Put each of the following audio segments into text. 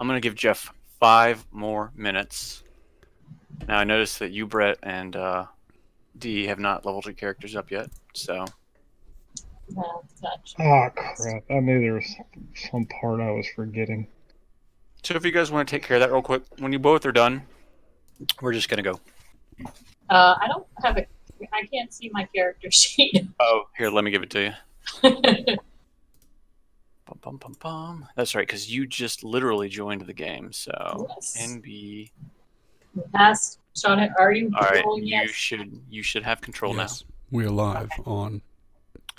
I'm gonna give Jeff 5 more minutes. Now I noticed that you, Brett, and D have not leveled your characters up yet, so No, touch. Oh, crap. I knew there was some part I was forgetting. if you guys want to take care of that real quick, when you both are done, we're just gonna go. I don't have a. I can't see my character sheet. Oh, here, let me give it to you. Bum, bum, bum, bum. That's right, because you just literally joined the game, so Yes. NB. Past shot it. Are you All right, rolling yet? you should have control Yes, we are live Okay. on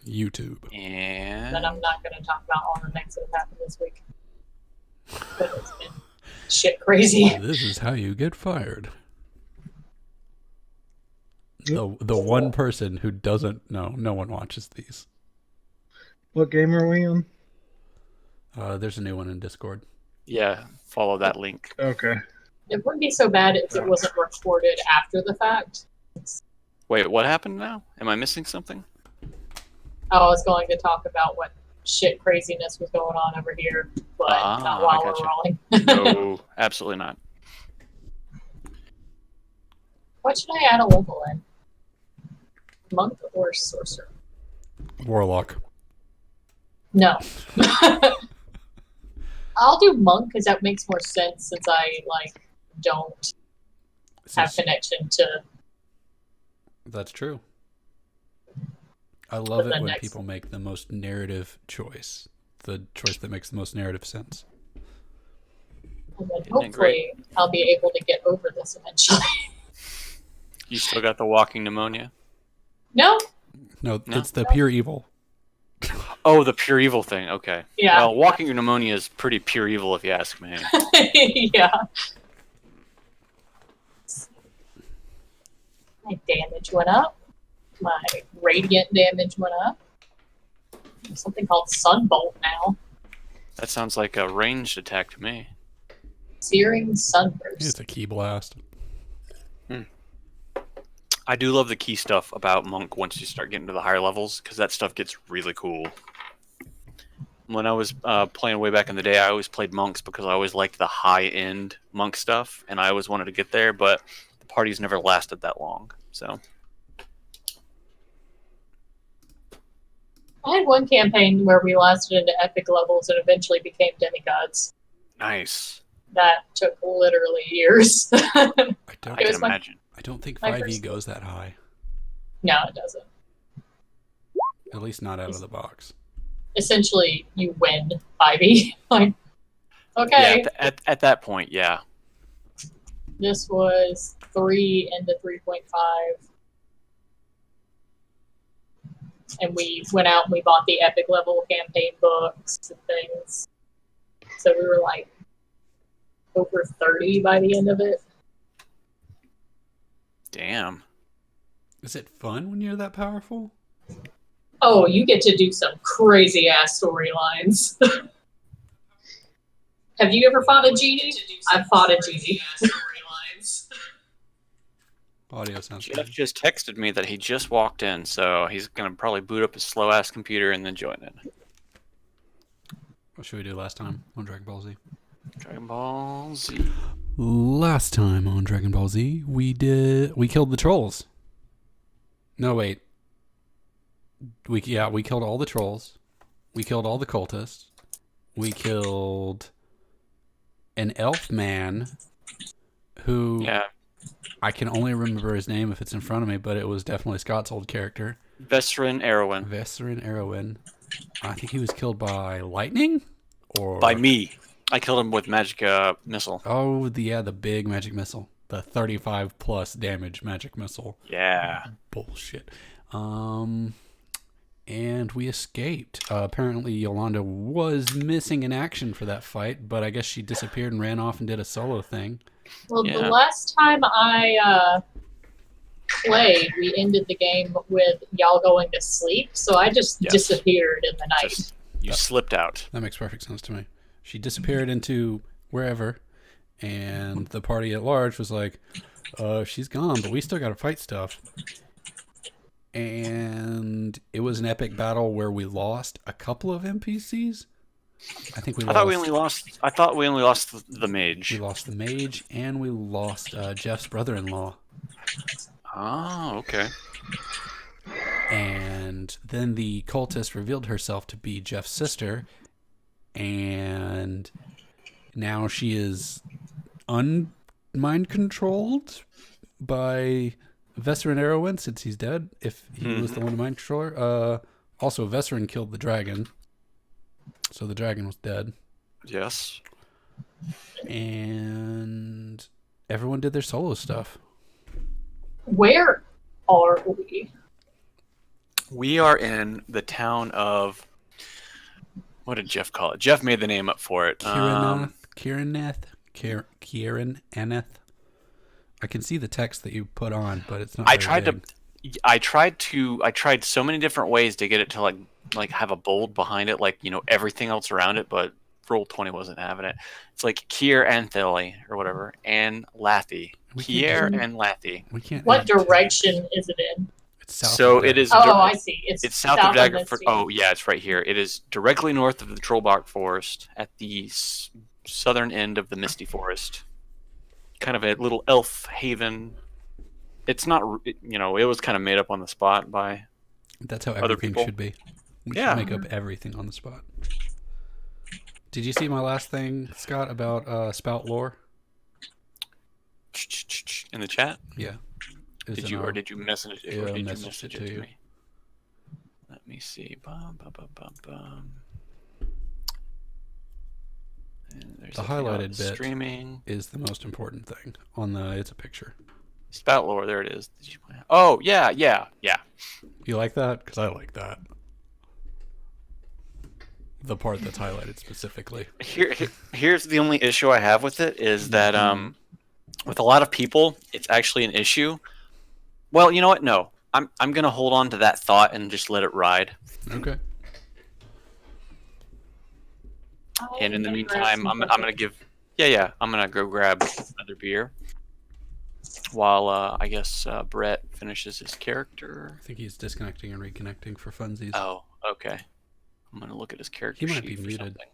YouTube. now. And Then I'm not going to talk about all the things that have happened this week. But it's been shit crazy. This is how you get fired. The one person who doesn't know, no one watches these. What game are we on? There's a new one in Discord. yeah, follow that link. Okay. It wouldn't be so bad if it wasn't recorded after the fact. Wait, what happened now? Am I missing something? I was going to talk about what shit craziness was going on over here, but not I while we're gotcha. rolling. No, absolutely not. What should I add a level in? Monk or sorcerer? Warlock. No. I'll do monk because that makes more sense since I don't have Since- connection to. That's true. I love the it when next- people make the most narrative choice. The choice that makes the most narrative sense. And then Isn't it hopefully I'll be able to get over this eventually. You still got the walking pneumonia? No? No, No? it's the pure evil. Oh, the pure evil thing. Okay. Yeah. Well, walking pneumonia is pretty pure evil if you ask me. Yeah. My damage went up. My radiant damage went up. There's something called Sunbolt now. That sounds like a ranged attack to me. Searing Sunburst. It's a key blast. I do love the key stuff about Monk once you start getting to the higher levels, because that stuff gets really cool. When I was playing way back in the day, I always played Monks because I always liked the high-end Monk stuff, and I always wanted to get there, but the parties never lasted that long. So I had one campaign where we lasted into epic levels and eventually became demigods. nice. That took literally years. I I don't. It can was my- imagine. I don't think my 5e first- goes that high. No, it doesn't. At least not out of the box. Essentially, you win 5e. Like, okay, Yeah, at that point, yeah. this was 3 into 3.5. And we went out and we bought the epic level campaign books and things. So we were like over 30 by the end of it. Damn. Is it fun when you're that powerful? Oh, you get to do some crazy ass storylines. Have you ever fought a genie? I've fought a genie. Audio sounds Jeff good. just texted me that he just walked in, so he's gonna probably boot up his slow-ass computer and then join in. What should we do last time on Dragon Ball Z? Dragon Ball Z. Last time on Dragon Ball Z, we killed the trolls. No, wait. We killed all the trolls. We killed all the cultists. We killed an elf man who Yeah, I can only remember his name if it's in front of me, but it was definitely Scott's old character. Veteran Erwin. Vesserin Erwin. I think he was killed by lightning? Or By me. I killed him with magic missile. Oh, the big magic missile. The 35 plus damage magic missile. Yeah. Bullshit. And we escaped. Apparently Yolanda was missing in action for that fight, but I guess she disappeared and ran off and did a solo thing. Well, Yeah. the last time I played, we ended the game with y'all going to sleep, so I just Yes. disappeared in the night. Just, you slipped out. That makes perfect sense to me. She disappeared into wherever, and the party at large was like, she's gone, but we still gotta fight stuff. And it was an epic battle where we lost a couple of NPCs, I think we I lost. thought we only lost. I thought we only lost the mage. We lost the mage, and we lost Jeff's brother-in-law. Oh, okay. And then the cultist revealed herself to be Jeff's sister, and now she is mind controlled by Vesserin Arrowin since he's dead. If he was the one to mind control her. Also, Vesserin killed the dragon, so the dragon was dead. Yes. And everyone did their solo stuff. Where are we? We are in the town of. What did Jeff call it? Jeff made the name up for it. Kieraneth. I can see the text that you put on, but it's not. I tried so many different ways to get it to like have a bold behind it, like everything else around it, but Roll20 wasn't having it. It's like Kier Anthely or whatever, and Lathy. Kier and Lathy. We can't. What direction is it in? It's south. So of it is. Oh, I see. It's south of Daggerford. Oh, yeah, it's right here. It is directly north of the Trollbark Forest at the southern end of the Misty Forest. Kind of a little elf haven. It's not, it was kind of made up on the spot by. That's how other everything people. should be. We Yeah. should make up everything on the spot. Did you see my last thing, Scott, about spout lore? In the chat? Yeah. Did you message it? Yeah, Or I did you messaged message it it to to you. me? Let me see. Bum, bum, bum, bum, bum. And there's The a thing about highlighted bit streaming is the most important thing. It's a picture. spout lore. There it is. Oh yeah. You like that? Because I like that. The part that's highlighted specifically. Here's the only issue I have with it is that with a lot of people, it's actually an issue. Well, you know what? No, I'm gonna hold on to that thought and just let it ride. Okay. And in the meantime, I'm gonna give. Yeah. I'm gonna go grab another beer while I guess Brett finishes his character. I think he's disconnecting and reconnecting for funsies. Oh, okay. I'm gonna look at his character He might sheet be for muted. something.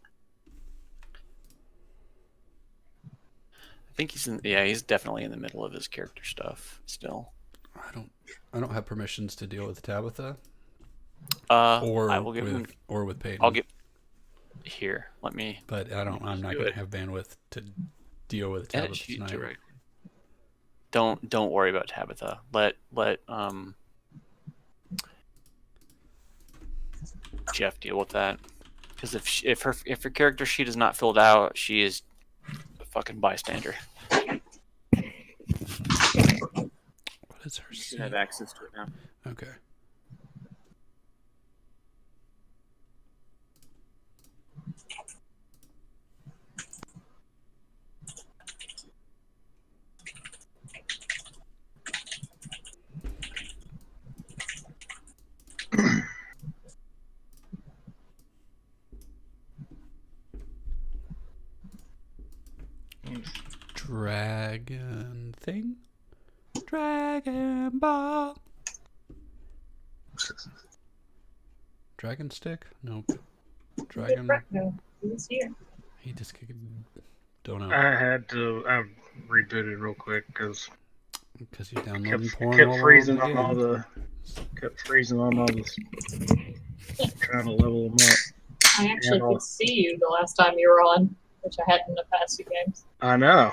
I think he's in. Yeah, he's definitely in the middle of his character stuff still. I don't have permissions to deal with Tabitha. I will get or with Peyton. I'll get here. Let me. But I'm not going to have bandwidth to deal with Edit Tabitha sheet tonight. directly. Don't worry about Tabitha. Let Jeff deal with that. Because if her character sheet is not filled out, she is a fucking bystander. What is her You seat? have access to it now. Okay. Dragon thing? Dragon ball. Dragon stick? Nope. Dragon. No, he's here. He just don't know. I rebooted real quick because Because you're downloading porn kept all freezing along on the all this, trying to level them up. I actually could see you the last time you were on, which I hadn't in the past few games. I know.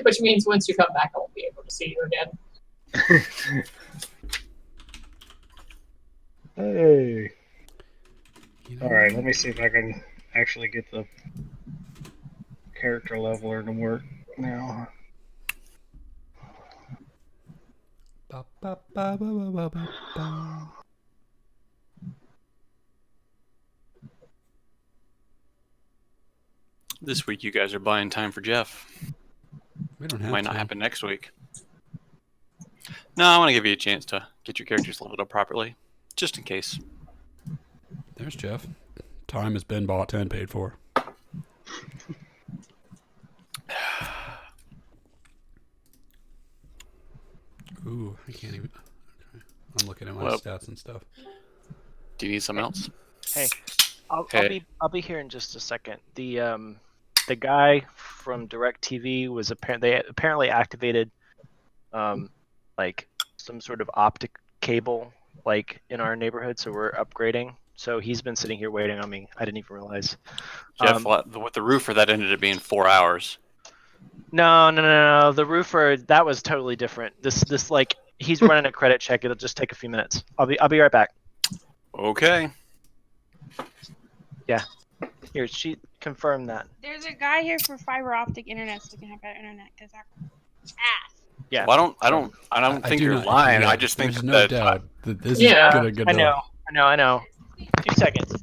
Which means once you come back, I won't be able to see you again. Hey. You know, All right, let me see if I can actually get the character leveler to work now. Ba, ba, ba, ba, ba, ba, ba, ba. This week, you guys are buying time for Jeff. We don't have Might to. not happen next week. No, I want to give you a chance to get your characters leveled up properly, just in case. There's Jeff. Time has been bought and paid for. Ooh, I can't even. Okay. I'm looking at my Well, stats and stuff. Do you need something else? Hey. I'll be here in just a second. The guy from DirecTV was apparently activated like some sort of optic cable like in our neighborhood, so we're upgrading. So he's been sitting here waiting on me. I didn't even realize. Jeff, with the roofer, that ended up being 4 hours. No. The roofer, that was totally different. This like he's running a credit check. It'll just take a few minutes. I'll be right back. Okay. Yeah. Here, she confirmed that. There's a guy here for fiber optic internet, so we can have better internet. Cause our ass. Yeah. Well, I don't think you're lying. I just think there's no that doubt that this Yeah, is gonna get I know. 2 seconds.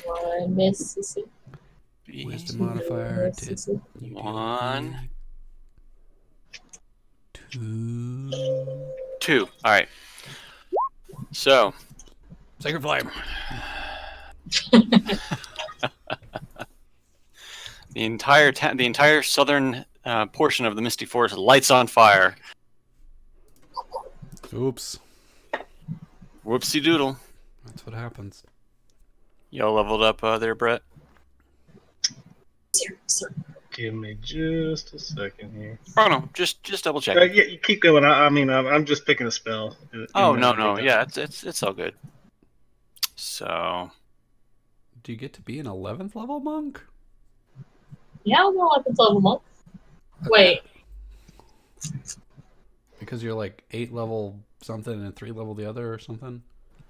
One Mississippi. Wisdom modifier. Mississippi. 1, 2. 2. All right. So, Sacred flame. the entire southern portion of the Misty Forest lights on fire. Oops. Whoopsie doodle. That's what happens. Y'all leveled up there, Brett? Sir. Give me just a second here. Oh no, just double check. Yeah, you keep going. I mean, I'm just picking a spell. Oh no, yeah, it's all good. So, Do you get to be an 11th level monk? Yeah, I'm on 11th level monk. Wait, Because you're like 8 level something and 3 level the other or something?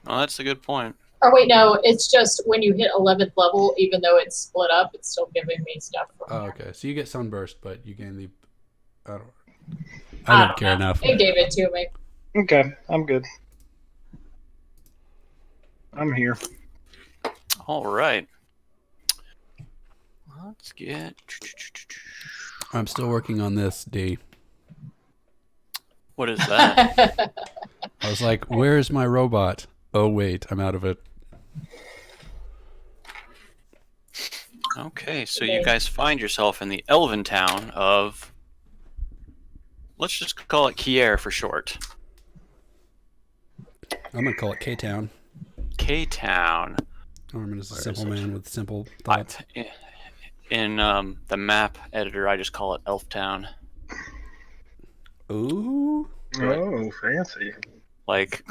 oh, that's a good point. or wait, no, it's just when you hit 11th level, even though it's split up, it's still giving me stuff from Oh, there. okay. So you get sunburst, but you gain the... I I don't don't care know. enough. It gave it to me. Okay, I'm good. I'm here. All right. Let's get. I'm still working on this, D. What is that? I was like, where's my robot? Oh, wait, I'm out of it. Okay, so you guys find yourself in the elven town of. Let's just call it Kier for short. I'm going to call it K-Town. K-Town. Norman is a simple man with simple thoughts. In the map editor, I just call it Elf Town. Ooh. Oh, fancy. Like,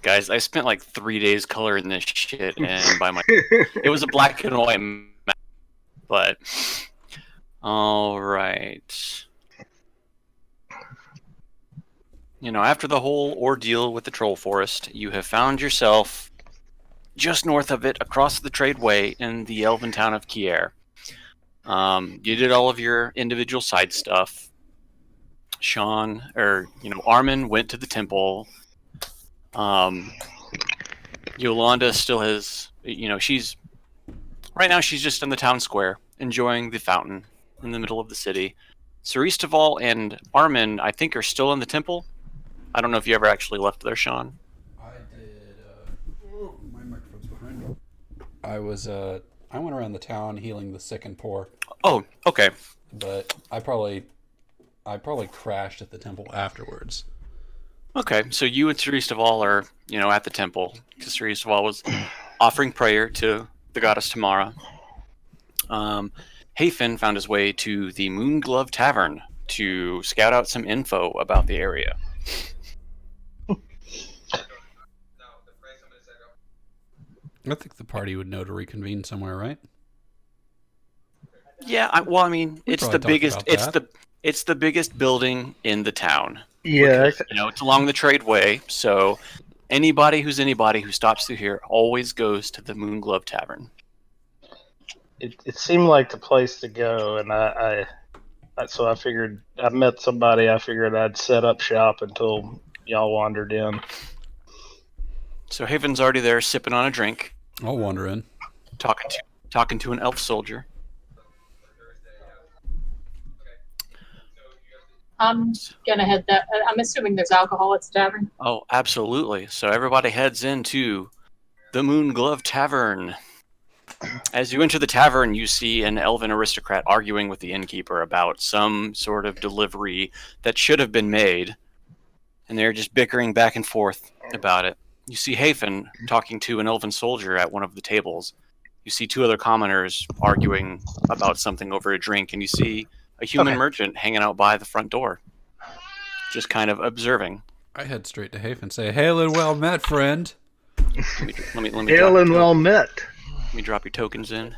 guys, I spent like 3 days coloring this shit, and by my, it was a black and white map. But, all right. You know, after the whole ordeal with the Troll Forest, you have found yourself just north of it, across the tradeway in the elven town of Kier. You did all of your individual side stuff. Armin went to the temple. Yolanda still has, right now she's just in the town square, enjoying the fountain in the middle of the city. Seristoval and Armin, I think, are still in the temple. I don't know if you ever actually left there, Sean. I did. My microphone's behind me. I went around the town healing the sick and poor. Oh, okay. But I probably crashed at the temple afterwards. Okay, so you and Seristoval are, at the temple, because Seristoval was offering prayer to the goddess Tamara. Hafen found his way to the Moonglove Tavern to scout out some info about the area. I think the party would know to reconvene somewhere, right? Yeah, it's the biggest. It's the biggest building in the town. Yeah. Because, it's along the tradeway, so anybody who stops through here always goes to the Moonglove Tavern. It seemed like the place to go, and so I figured I met somebody. I figured I'd set up shop until y'all wandered in. So Haven's already there, sipping on a drink. I'll wander in. Talking to an elf soldier. I'm gonna head that. I'm assuming there's alcohol at the tavern. Oh, absolutely. So everybody heads into the Moonglove Tavern. As you enter the tavern, you see an elven aristocrat arguing with the innkeeper about some sort of delivery that should have been made. And they're just bickering back and forth about it. you see Hafen talking to an elven soldier at one of the tables. You see 2 other commoners arguing about something over a drink, and you see a human merchant hanging out by the front door, just kind of observing. I head straight to Hafe and say, "Hail and well met, friend." Let me Hail and well met. Let me drop your tokens in.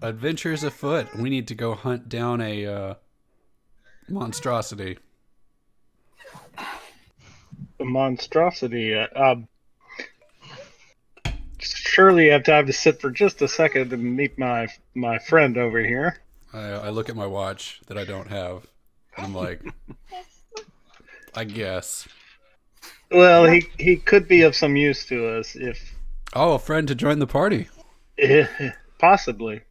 Adventures afoot. We need to go hunt down a monstrosity. A monstrosity. Surely you have time to sit for just a second and meet my friend over here. I look at my watch that I don't have, and I'm like, I guess. Well, he could be of some use to us if... Oh, a friend to join the party. Possibly.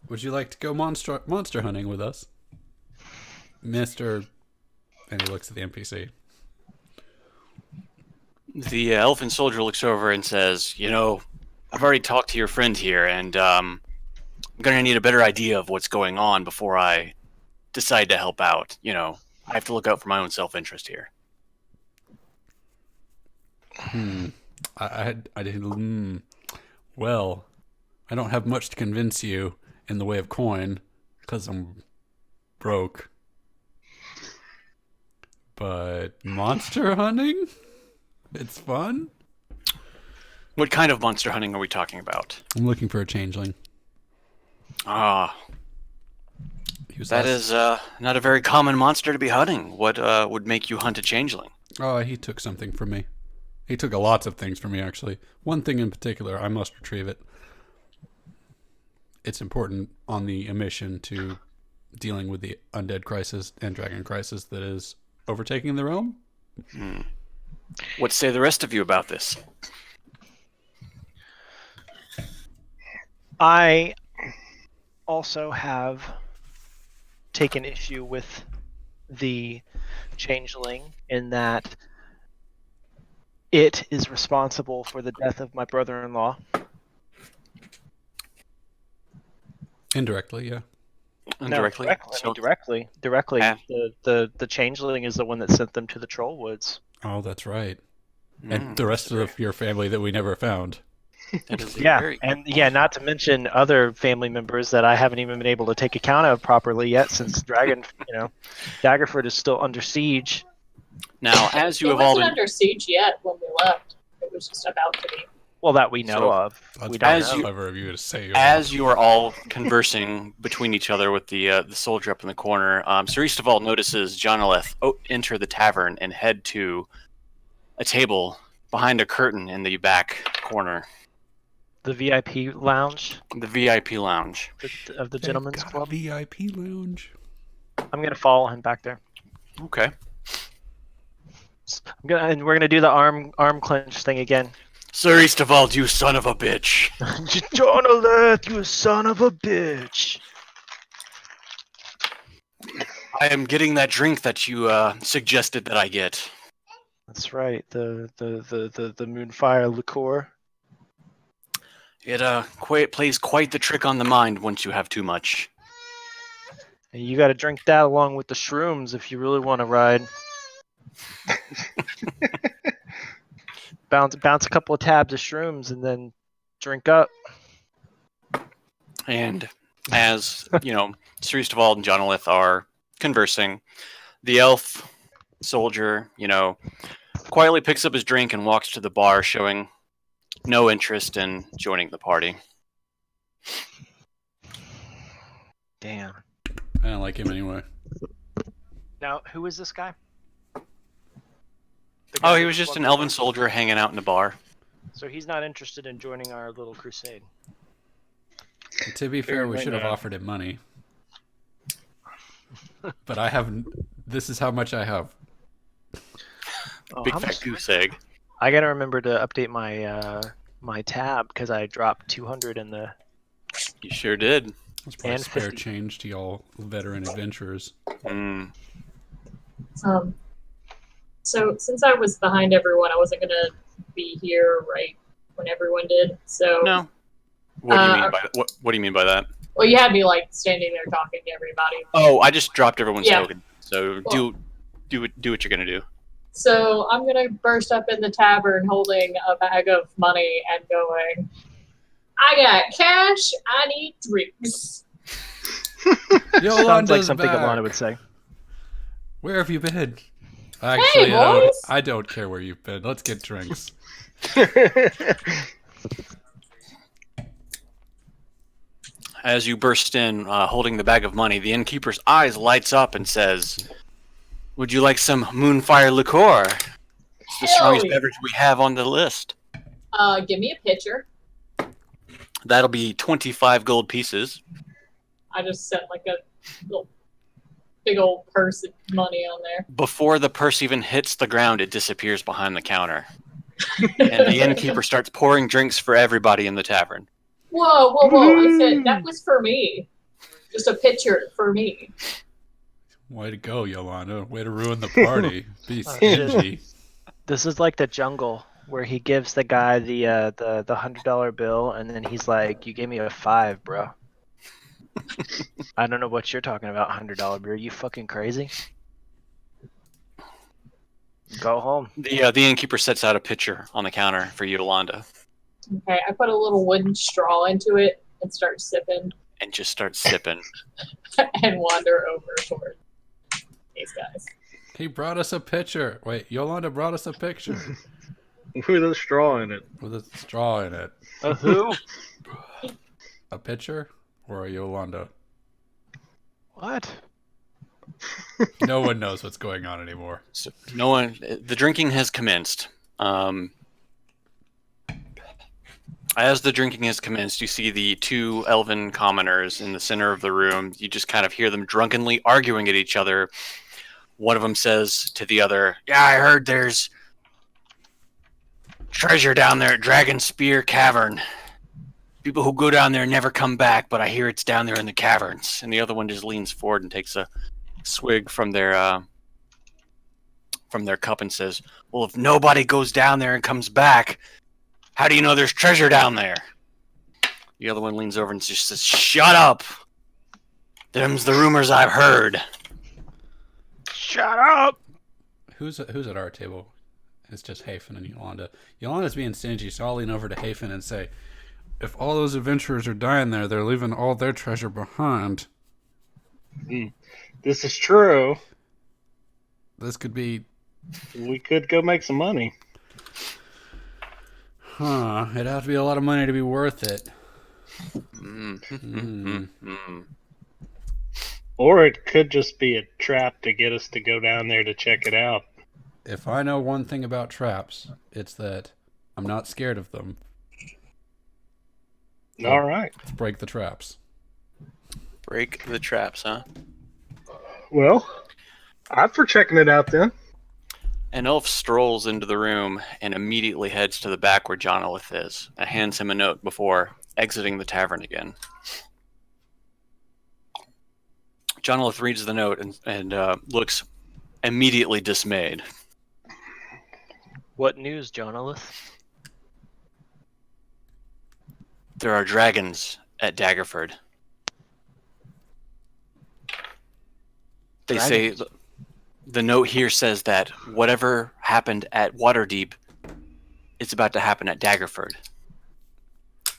Would you like to go monster hunting with us? Mr. And he looks at the NPC. The elfin soldier looks over and says, I've already talked to your friend here, and I'm going to need a better idea of what's going on before I decide to help out. I have to look out for my own self-interest here. I didn't. Well, I don't have much to convince you in the way of coin, because I'm broke. But monster hunting? It's fun. What kind of monster hunting are we talking about? I'm looking for a changeling. That is not a very common monster to be hunting. What would make you hunt a changeling? Oh, he took something from me. He took lots of things from me, actually. One thing in particular, I must retrieve it. It's important on the mission to dealing with the undead crisis and dragon crisis that is overtaking the realm. What say the rest of you about this? I also have taken issue with the changeling in that it is responsible for the death of my brother-in-law. Indirectly, yeah. Indirectly? No, directly. Directly. Yeah. The changeling is the one that sent them to the Troll Woods. Oh, that's right. And the rest of your family that we never found. That is Not to mention other family members that I haven't even been able to take account of properly yet, since Daggerford is still under siege. Now, as you It have all wasn't been, under siege yet when we left. It was just about to be. Well, that we know So, of. That's We very don't know. clever of you to say. as you are all conversing between each other with the soldier up in the corner, Sir Eastaval notices Jonaleth enter the tavern and head to a table behind a curtain in the back corner. The VIP lounge The VIP lounge. of the Gentleman's Club. VIP lounge. I'm going to follow him back there. Okay. And we're going to do the arm clench thing again. Sir Eastaval, you son of a bitch. Jonaleth, you son of a bitch. I am getting that drink that you suggested that I get. That's right. The Moonfire liqueur. It plays quite the trick on the mind once you have too much. And you got to drink that along with the shrooms if you really want to ride. bounce a couple of tabs of shrooms and then drink up. And as, Sir Eastaval and Jonalith are conversing, the elf soldier, quietly picks up his drink and walks to the bar, showing no interest in joining the party. Damn. I don't like him anyway. Now, who is this guy? Oh, he was just an elven soldier hanging out in the bar. So he's not interested in joining our little crusade. To be fair, we should have offered him money. But I haven't. This is how much I have. Big fat goose egg. I gotta remember to update my my tab because I dropped 200 in the. You sure did. That's probably And spare 50. change to y'all veteran adventurers. So since I was behind everyone, I wasn't gonna be here right when everyone did. So No. What do you mean by what do you mean by that? Well, you had me standing there talking to everybody. Oh, I just dropped everyone's Yeah. token. So Cool. do what you're gonna do. So I'm gonna burst up in the tavern holding a bag of money and going, I got cash, I need drinks. Sounds like Yolanda's something back. Alana would say. Where have you been? Actually, boys. I don't care where you've been. Let's get drinks. As you burst in, holding the bag of money, the innkeeper's eyes lights up and says, "Would you like some Moonfire liqueur? It's the Hell strongest yeah. beverage we have on the list." Give me a pitcher. That'll be 25 gold pieces. I just set like a little big old purse of money on there. Before the purse even hits the ground, it disappears behind the counter. And the innkeeper starts pouring drinks for everybody in the tavern. Whoa, whoa, whoa. I said that was for me. Just a pitcher for me. Way to go, Yolanda. Way to ruin the party. Be stingy. This is like the jungle where he gives the guy the $100 bill, and then he's like, "You gave me a $5, bro." I don't know what you're talking about, $100 bill. Are you fucking crazy? Go home. The innkeeper sets out a pitcher on the counter for Yolanda Okay, I put a little wooden straw into it and start sipping and just starts sipping. and wander over toward these guys. He brought us a picture. Wait, Yolanda brought us a picture With a straw in it. with a straw in it. A who? A picture or a Yolanda? What? No one knows what's going on anymore. So no one. The drinking has commenced. As the drinking has commenced, you see the two elven commoners in the center of the room. You just kind of hear them drunkenly arguing at each other. One of them says to the other, "Yeah, I heard there's treasure down there at Dragon Spear Cavern. People who go down there never come back, but I hear it's down there in the caverns." And the other one just leans forward and takes a swig from their cup and says, "Well, if nobody goes down there and comes back, how do you know there's treasure down there?" The other one leans over and just says, "Shut up! Them's the rumors I've heard." Shut up! Who's at our table? It's just Hafen and Yolanda. Yolanda's being stingy, so I'll lean over to Hafen and say, if all those adventurers are dying there, they're leaving all their treasure behind. This is true. This could be... We could go make some money. Huh. It'd have to be a lot of money to be worth it. Or it could just be a trap to get us to go down there to check it out. If I know one thing about traps, it's that I'm not scared of them. All right. Let's break the traps. Break the traps, huh? Well, I'm for checking it out then. An elf strolls into the room and immediately heads to the back where Jonolith is and hands him a note before exiting the tavern again. Jonolith reads the note and looks immediately dismayed. What news, Jonolith? There are dragons at Daggerford. They say the note here says that whatever happened at Waterdeep, it's about to happen at Daggerford.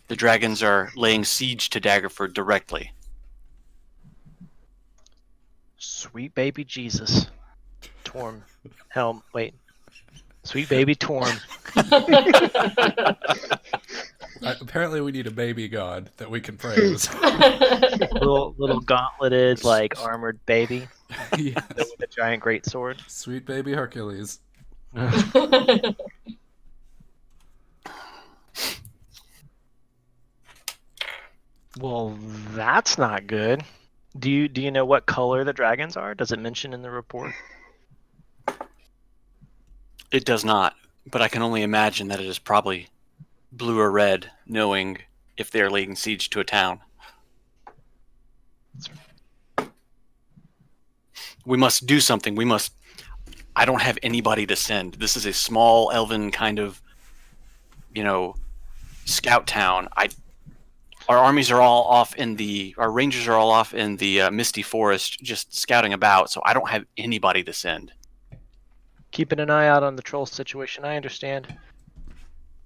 The dragons are laying siege to Daggerford directly. Sweet baby Jesus. Torm. Helm. Wait. Sweet baby Torm. Apparently we need a baby god that we can praise. little gauntleted, like armored baby Yes. with a giant greatsword. Sweet baby Hercules. Well, that's not good. Do you know what color the dragons are? Does it mention in the report? It does not, but I can only imagine that it is probably blue or red, knowing if they are laying siege to a town. We must do something. I don't have anybody to send. This is a small elven kind of, scout town. Our armies are all off our rangers are all off in the misty forest just scouting about, so I don't have anybody to send. Keeping an eye out on the troll situation. I understand.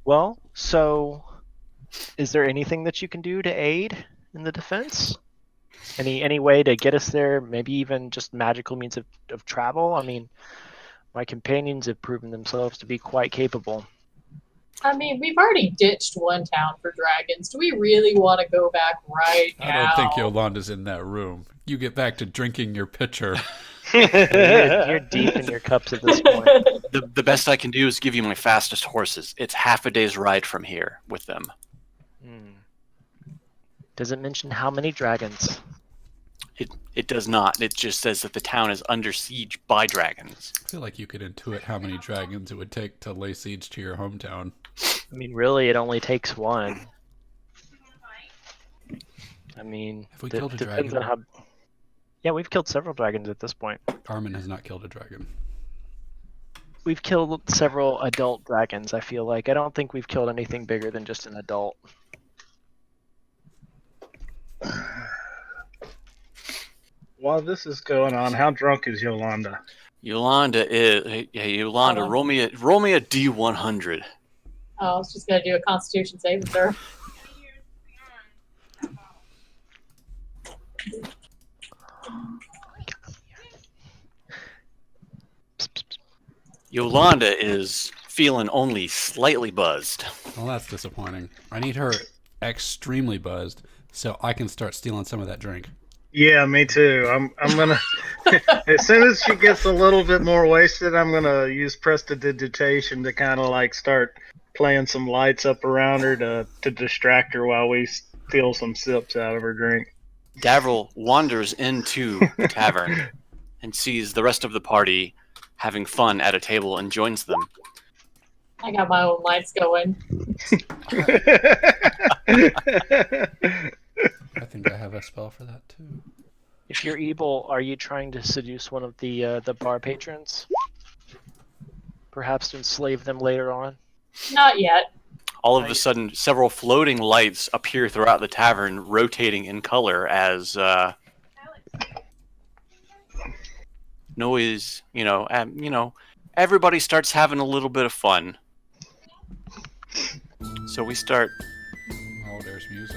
Well, so is there anything that you can do to aid in the defense? Any way to get us there? Maybe even just magical means of travel? I mean, my companions have proven themselves to be quite capable. I mean, we've already ditched one town for dragons. Do we really want to go back right now? I don't think Yolanda's in that room. You get back to drinking your pitcher. You're deep in your cups at this point. The best I can do is give you my fastest horses. It's half a day's ride from here with them. Does it mention how many dragons? It does not. It just says that the town is under siege by dragons. I feel like you could intuit how many dragons it would take to lay siege to your hometown. I mean, really, it only takes one. I mean, Have we killed a depends dragon? on how... Yeah, we've killed several dragons at this point. Armin has not killed a dragon. We've killed several adult dragons, I feel like. I don't think we've killed anything bigger than just an adult. While this is going on, how drunk is Yolanda? Yolanda is. Hey, Yolanda, roll me a D100. Oh, I was just gonna do a Constitution saving throw. Yolanda is feeling only slightly buzzed. Well, that's disappointing. I need her extremely buzzed so I can start stealing some of that drink. Yeah, me too. I'm gonna as soon as she gets a little bit more wasted, I'm gonna use prestidigitation to kind of like start playing some lights up around her to distract her while we steal some sips out of her drink. Davril wanders into the tavern and sees the rest of the party having fun at a table and joins them. I got my own lights going. I think I have a spell for that too. If you're evil, are you trying to seduce one of the bar patrons? Perhaps to enslave them later on? Not yet. All of a sudden, several floating lights appear throughout the tavern, rotating in color as noise. Everybody starts having a little bit of fun. So we start. Oh, there's music.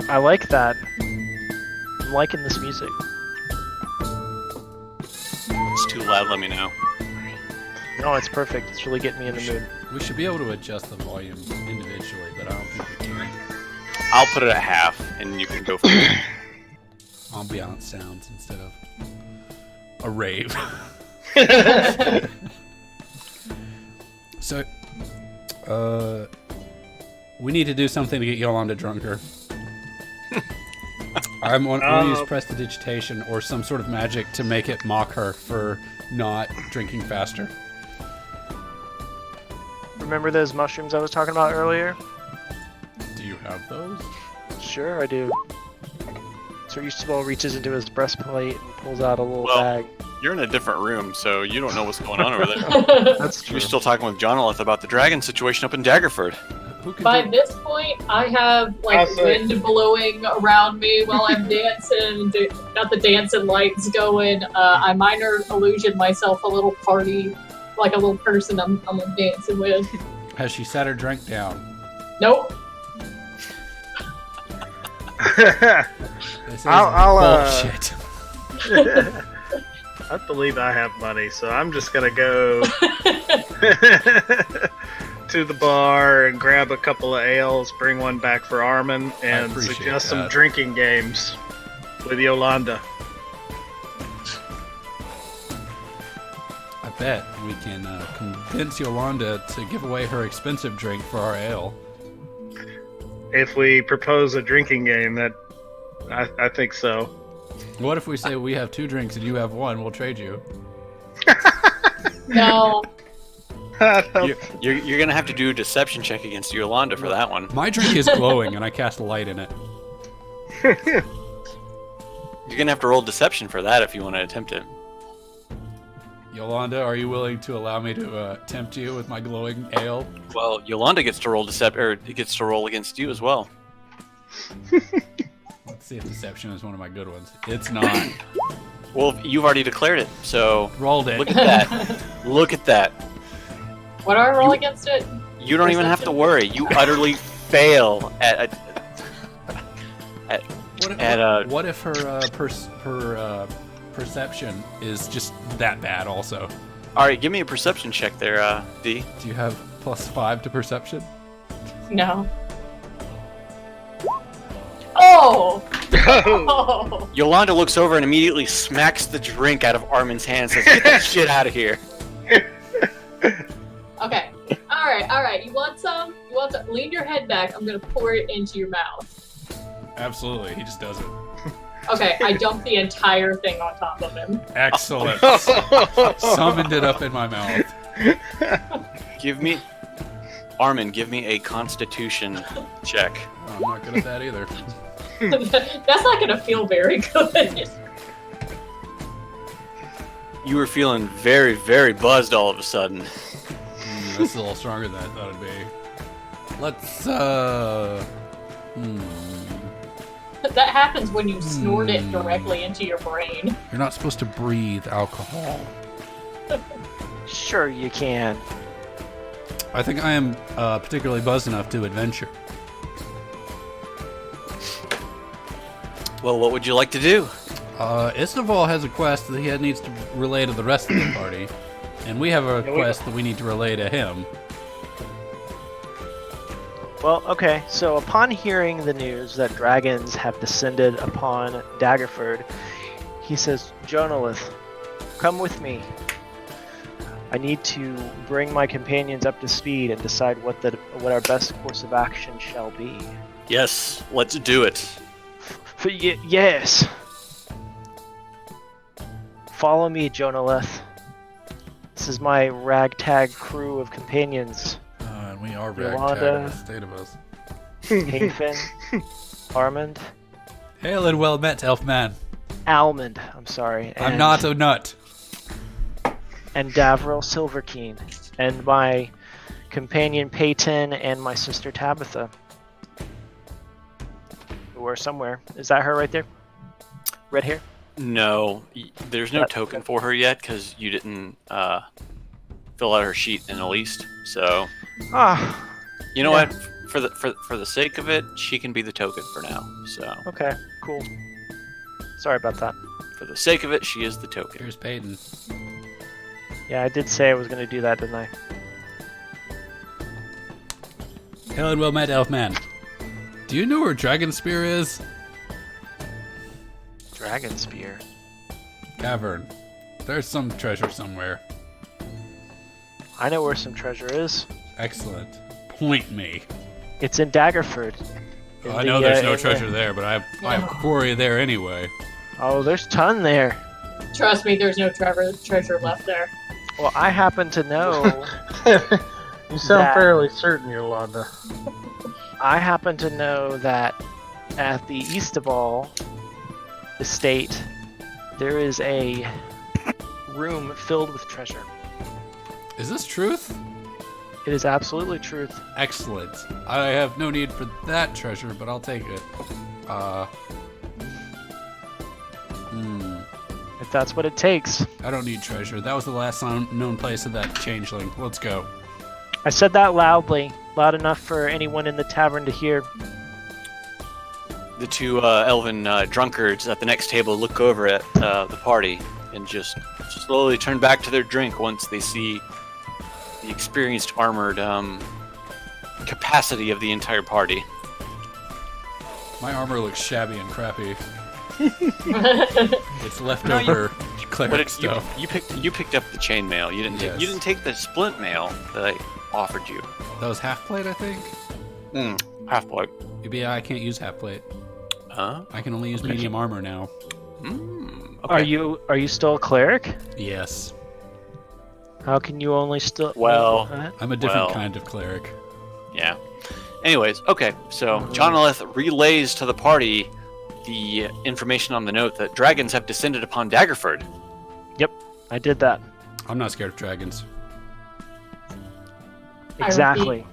I like that. I'm liking this music. It's too loud. Let me know. No, it's perfect. It's really getting me in the mood. We should be able to adjust the volume individually, but I don't think we can. I'll put it at half, and you can go for it. Ambiance sounds instead of a rave. So, we need to do something to get Yolanda drunker. I'm going to use prestidigitation or some sort of magic to make it mock her for not drinking faster. Remember those mushrooms I was talking about earlier? Do you have those? Sure, I do. Sir Eustable reaches into his breastplate and pulls out a little Well, bag. You're in a different room, so you don't know what's going on over there. That's true. You're still talking with Jonathan about the dragon situation up in Daggerford. Who can By do- this point, I have like wind blowing around me while I'm dancing. Got the dancing lights going. I minor illusion myself a little party, like a little person I'm dancing with. Has she set her drink down? Nope. This is I'll bullshit. I believe I have money, so I'm just gonna go to the bar and grab a couple of ales, bring one back for Armin, and appreciate suggest some that. drinking games with Yolanda. I bet we can convince Yolanda to give away her expensive drink for our ale. If we propose a drinking game, that I think so. What if we say we have 2 drinks and you have 1? We'll trade you. No. You're gonna have to do a deception check against Yolanda for that one. My drink is glowing and I cast a light in it. You're gonna have to roll deception for that if you want to attempt it. Yolanda, are you willing to allow me to tempt you with my glowing ale? Well, Yolanda gets to roll gets to roll against you as well. Let's see if deception is one of my good ones. It's not. Well, you've already declared it, so Rolled it. look at that. Look at that. What do I roll against it? You don't even have to worry. You utterly fail What if her perception is just that bad also? All right, give me a perception check there, D. Do you have +5 to perception? No. Oh! Oh! Yolanda looks over and immediately smacks the drink out of Armin's hand and says, "Get that shit out of here." Okay. Alright. You want some? Lean your head back. I'm gonna pour it into your mouth. Absolutely. He just does it. Okay, I dumped the entire thing on top of him. Excellent. Summoned it up in my mouth. Armin, give me a Constitution check. Oh, I'm not good at that either. That's not gonna feel very good. You were feeling very, very buzzed all of a sudden. That's a little stronger than I thought it'd be. Let's, That happens when you snort it directly into your brain. You're not supposed to breathe alcohol. Sure you can. I think I am particularly buzzed enough to adventure. Well, what would you like to do? Istival has a quest that he needs to relay to the rest of the party. And we have a quest that we need to relay to him. Well, okay, so upon hearing the news that dragons have descended upon Daggerford, he says, "Jonalith, come with me. I need to bring my companions up to speed and decide what our best course of action shall be." Yes, let's do it. Yes. Follow me, Jonalith. This is my ragtag crew of companions. And we are Yolanda, ragtag, the state of us. Kingfin, Armand, Hail and well met, Elfman. Almond, I'm sorry. I'm not a nut. And Davril Silverkeen. And my companion Peyton and my sister Tabitha. Who are somewhere. Is that her right there? Red hair? No, there's no token for her yet because you didn't fill out her sheet in the least. So, you know what? For the sake of it, she can be the token for now. So, okay, cool. Sorry about that. For the sake of it, she is the token. Here's Peyton. Yeah, I did say I was going to do that, didn't I? Hail and well met, Elfman. Do you know where Dragon Spear is? Dragon Spear. Cavern. There's some treasure somewhere. I know where some treasure is. Excellent. Point me. It's in Daggerford. I know there's no treasure there, but I have a quarry there anyway. Oh, there's ton there. Trust me, there's no treasure left there. Well, I happen to know. You sound that- fairly certain, Yolanda. I happen to know that at the Eastaval estate, there is a room filled with treasure. Is this truth? It is absolutely truth. Excellent. I have no need for that treasure, but I'll take it. If that's what it takes. I don't need treasure. That was the last known place of that changeling. Let's go. I said that loudly. Loud enough for anyone in the tavern to hear. The two elven drunkards at the next table look over at the party and just slowly turn back to their drink once they see the experienced armored capacity of the entire party. My armor looks shabby and crappy. It's leftover cleric stuff. You picked up the chainmail. You didn't. Yes. You didn't take the splint mail that I offered you. That was half plate, I think. Half plate. Maybe I can't use half plate. Huh? I can only use medium armor now. Okay. Are you still a cleric? Yes. How can you only still? Well, I'm a different Well. kind of cleric. Yeah. Anyways, okay. So Jonalith relays to the party the information on the note that dragons have descended upon Daggerford. Yep, I did that. I'm not scared of dragons. Exactly.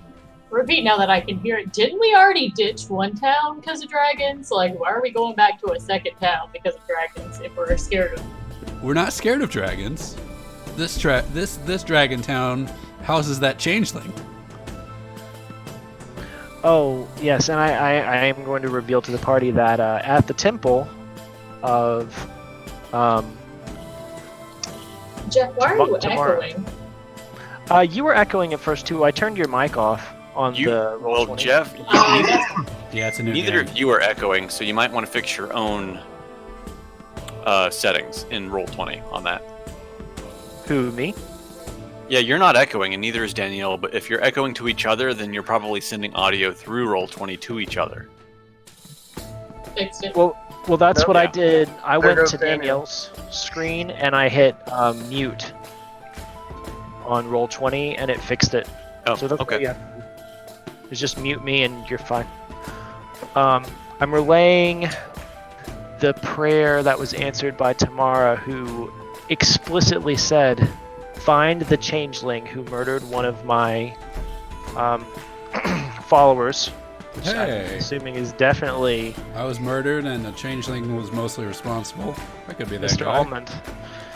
Repeat now that I can hear it. Didn't we already ditch one town because of dragons? Like, why are we going back to a second town because of dragons if we're scared of We're not scared of dragons. This dragon town houses that changeling. Oh, yes, and I am going to reveal to the party that at the temple of Jeff, why are you Tomorrow. echoing? you were echoing at first too. I turned your mic off on the roll 20. Jeff, Yeah, it's a new neither game. of you are echoing, so you might want to fix your own settings in Roll20 on that. Who, me? Yeah, you're not echoing, and neither is Danielle, but if you're echoing to each other, then you're probably sending audio through Roll20 to each other. Fixed it. Well, that's what I Yeah. did. I There went goes to Daniel. Danielle's screen and I hit mute on Roll20 and it fixed it. Oh, So that's okay. what you have to do. It's just mute me and you're fine. I'm relaying the prayer that was answered by Tamara, who explicitly said, "Find the changeling who murdered one of my followers," which I'm Hey. assuming is definitely I was murdered, and the changeling was mostly responsible. That could be that Mr. guy. Almond.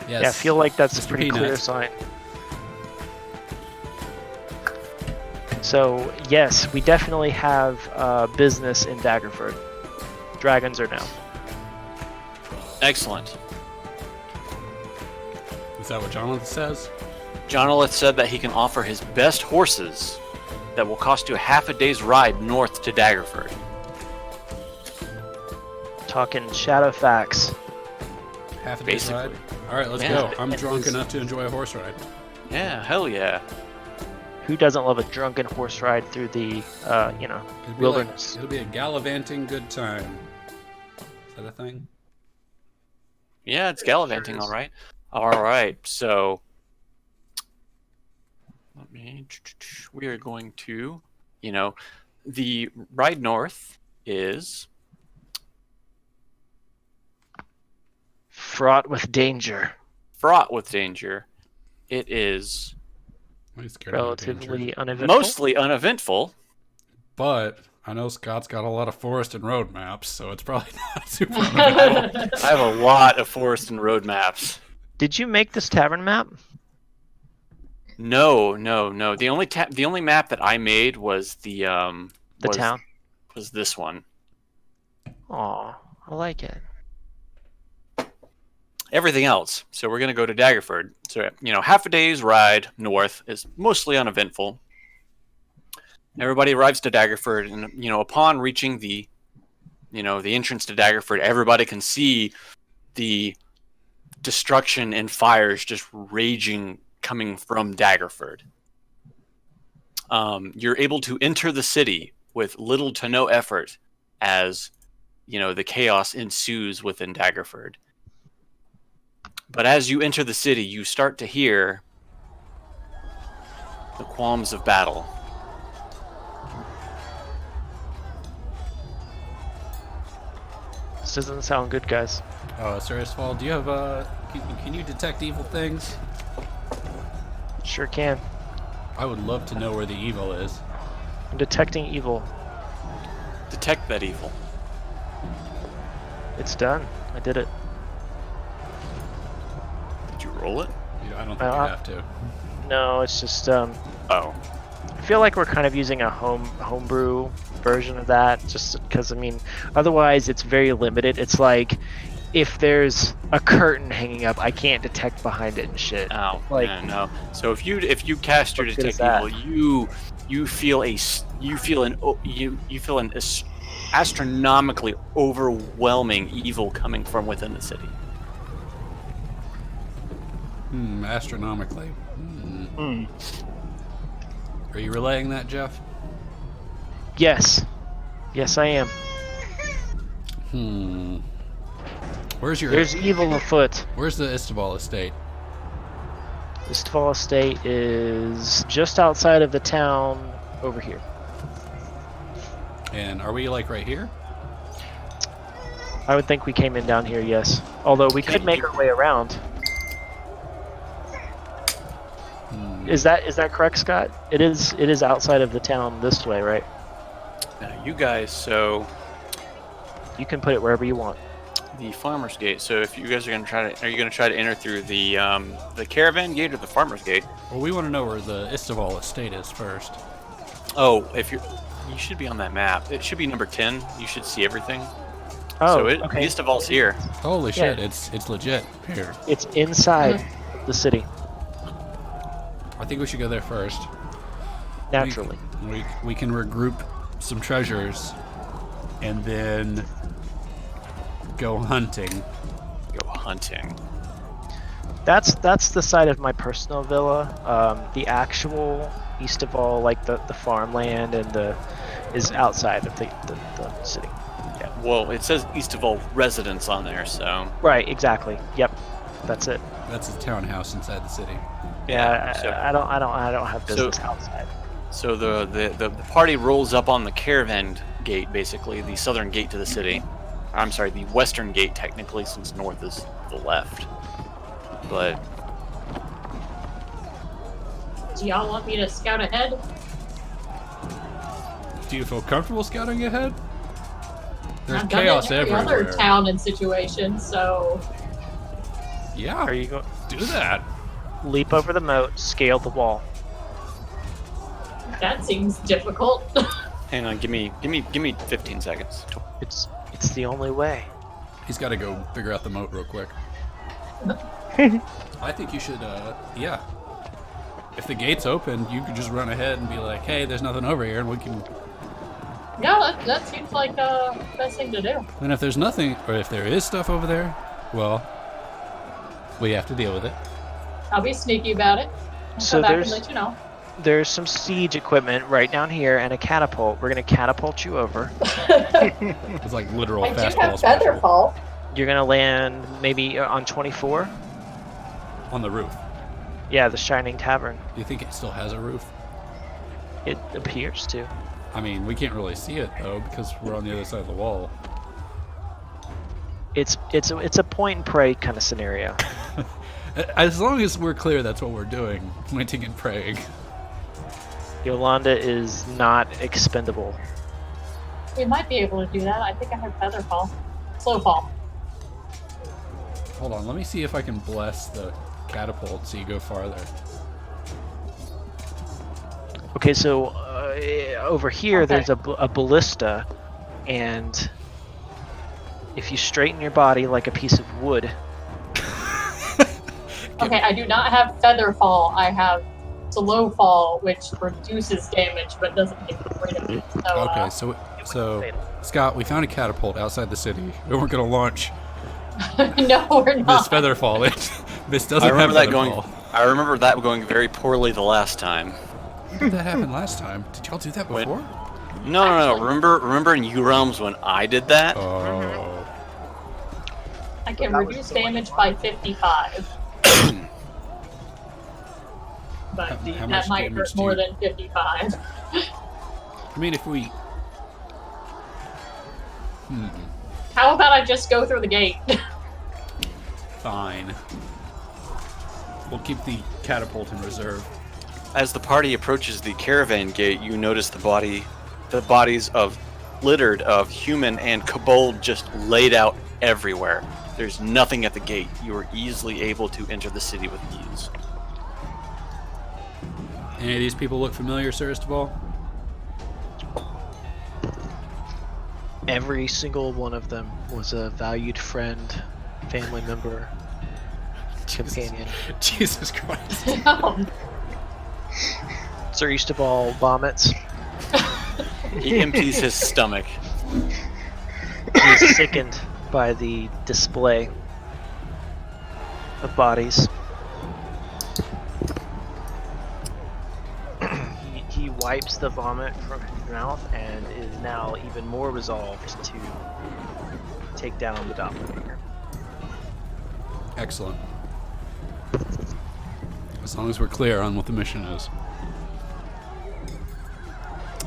Yes. Yeah, I feel like that's a Mr. pretty Peanut. clear sign. So, yes, we definitely have business in Daggerford. Dragons are now. Excellent. Is that what Jonathan says? Jonathan said that he can offer his best horses that will cost you half a day's ride north to Daggerford. Talking shadow facts. Half a day's Basically. ride? All right, let's Yeah. go. I'm It drunk was- enough to enjoy a horse ride. Yeah, hell yeah. Who doesn't love a drunken horse ride through the, It'll be wilderness? it'll be a gallivanting good time. Is that a thing? Yeah, it's gallivanting, all right. All right, so we are going to, the ride north is Fraught with danger. fraught with danger. It is I'm scared of danger. Relatively uneventful. mostly uneventful. But I know Scott's got a lot of forest and road maps, so it's probably not super uneventful. I have a lot of forest and road maps. Did you make this tavern map? No. The only map that I made was the Town? was this one. Aw, I like it. Everything else. So we're going to go to Daggerford. So, half a day's ride north is mostly uneventful. Everybody arrives to Daggerford, and, upon reaching the entrance to Daggerford, everybody can see the destruction and fires just raging coming from Daggerford. You're able to enter the city with little to no effort as, the chaos ensues within Daggerford. But as you enter the city, you start to hear the qualms of battle. This doesn't sound good, guys. Serious Fall, do you have can you detect evil things? Sure can. I would love to know where the evil is. I'm detecting evil. Detect that evil. It's done. I did it. Did you roll it? I don't think you have to. No, it's just Oh. I feel like we're kind of using a homebrew version of that, just because otherwise it's very limited. It's like if there's a curtain hanging up, I can't detect behind it and shit. Oh, Like- no. So if you cast your What good is detect that? evil, you feel an astronomically overwhelming evil coming from within the city. Astronomically. Are you relaying that, Jeff? Yes, I am. Where's your There's evil afoot. Where's the Istebal estate? Istval Estate is just outside of the town over here. And are we like right here? I would think we came in down here, yes. Although we could make our way around. Is that correct, Scott? It is outside of the town this way, right? Now, you guys, so You can put it wherever you want. The farmer's gate. So if you guys are are you gonna try to enter through the caravan gate or the farmer's gate? Well, we want to know where the Istival estate is first. Oh, you should be on that map. It should be number 10. You should see everything. Oh, So okay. East of All's here. Holy Yeah. shit! It's legit here. It's inside the city, I think we should go there first. naturally. We can regroup some treasures, and then go hunting. Go hunting. That's the side of my personal villa. The actual east of all, like the farmland and is outside of the city. Yeah. Well, it says East of All residence on there, so Right. Exactly. Yep. That's it. That's a townhouse inside the city. Yeah. so- I don't have business outside. So the party rolls up on the caravan gate, basically the southern gate to the city. I'm sorry, the western gate technically, since north is the left. But Do y'all want me to scout ahead? Do you feel comfortable scouting ahead? There's I've done chaos it in every everywhere. other town and situation, so Yeah, Are you going do that. leap over the moat, scale the wall? that seems difficult. hang on, give me 15 seconds. It's the only way. He's got to go figure out the moat real quick. I think you should, yeah. If the gate's open, you could just run ahead and be like, hey, there's nothing over here, and we can... No, that seems like the best thing to do. And if there's nothing, or if there is stuff over there, well, we have to deal with it. I'll be sneaky about it. I'll So come back and there's- let you know. There's some siege equipment right down here and a catapult. We're gonna catapult you over. It's like literal I do fastball have special Featherfall. You're gonna land maybe on 24. on the roof. Yeah, the Shining Tavern. Do you think it still has a roof? It appears to. I mean, we can't really see it, though, because we're on the other side of the wall. It's a point and pray kind of scenario. As long as we're clear that's what we're doing, pointing and praying. Yolanda is not expendable. We might be able to do that. I think I have Featherfall. Slowfall. Hold on, let me see if I can bless the catapult so you go farther. Okay, so over here Okay. there's a ballista, and if you straighten your body like a piece of wood, Okay, I do not have Featherfall. I have Slowfall, which reduces damage but doesn't get rid of it. So, Okay, so Scott, we found a catapult outside the city. We weren't gonna launch no, we're this not. featherfall. This doesn't I remember have that going. featherfall. I remember that going very poorly the last time. When did that happen last time? Did y'all do that When- before? No. Remember in U Realms when I did that? Oh. I can That was reduce so damage by 55. But How much that might damage hurt do more you- than 55. I mean, if we... How about I just go through the gate? Fine. We'll keep the catapult in reserve. As the party approaches the caravan gate, you notice the bodies littered of human and kobold just laid out everywhere. There's nothing at the gate. You are easily able to enter the city with ease. Any of these people look familiar, Sir Istobal? every single one of them was a valued friend, family member, companion. Jesus Christ. Sir Eastball vomits. He empties his stomach. He's sickened by the display of bodies. He wipes the vomit from his mouth and is now even more resolved to take down the doppelganger. Excellent. As long as we're clear on what the mission is.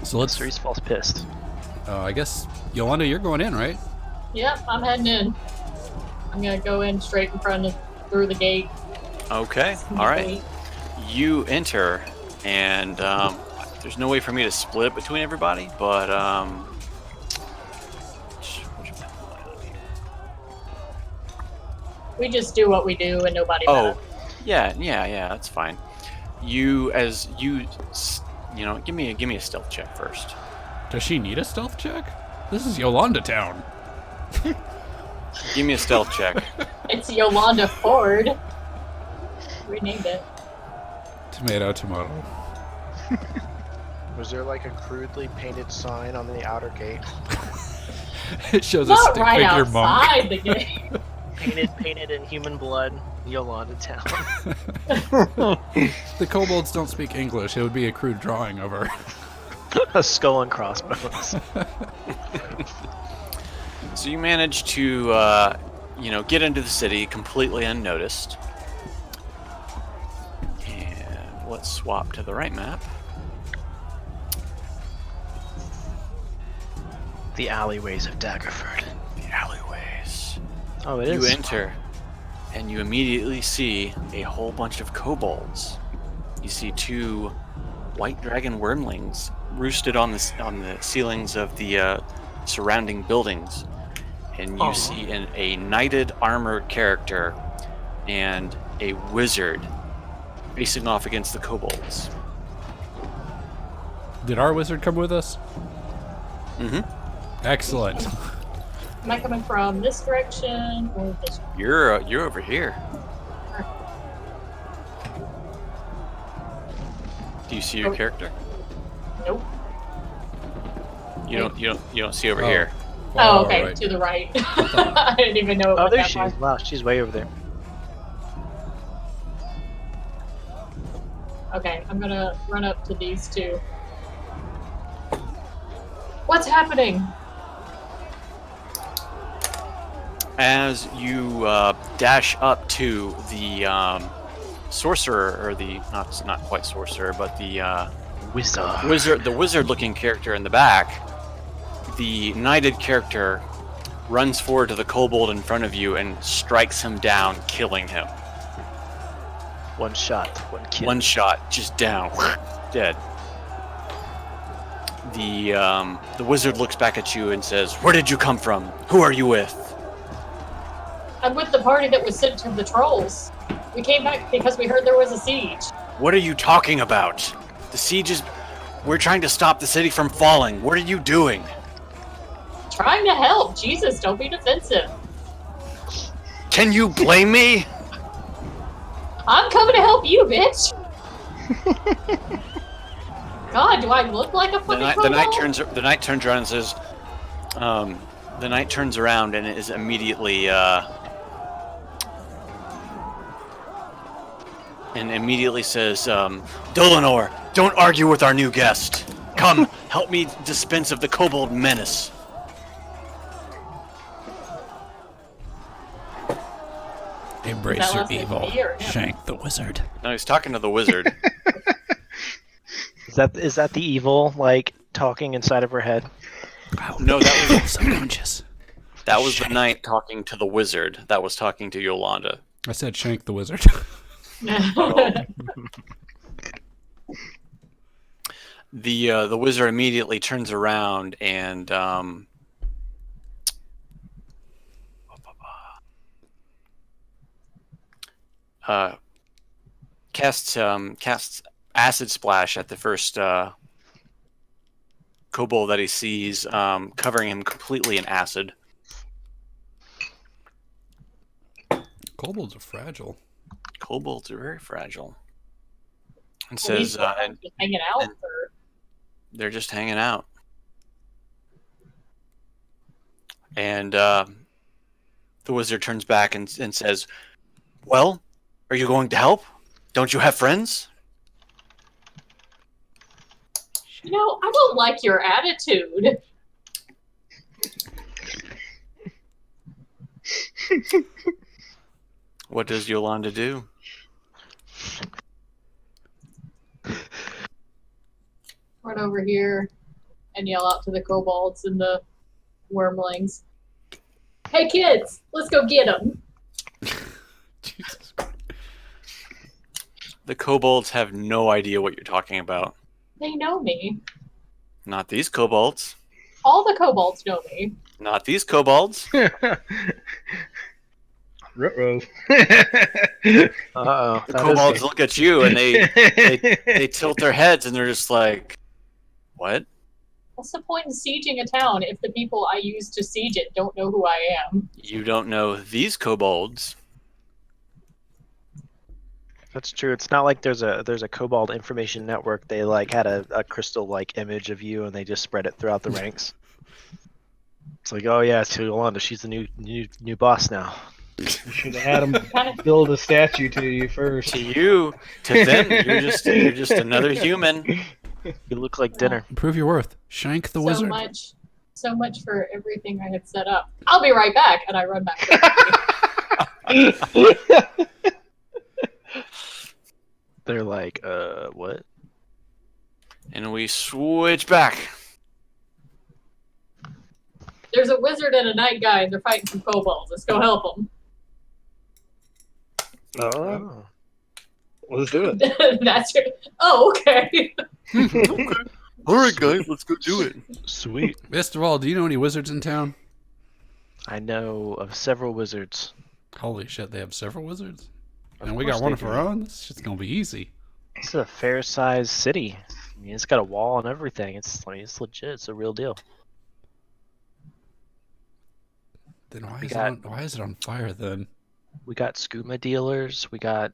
So let's... Sir Eastfall's pissed. I guess, Yolanda, you're going in, right? Yep, I'm heading in. I'm gonna go in straight in front of through the gate. Okay, all right. You enter, and there's no way for me to split between everybody, but We just do what we do and nobody Oh, better. yeah, that's fine. You know, give me a stealth check first. Does she need a stealth check? This is Yolanda Town. Give me a stealth check. It's Yolanda Ford. We named it. Tomato, tomato. Was there like a crudely painted sign on the outer gate? It shows a Not stick right figure monk. outside the gate. Painted in human blood, Yolanda Town. The kobolds don't speak English. It would be a crude drawing of her. A skull and crossbones. So you manage to, get into the city completely unnoticed. And let's swap to the right map. The alleyways of Daggerford. The alleyways. Oh, it You is. enter, and you immediately see a whole bunch of kobolds. You see 2 white dragon wormlings roosted on the ceilings of the surrounding buildings, and you see a knighted armored character and a wizard facing off against the kobolds. Did our wizard come with us? Mm-hmm. Excellent. Am I coming from this direction or this? You're over here. Do you see your character? Nope. You don't see over here. Oh, okay, right. to the right. I didn't even know it Oh, was there that she far. is. Wow, she's way over there. Okay, I'm gonna run up to these 2. What's happening? As you dash up to the sorcerer, or the not quite sorcerer, but the wizard-looking character in the back, the knighted character runs forward to the kobold in front of you and strikes him down, killing him. One shot, one kill. One shot, just down, dead. The wizard looks back at you and says, "Where did you come from? Who are you with?" I'm with the party that was sent to the trolls. We came back because we heard there was a siege. What are you talking about? The siege is... We're trying to stop the city from falling. What are you doing? Trying to help. Jesus, don't be defensive. Can you blame me? I'm coming to help you, bitch. God, do I look like a fucking The knight turns around and says, the knight turns around and is immediately says, "Dolanor, don't argue with our new guest. Come, help me dispense of the kobold menace." Embrace your That was evil. me or him? Shank the wizard. No, he's talking to the wizard. Is that the evil, like, talking inside of her head? No, that was Subconscious. the knight talking to the wizard. That was talking to Yolanda. I said Shank the wizard. The wizard immediately turns around and casts acid splash at the first kobold that he sees, covering him completely in acid. Kobolds are fragile. Kobolds are very fragile. And Well, these says, guys are just hanging out. and- they're just hanging out. And the wizard turns back and says, "Well, are you going to help? Don't you have friends?" You know, I don't like your attitude. What does Yolanda do? Run over here and yell out to the kobolds and the wormlings. Hey kids, let's go get them. Jesus. The kobolds have no idea what you're talking about. They know me. Not these kobolds. All the kobolds know me. Not these kobolds. Ruh-roh. Uh-oh. The that is kobolds good. look at you and they tilt their heads and they're just like, "What?" What's the point in sieging a town if the people I use to siege it don't know who I am? You don't know these kobolds. That's true. It's not like there's a Cobalt information network. They like had a crystal like image of you and they just spread it throughout the ranks. It's like, oh yeah, it's Yolanda. She's the new boss now. You should have had them build a statue to you first. To you, to them, you're just another human. You look like dinner. Prove your worth. Shank the wizard. So much for everything I had set up. I'll be right back, and I run back. They're like, what? And we switch back. There's a wizard and a knight guy, and they're fighting some kobolds. Let's go help them. Oh, let's do it. That's your... Oh, okay. All right, guys, let's go do it. Sweet. Best of all, do you know any wizards in town? I know of several wizards. Holy shit, they have several wizards? And Of we course got one they of do. our own? This shit's gonna be easy. It's a fair-sized city. I mean, it's got a wall and everything. It's legit. It's a real deal. Then why We is, got- why is it on fire then? We got skooma dealers. We got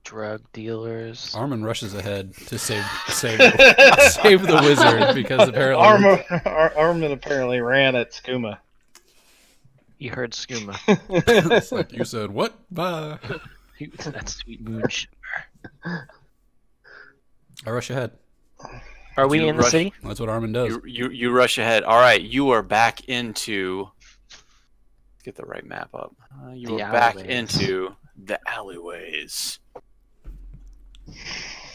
drug dealers. Armin rushes ahead to save the wizard because apparently Armin apparently ran at skooma. You heard skooma. it's like you said what? Bye. That sweet moonshine. I rush ahead. Are we You in the rush- city? That's what Armin does. You rush ahead. All right, you are back into. Get the right map up. You The are back alleyways. into the alleyways.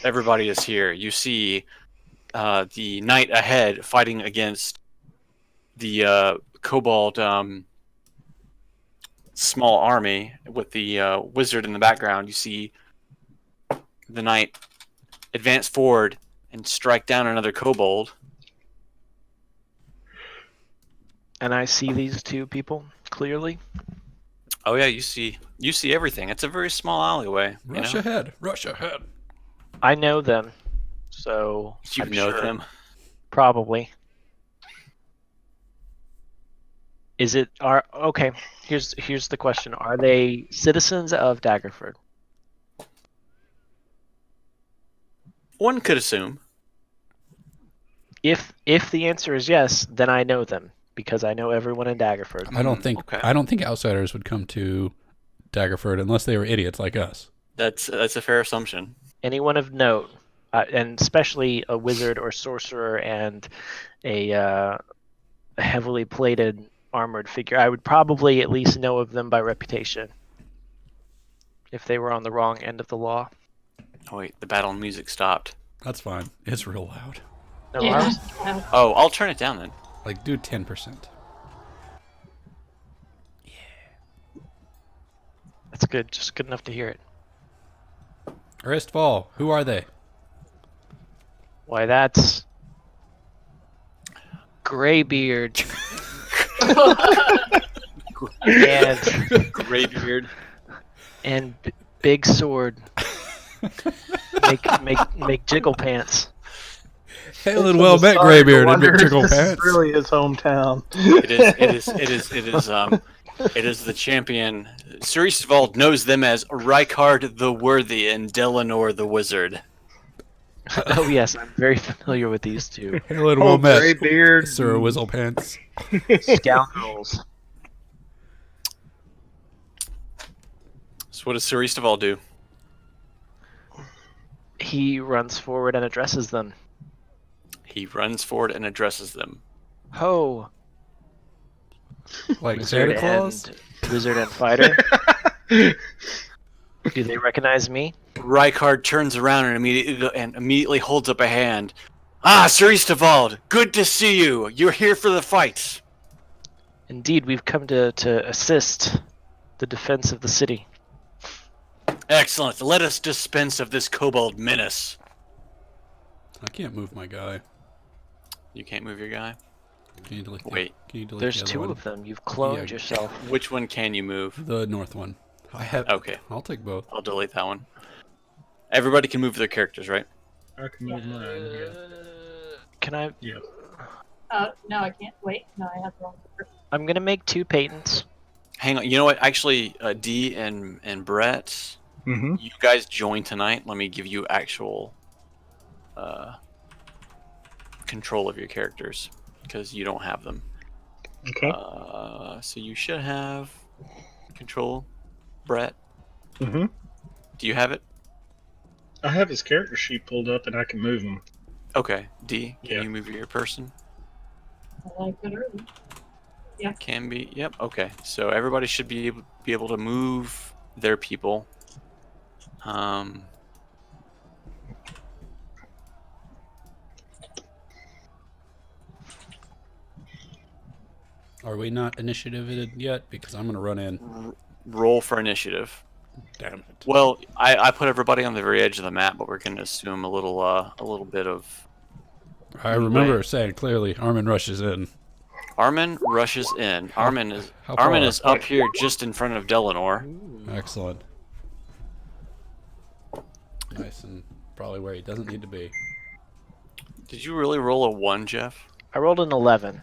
Everybody is here. You see the knight ahead fighting against the kobold small army with the wizard in the background. You see the knight advance forward and strike down another kobold. And I see these two people clearly. Oh yeah, you see everything. It's a very small alleyway. Rush ahead. Rush ahead. I know them, so You I'm know sure, them. probably. Is it okay? Here's the question: are they citizens of Daggerford? One could assume. If the answer is yes, then I know them because I know everyone in Daggerford. I don't think Okay. outsiders would come to Daggerford unless they were idiots like us. That's a fair assumption. Anyone of note, and especially a wizard or sorcerer and a heavily plated armored figure, I would probably at least know of them by reputation. If they were on the wrong end of the law. Oh wait, the battle music stopped. That's fine. It's real loud. No, Yeah. ours- Oh, I'll turn it down then. Like do 10%. that's good. Just good enough to hear it. First of all, who are they? Why, that's Graybeard and Graybeard. Big Sword. make jiggle pants. Hail and well met, Graybeard and Big Tickle This Pants. is really his hometown. It is the champion. Sir Eastwald knows them as Rykard the Worthy and Delanor the Wizard. Oh yes, I'm very familiar with these two Hail and well met, Graybeard. Sir Whistlepants. scoundrels. So what does Sir Eastwald do? He runs forward and addresses them. He runs forward and addresses them. Ho, Like wizard Santa Claus? wizard and fighter. Do they recognize me? Rykard turns around and immediately holds up a hand. Ah, Sir Eastwald, good to see you. You're here for the fight. Indeed, we've come to assist the defense of the city. Excellent. Let us dispense of this kobold menace. I can't move my guy. You can't move your guy. Can you delete? Wait. Can you delete There's the other two one? of them. You've cloned Yeah. yourself. Which one can you move? The north one. I have. Okay, I'll take both. I'll delete that one. Everybody can move their characters, right? I can move mine. Yeah. Can I? Yeah. No, I can't. Wait, no, I have the wrong. I'm gonna make 2 Peytons. Hang on. You know what? Actually, D and Brett, Mm-hmm. you guys join tonight. Let me give you actual control of your characters because you don't have them. Okay. So you should have control, Brett. Mm-hmm. Do you have it? I have his character sheet pulled up, and I can move him. Okay. D, can Yeah. you move your person? I could early. Can be. Yep. Okay. So everybody should be able to move their people. Are we not initiated yet? Because I'm gonna run in. Roll for initiative. Damn it. Well, I put everybody on the very edge of the map, but we're going to assume a little bit of. I remember saying clearly, Armin rushes in. Armin rushes in. Armin is How far? up here just in front of Delanor. Excellent. Nice, and probably where he doesn't need to be. Did you really roll a 1, Jeff? I rolled an 11,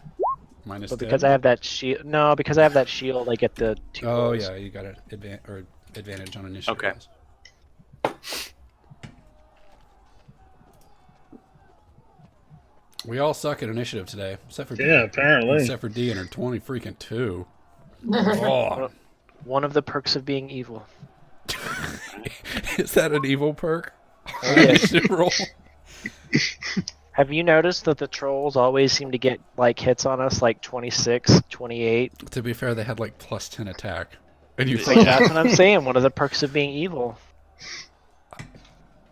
Minus but 10? because I have that shield. No, because I have that shield, I get the 2 Oh rolls. yeah, you got an advantage on initiative. Okay. We all suck at initiative today, except for D. Yeah, apparently. Except for D and her 20 freaking 2. Oh. One of the perks of being evil. Is that an evil perk? Yes. Roll. Have you noticed that the trolls always seem to get like hits on us like 26, 28? To be fair, they had like plus 10 attack. And you Like, that's what I'm saying. One of the perks of being evil.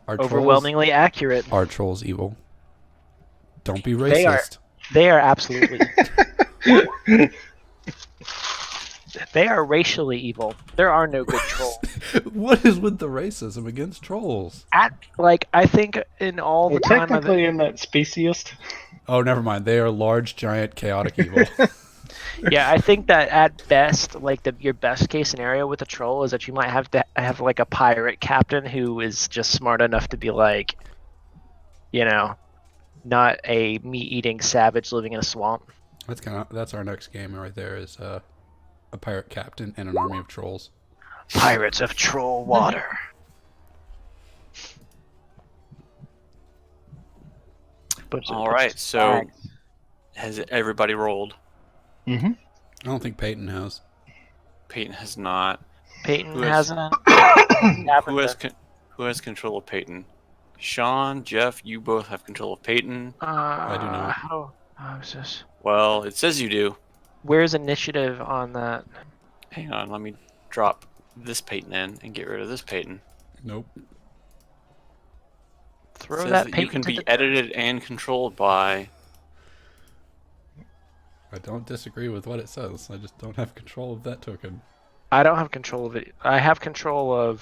are Overwhelmingly accurate. Trolls, are trolls evil? Don't be They are. racist. They are absolutely. They are racially evil. There are no good trolls. What is with the racism against trolls? I think in all the Well, time I've technically, in that speciest. Oh, never mind. They are large, giant, chaotic evil. Yeah, I think that at best, like your best case scenario with a troll is that you might have to have like a pirate captain who is just smart enough to be like, you know, not a meat-eating savage living in a swamp. That's our next game right there. Is a pirate captain and an army of trolls. Pirates of Troll Water. All right. So has everybody rolled? Mm-hmm. I don't think Peyton has. Peyton has not. Peyton Who has- hasn't. Who has control of Peyton? Sean, Jeff, you both have control of Peyton. I do not. How is this? Well, it says you do. Where's initiative on that? Hang on, let me drop this Peyton in and get rid of this Peyton. Nope. Throw Says that that Peyton you can to be the- edited and controlled by. I don't disagree with what it says. I just don't have control of that token. I don't have control of it. I have control of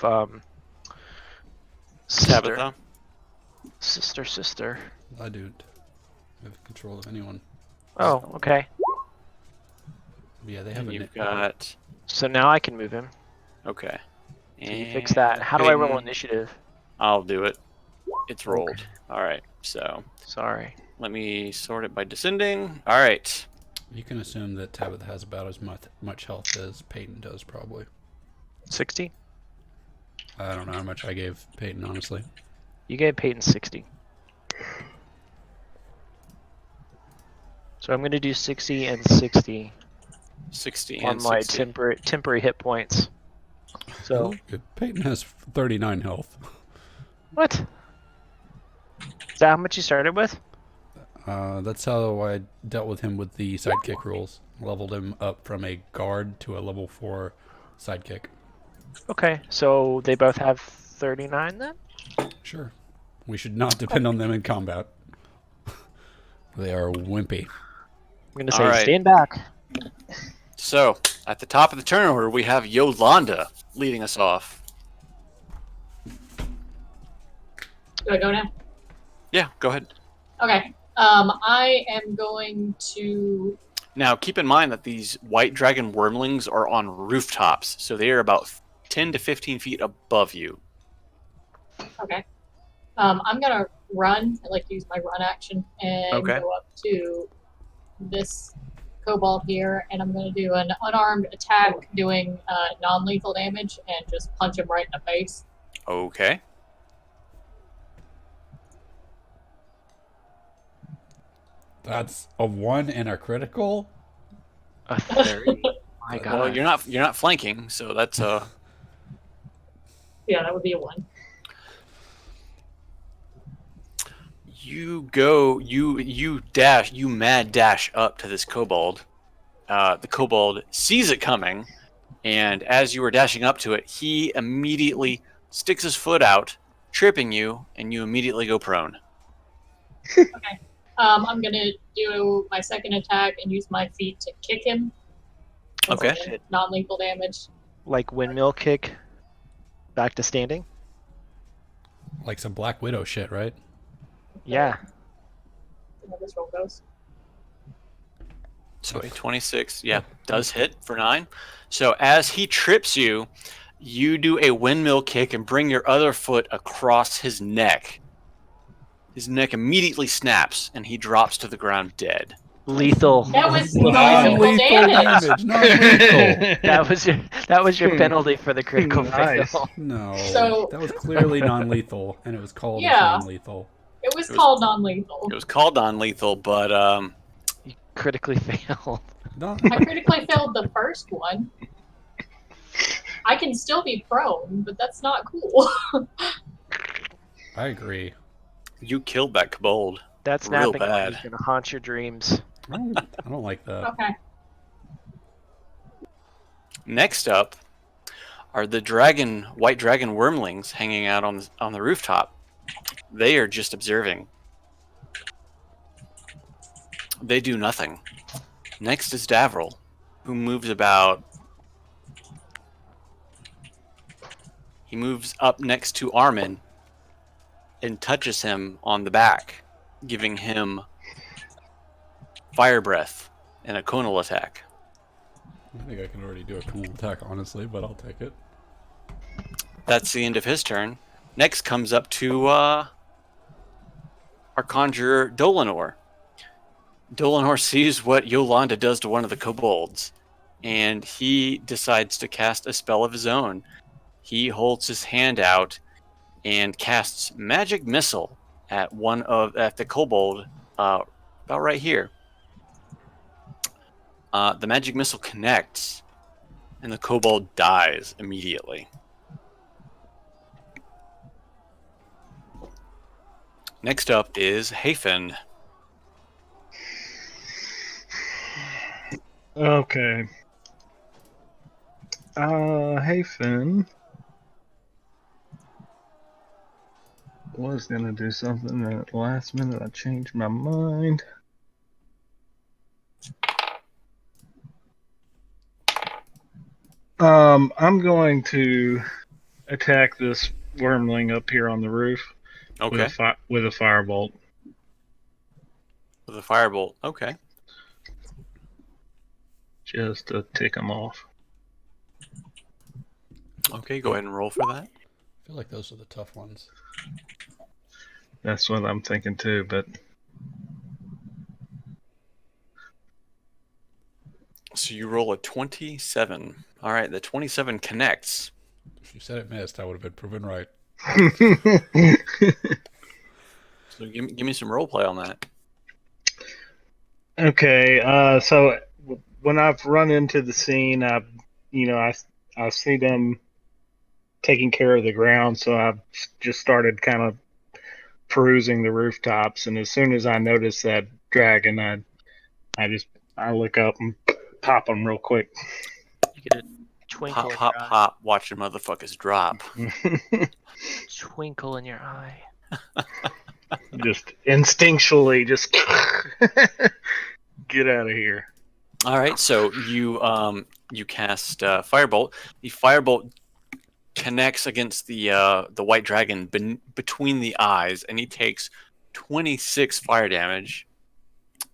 sister. Tabitha. Sister. I do have control of anyone. Oh, okay. Yeah, they have And a you've got. So now I can move him. Okay. Can you fix that? How do I roll Peyton, initiative? I'll do it. It's rolled. Alright, so Sorry. let me sort it by descending. Alright. You can assume that Tabitha has about as much health as Peyton does, probably. 60? I don't know how much I gave Peyton, honestly. You gave Peyton 60. So I'm going to do 60 and 60 60 on and my 60. temporary hit points. So, Peyton has 39 health. what? Is that how much you started with? That's how I dealt with him with the sidekick rules. Leveled him up from a guard to a level 4 sidekick. Okay, so they both have 39 then? Sure. We should not depend on them in combat. They are wimpy. I'm going to say All right. stand back. So, at the top of the turn order, we have Yolanda leading us off. Do I go now? Yeah, go ahead. Okay. I am going to. Now, keep in mind that these white dragon wormlings are on rooftops, so they are about 10 to 15 feet above you. Okay. I'm gonna run. I like to use my run action and Okay. go up to this kobold here, and I'm gonna do an unarmed attack, doing non-lethal damage, and just punch him right in the face. Okay. That's a 1 and a critical. A 30. My God. Well, you're not flanking, so that's Yeah, that would be a 1. You mad dash up to this kobold. The kobold sees it coming, and as you are dashing up to it, he immediately sticks his foot out, tripping you, and you immediately go prone. Okay. I'm gonna do my second attack and use my feet to kick him. Okay. Again, non-lethal damage. Like windmill kick. Back to standing. Like some Black Widow shit, right? Yeah. See how this roll goes. So a 26, yeah, does hit for 9. So as he trips you, you do a windmill kick and bring your other foot across his neck. His neck immediately snaps, and he drops to the ground dead. Lethal. That was Wow. non-lethal damage. Non-lethal. That was your penalty for the critical Nice. fail. No, So- that was clearly non-lethal, and it was called Yeah. non-lethal. It was It was- called non-lethal. It was called non-lethal, but You critically failed. Non- I critically failed the first one. I can still be prone, but that's not cool. I agree. you killed that kobold. That Real snapping bad. is gonna haunt your dreams. I don't like that. Okay. Next up are the white dragon wormlings hanging out on the rooftop. They are just observing. They do nothing. Next is Davril, who moves about. He moves up next to Armin and touches him on the back, giving him fire breath and a conal attack. I think I can already do a cool attack, honestly, but I'll take it. That's the end of his turn. Next comes up to our conjurer Dolanor. Dolanor sees what Yolanda does to one of the kobolds, and he decides to cast a spell of his own. He holds his hand out and casts magic missile at the kobold, about right here. The magic missile connects, and the kobold dies immediately. Next up is Hafen. Okay. Hey Finn. Was gonna do something at the last minute. I changed my mind. I'm going to attack this wormling up here on the roof Okay. with a firebolt. With a firebolt. Okay. Just to tick him off. Okay, go ahead and roll for that. I feel like those are the tough ones. That's what I'm thinking too, but So you roll a 27. All right, the 27 connects. If you said it missed, I would have been proven right. So give me some role play on that. Okay, so when I've run into the scene, I see them taking care of the ground, so I've just started kind of perusing the rooftops, and as soon as I notice that dragon, I look up and pop them real quick. You get a twinkle Pop, in pop, your eye. pop. Watch your motherfuckers drop. Twinkle in your eye. Just instinctually, just get out of here. All right, so you cast firebolt. The firebolt connects against the white dragon between the eyes, and he takes 26 fire damage,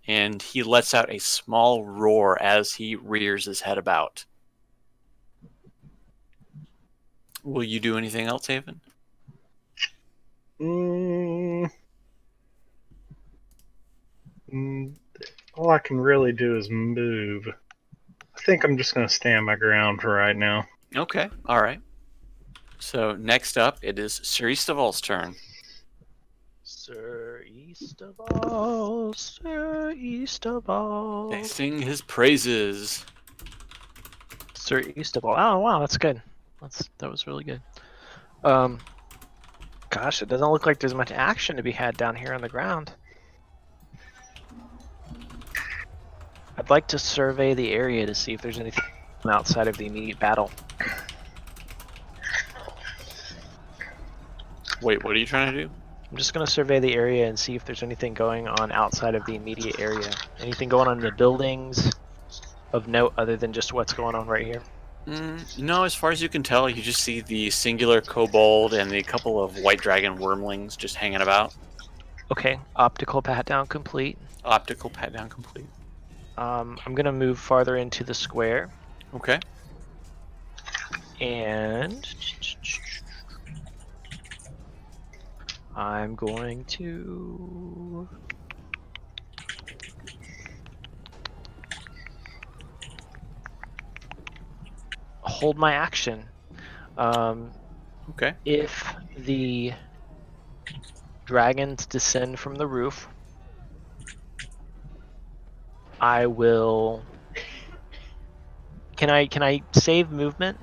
and he lets out a small roar as he rears his head about. Will you do anything else, Haven? All I can really do is move. I think I'm just going to stand my ground for right now. Okay, all right. So next up, it is Sir Eastaval's turn. Sir Eastaval, Sir Eastaval. They sing his praises. Sir Eastaval. Oh wow, that's good. That was really good. Gosh, it doesn't look like there's much action to be had down here on the ground. I'd like to survey the area to see if there's anything outside of the immediate battle. Wait, what are you trying to do? I'm just going to survey the area and see if there's anything going on outside of the immediate area. Anything going on in the buildings of note other than just what's going on right here? No, as far as you can tell, you just see the singular kobold and the couple of white dragon wormlings just hanging about. Okay, optical pat down complete. Optical pat down complete. I'm going to move farther into the square. Okay. And I'm going to hold my action. Okay. If the dragons descend from the roof, I will. Can I save movement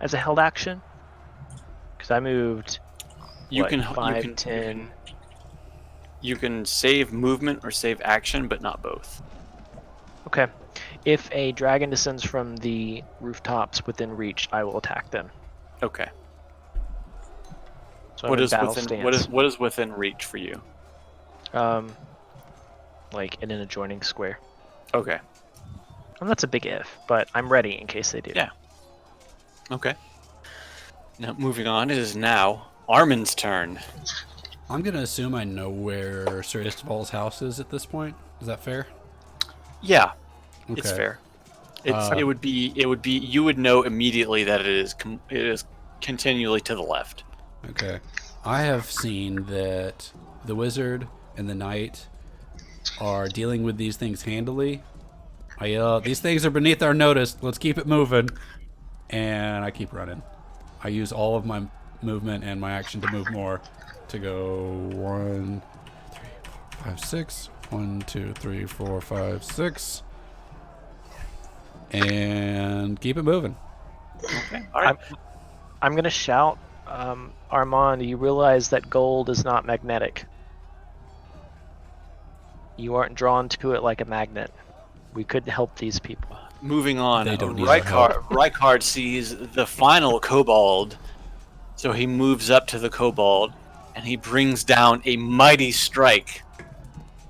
as a held action? Because I moved. You What, can 5, 10. You can save movement or save action, but not both. Okay. If a dragon descends from the rooftops within reach, I will attack them. Okay. So What I'm in is battle within stance. what is within reach for you? Like in an adjoining square. Okay. And that's a big if, but I'm ready in case they do. Yeah. Okay. Now moving on, it is now Armin's turn. I'm gonna assume I know where Sir Istaval's house is at this point. Is that fair? Yeah, Okay. it's fair. It would be you would know immediately that it is continually to the left. Okay. I have seen that the wizard and the knight are dealing with these things handily. I yell, "These things are beneath our notice. Let's keep it moving." And I keep running. I use all of my movement and my action to move more to go 1, 3, 4, 5, 6. 1, 2, 3, 4, 5, 6. And keep it moving. Okay. All right. I'm gonna shout, Armand, you realize that gold is not magnetic. You aren't drawn to it like a magnet. We could help these people. Moving on, They don't need our help. Rykard sees the final kobold, so he moves up to the kobold, and he brings down a mighty strike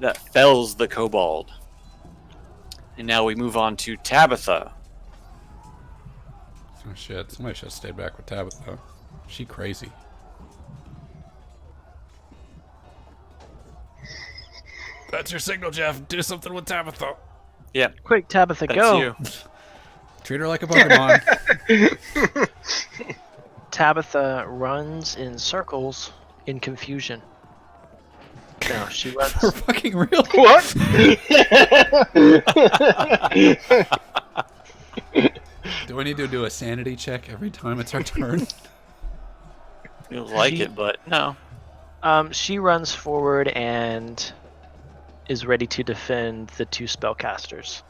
that fells the kobold. And now we move on to Tabitha. Oh shit! Somebody should have stayed back with Tabitha. She crazy. That's your signal, Jeff. Do something with Tabitha. Yeah, Quick, Tabitha, that's go! you. Treat her like a Pokemon. Tabitha runs in circles in confusion. No, she For runs. fucking real. What? Do I need to do a sanity check every time it's our turn? Feels like it, but no. She runs forward and is ready to defend the 2 spellcasters.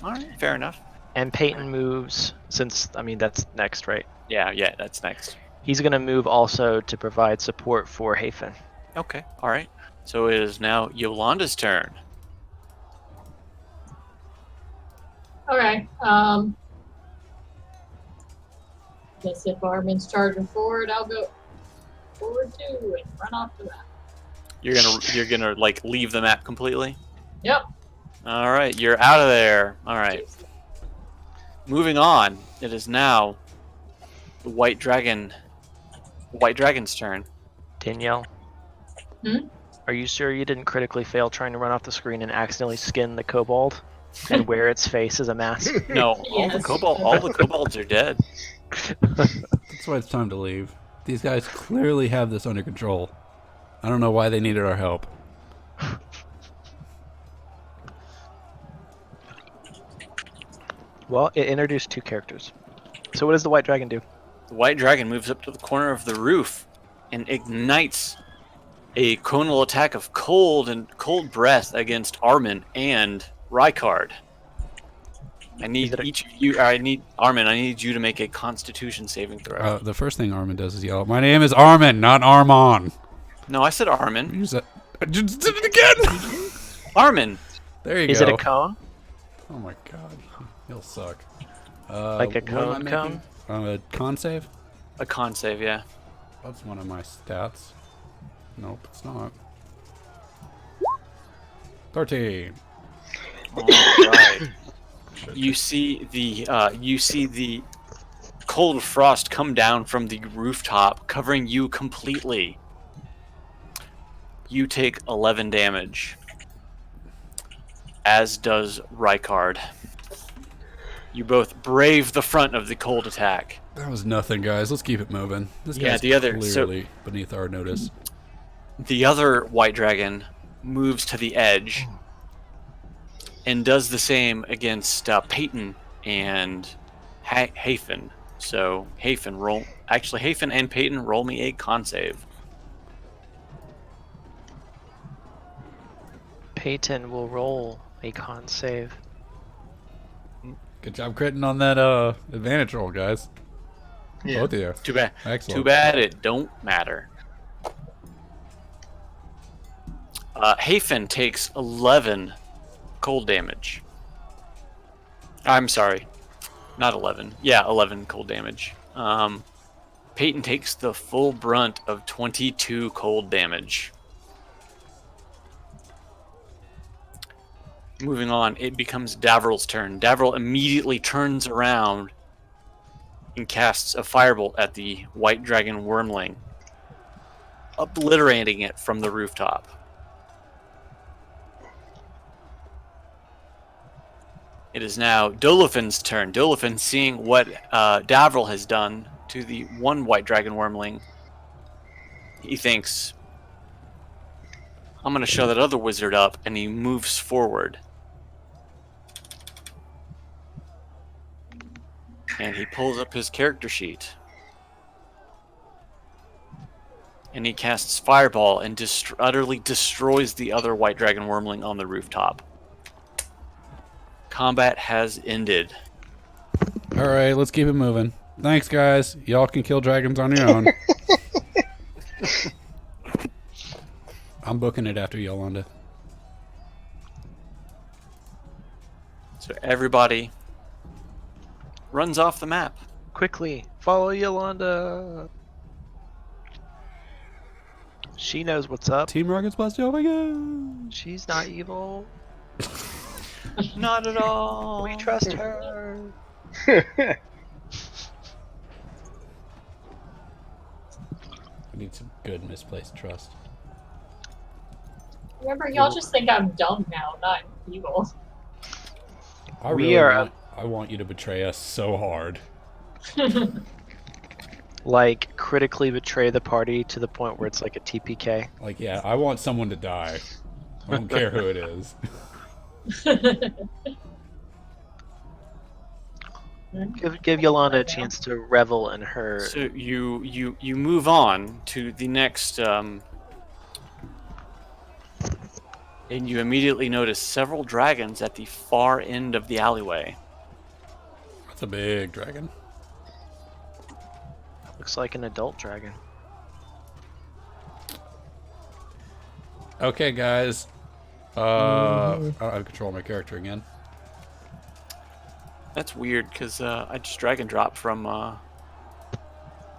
All right, fair enough. And Peyton moves, since, I mean, that's next, right? Yeah, that's next. He's going to move also to provide support for Hafen. Okay, all right. So it is now Yolanda's turn. Okay. Guess if Armin's charging forward, I'll go forward too and run off the map. You're gonna like leave the map completely. Yep. All right, you're out of there. All right. Moving on, it is now the White Dragon's turn. Danielle. Are you sure you didn't critically fail trying to run off the screen and accidentally skin the kobold and wear its face as a mask? No, all the kobolds are dead. That's why it's time to leave. These guys clearly have this under control. I don't know why they needed our help. Well, it introduced 2 characters. So what does the white dragon do? The white dragon moves up to the corner of the roof and ignites a conal attack of cold breath against Armin and Rykard. I need Armin, I need you to make a Constitution saving throw. The first thing Armin does is yell, "My name is Armin, not Armon." No, I said Armin. You said, I just did it again. Armin. There you go. Is it a cone? Oh my god, he'll suck. Like a cone? A con save? A con save, yeah. That's one of my stats. Nope, it's not. 13. All right. You see the cold frost come down from the rooftop, covering you completely. You take 11 damage, as does Rykard. You both brave the front of the cold attack. That was nothing, guys. Let's keep it moving. This Yeah, guy's the other- clearly beneath our notice. The other white dragon moves to the edge and does the same against Peyton and Hafen. So Hafen and Peyton, roll me a con save. Peyton will roll a con save. Good job critting on that advantage roll, guys. Yeah. Both of you. Too bad. Excellent. Too bad it don't matter. Hafen takes 11 cold damage. I'm sorry, not 11. Yeah, 11 cold damage. Peyton takes the full brunt of 22 cold damage. Moving on, it becomes Davril's turn. Davril immediately turns around and casts a firebolt at the white dragon wormling, obliterating it from the rooftop. It is now Dolofin's turn. Dolofin, seeing what Davril has done to the one white dragon wormling, he thinks, I'm going to show that other wizard up, and he moves forward. And he pulls up his character sheet. And he casts Fireball and utterly destroys the other white dragon wormling on the rooftop. Combat has ended. All right, let's keep it moving. Thanks, guys. Y'all can kill dragons on your own. I'm booking it after Yolanda. So everybody runs off the map. Quickly, follow Yolanda. She knows what's up. Team Rockets blast you again. She's not evil. Not at all. We trust her. I need some good misplaced trust. Remember, y'all just think I'm dumb now, not evil. I want you to betray us so hard. Like, critically betray the party to the point where it's like a TPK. Like, yeah, I want someone to die. I don't care who it is. Give Yolanda a chance to revel in her. So you move on to the next, and you immediately notice several dragons at the far end of the alleyway. That's a big dragon. Looks like an adult dragon. Okay, guys. I don't have control of my character again. That's weird, because I just drag and drop from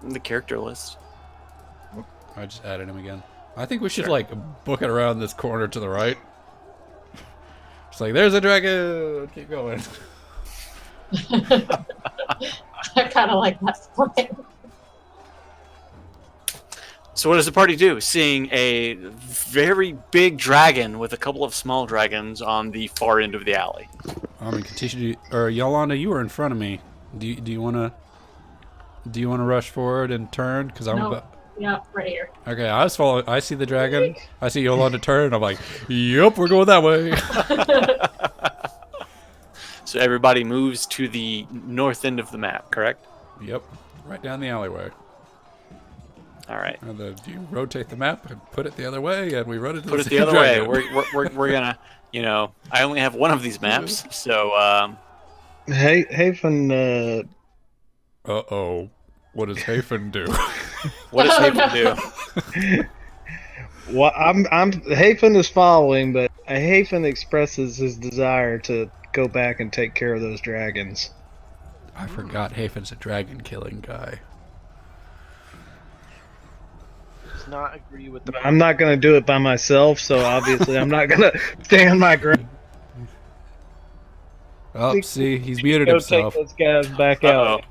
the character list. I just added him again. I think we should like book it around this corner to the right. It's like, there's a dragon. Keep going. I kind of like that plan. So what does the party do? Seeing a very big dragon with a couple of small dragons on the far end of the alley. I mean, continue. Or Yolanda, you were in front of me. Do you want to rush forward and turn? Because I'm No. about. Yeah, right here. Okay, I was following. I see the dragon. I see Yolanda turn. And I'm like, yep, we're going that way. So everybody moves to the north end of the map, correct? Yep, right down the alleyway. All right. And then you rotate the map and put it the other way, and we run it. Put it the other way. We're gonna, I only have one of these maps, so Hey, Haven. Uh-oh. What does Hafen do? what does Haven do? Well, Hafen is following, but Hafen expresses his desire to go back and take care of those dragons. I forgot Hafen's a dragon killing guy. Does not agree with the. I'm not going to do it by myself, so obviously I'm not going to stand my ground. Oh, see, he's muted Go himself. take those guys back Uh-oh. out.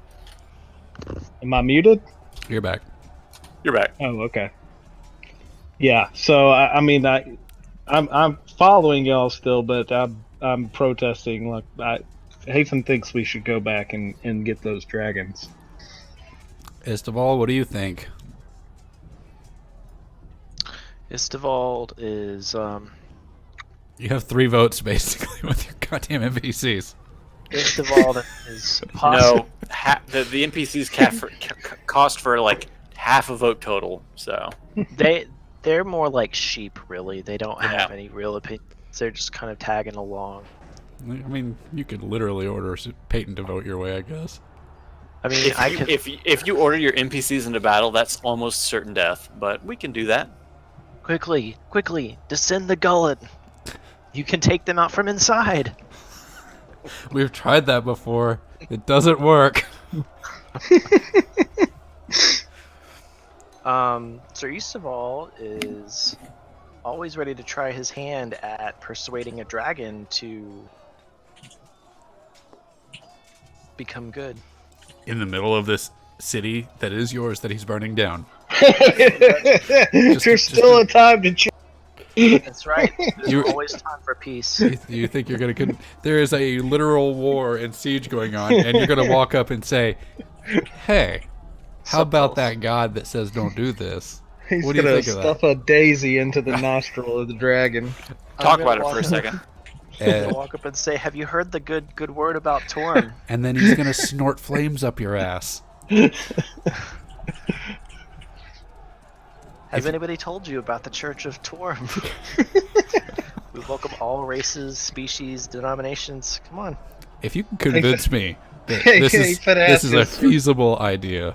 Am I muted? You're back. You're back. Oh, okay. Yeah. So I'm following y'all still, but I'm protesting. Like Hafen thinks we should go back and get those dragons. Istval, what do you think? Istval is You have 3 votes, basically, with your goddamn NPCs. Istval is No, the NPCs cost for like half a vote total. So they're more like sheep, really. They don't have Yeah. any real opinions. They're just kind of tagging along. I mean, you could literally order Peyton to vote your way, I guess. I mean, if you order your NPCs into battle, that's almost certain death. But we can do that. quickly, descend the gullet. You can take them out from inside. We've tried that before. It doesn't work. Sir Istval is always ready to try his hand at persuading a dragon to become good. In the middle of this city that is yours that he's burning down. There's still a time to change. That's right. There's You- always time for peace. You think you're going to... There is a literal war and siege going on, and you're going to walk up and say, hey, how about that god that says don't do this? He's What do you gonna think of stuff a daisy into the nostril of the dragon. Talk I'm about gonna it for a second. I'm gonna walk up and say, "Have you heard the good word about Torm?" And then he's going to snort flames up your ass. Has anybody told you about the Church of Torm? We welcome all races, species, denominations. Come on. If you can convince me that Hey, this is a Fanatic. feasible idea...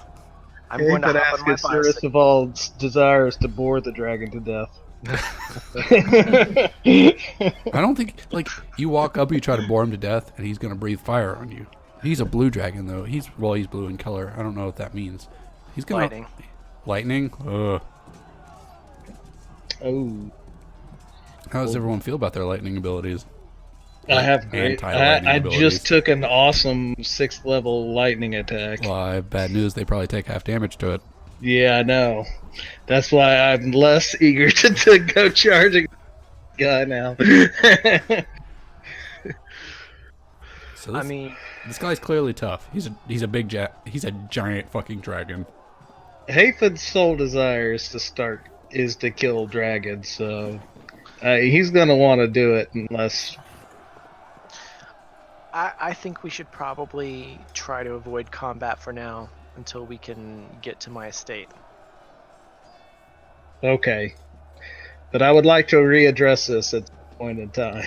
I'm going to Haven hop asks on my if Sir bicycle. Istval's desires to bore the dragon to death. I don't think, like, you walk up, you try to bore him to death, and he's going to breathe fire on you. He's a blue dragon, though. He's blue in color. I don't know what that means. He's going to... Lightning. Lightning? Ugh. Oh, How does everyone feel about their lightning abilities? I have great. Anti-lightning I abilities. just took an awesome 6th level lightning attack. Well, I have bad news. They probably take half damage to it. Yeah, I know. That's why I'm less eager to go charging guy now. So I mean, this guy's clearly tough. He's a giant fucking dragon. Hafen's sole desire is to kill dragons, so he's gonna want to do it unless. I think we should probably try to avoid combat for now until we can get to my estate. Okay, but I would like to readdress this at some point in time.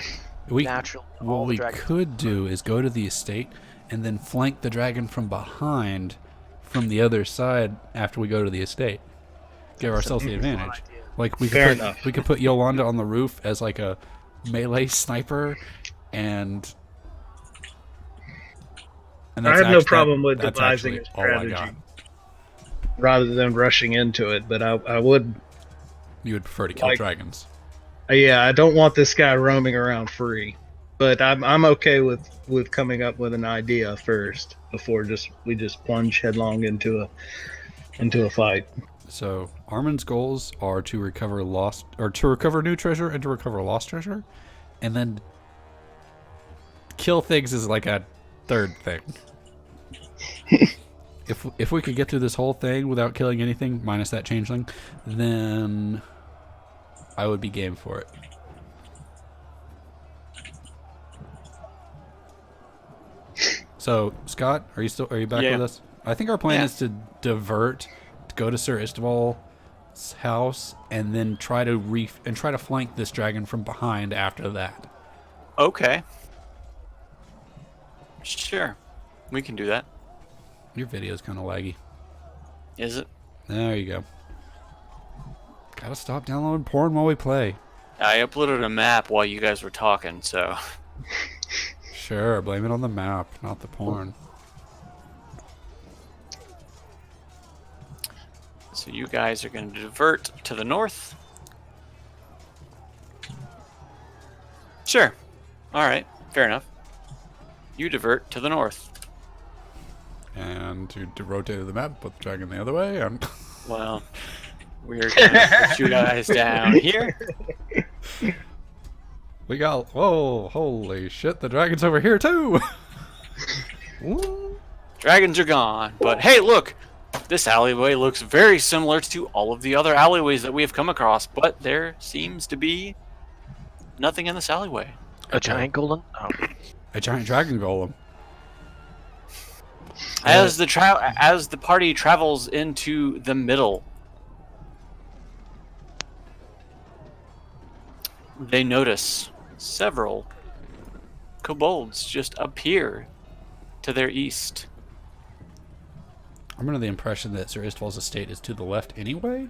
Naturally, all What the we dragons- could do is go to the estate and then flank the dragon from behind, from the other side after we go to the estate. Give ourselves the advantage. Like Fair enough. we could put Yolanda on the roof as like a melee sniper, and I have no actually- problem with that's devising a actually all I got. strategy rather than rushing into it, but I would. You would prefer to kill Like- dragons. Yeah, I don't want this guy roaming around free, but I'm okay with coming up with an idea first before we just plunge headlong into a fight. So Armin's goals are to recover new treasure and to recover lost treasure, and then kill things is like a third thing. If we could get through this whole thing without killing anything, minus that changeling, then I would be game for it. So Scott, are you back with us? I think our plan is to divert, to go to Sir Isteval's house, and then try to flank this dragon from behind after that. Okay. Sure. We can do that. Your video's kind of laggy. Is it? There you go. Gotta stop downloading porn while we play. I uploaded a map while you guys were talking, so... Sure, blame it on the map, not the porn. So you guys are going to divert to the north? Sure. Alright, fair enough. You divert to the north. And to rotate the map, put the dragon the other way, and... Well, we're gonna put you guys down here. We got... Whoa, holy shit, the dragon's over here too! Dragons are gone, but hey, look! This alleyway looks very similar to all of the other alleyways that we have come across, but there seems to be nothing in this alleyway. A giant golem? Oh. A giant dragon golem. As the party travels into the middle, they notice several kobolds just appear to their east. I'm under the impression that Sir Isteval's estate is to the left anyway?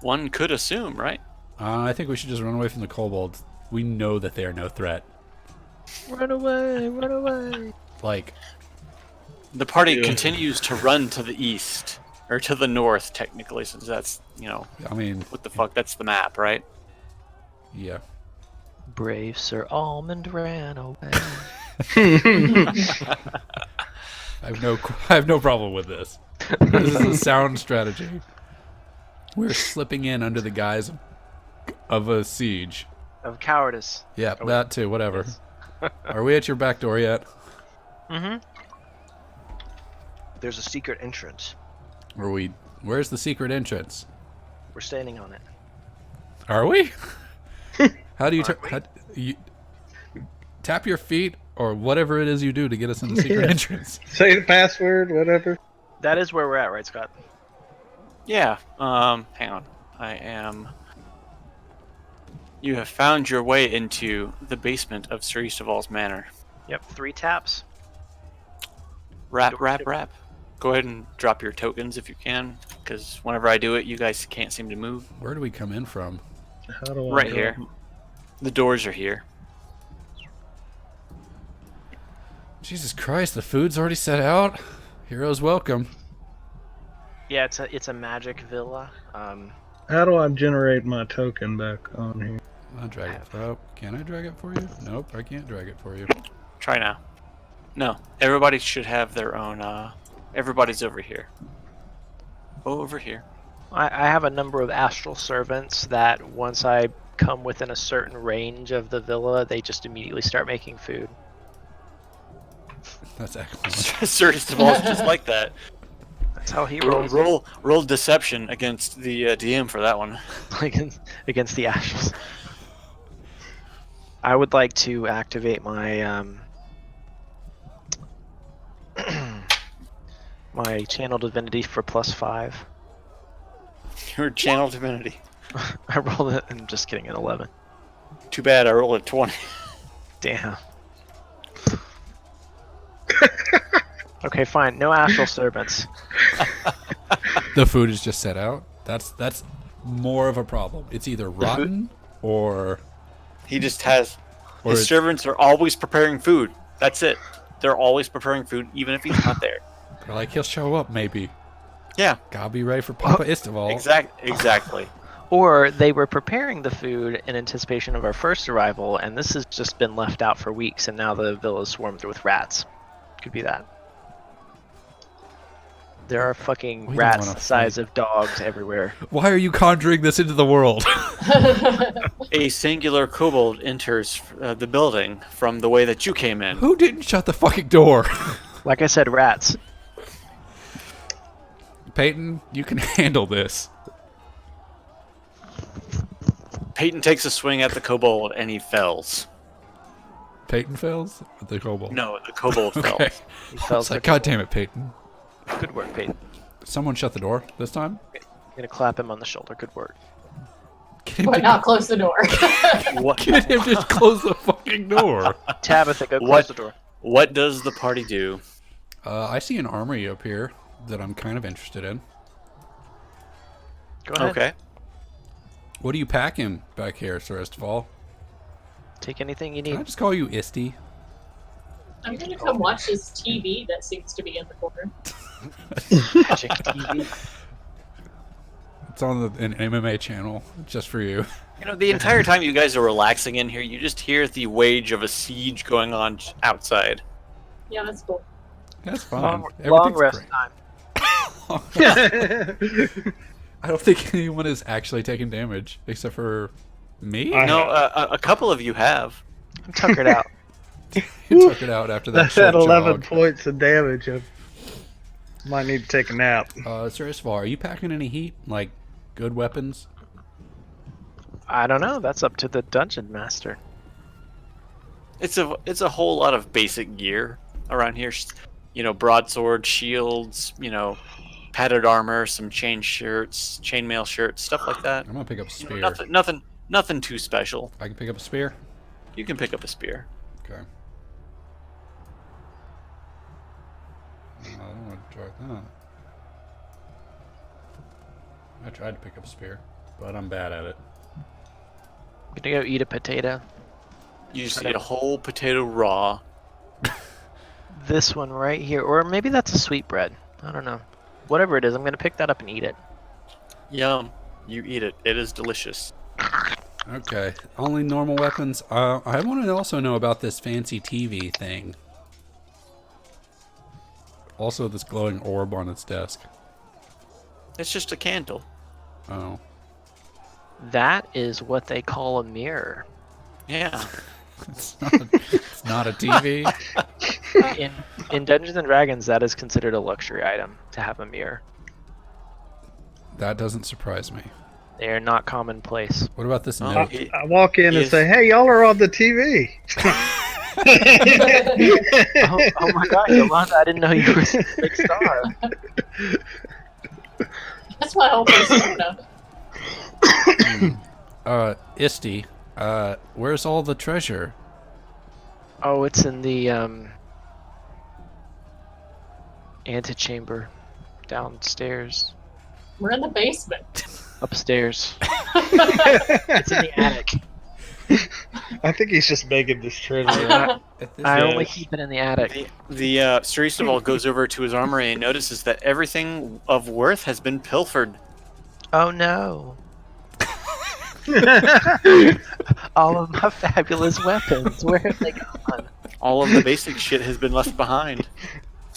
One could assume, right? I think we should just run away from the kobolds. We know that they are no threat. Run away, run away. Like, the party continues to run to the east. Or to the north, technically, since that's, I mean... What the fuck? That's the map, right? Yeah. Brave Sir Almond ran away. I have no problem with this. This is a sound strategy. We're slipping in under the guise of a siege. Of cowardice. Yeah, that too, whatever. Are we at your back door yet? Mm-hmm. There's a secret entrance. Where's the secret entrance? We're standing on it. Are we? How do you tap your feet or whatever it is you do to get us in the secret entrance? Say the password, whatever. That is where we're at, right, Scott? Yeah. Hang on. You have found your way into the basement of Sir Isteval's manor. Yep, 3 taps. Rap. Go ahead and drop your tokens if you can, because whenever I do it, you guys can't seem to move. Where do we come in from? How do I Right here. The doors are here. Jesus Christ, the food's already set out. Heroes welcome. Yeah, it's a magic villa. How do I generate my token back on here? I'll drag it. Oh, can I drag it for you? Nope, I can't drag it for you. Try now. No, everybody should have their own. Everybody's over here. Over here. I have a number of astral servants that once I come within a certain range of the villa, they just immediately start making food. That's excellent. Sir Isteval's just like that. That's how he rolls. Roll deception against the DM for that one. against the astral. I would like to activate my my channel divinity for +5. Your channel divinity. I rolled it. I'm just kidding. An 11. Too bad I rolled a 20. Damn. Okay, fine. No astral servants. The food is just set out. That's more of a problem. It's either rotten or he just has. His servants are always preparing food. That's it. They're always preparing food, even if he's not there. They're like, he'll show up maybe. Yeah. Gotta be ready for Papa Isteval. Exactly. Or they were preparing the food in anticipation of our first arrival, and this has just been left out for weeks, and now the villa's swarmed with rats. Could be that. There are fucking We don't rats wanna the size of dogs everywhere. Why are you conjuring this into the world? A singular kobold enters the building from the way that you came in. Who didn't shut the fucking door? Like I said, rats. Peyton, you can handle this. Peyton takes a swing at the kobold and he fells. Peyton fails with the kobold. No, the kobold Okay. fells. He I fells was like, the God damn it, Peyton. Good work, Peyton. Someone shut the door this time? I'm gonna clap him on the shoulder. Good work. Get him, But to, not close the door. What? get him to close the fucking door. Tabitha, go What? close the door. What does the party do? I see an armory up here that I'm kind of interested in. Go ahead. Okay. What are you packing back here, first of all? Take anything you Can I need. just call you Isty? I'm gonna come watch this TV that seems to be in the corner. Magic TV. It's on an MMA channel just for you. You know, the entire time you guys are relaxing in here, you just hear the wage of a siege going on outside. Yeah, that's cool. That's fine. Long Everything's rest great. time. I don't think anyone is actually taking damage except for me. No, a couple of you have. I'm tuckered out. You took it out after that That's short at 11 jog. points of damage. I might need to take a nap. First of all, are you packing any heat? Like good weapons? I don't know. That's up to the dungeon master. It's a whole lot of basic gear around here. You know, broadsword, shields, you know, padded armor, some chainmail shirts, stuff like that. I'm gonna pick up a You spear. know, nothing too special. I can pick up a spear. You can pick up a spear. Okay. I don't want to try that. I tried to pick up a spear, but I'm bad at it. Gonna go eat a potato. You just eat a whole potato raw. This one right here, or maybe that's a sweetbread. I don't know. Whatever it is, I'm gonna pick that up and eat it. Yum. You eat it. It is delicious. Okay, only normal weapons. I want to also know about this fancy TV thing. Also, this glowing orb on its desk. It's just a candle. Oh. That is what they call a mirror. Yeah. It's not a TV. In Dungeons and Dragons, that is considered a luxury item to have a mirror. That doesn't surprise me. They are not commonplace. What about this Oh, note? I walk in and Yes. say, "Hey, y'all are on the TV." Oh my god, Yolanda, I didn't know you were a big star. That's my whole persona. Isty, where's all the treasure? Oh, it's in the antechamber downstairs. We're in the basement. Upstairs. It's in the attic. I think he's just making this treasure. I only keep it in the attic. The Saristoval goes over to his armory and notices that everything of worth has been pilfered. Oh no. All of my fabulous weapons, where have they gone? All of the basic shit has been left behind.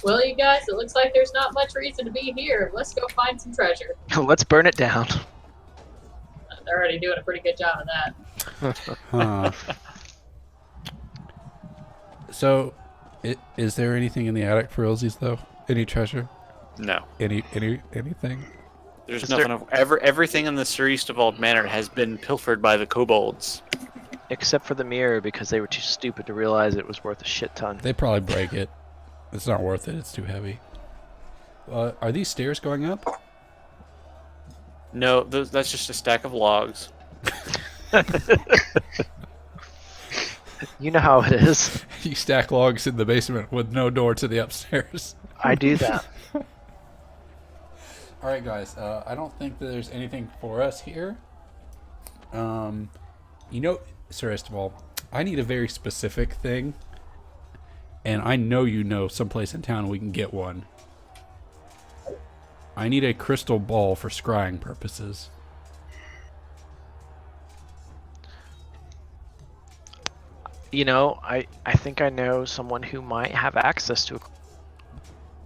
Well, you guys, it looks like there's not much reason to be here. Let's go find some treasure. Let's burn it down. They're already doing a pretty good job of that. Huh. So, is there anything in the attic for realsies though? Any treasure? No. Anything? There's Is nothing everything in the Saristoval Manor has been pilfered by the kobolds. Except for the mirror, because they were too stupid to realize it was worth a shit ton. They probably break it. It's not worth it. It's too heavy. Are these stairs going up? No, that's just a stack of logs. You know how it is. You stack logs in the basement with no door to the upstairs. I do that. All right, guys. I don't think that there's anything for us here. You know, first of all, I need a very specific thing, and I know you know someplace in town we can get one. I need a crystal ball for scrying purposes. You know, I think I know someone who might have access to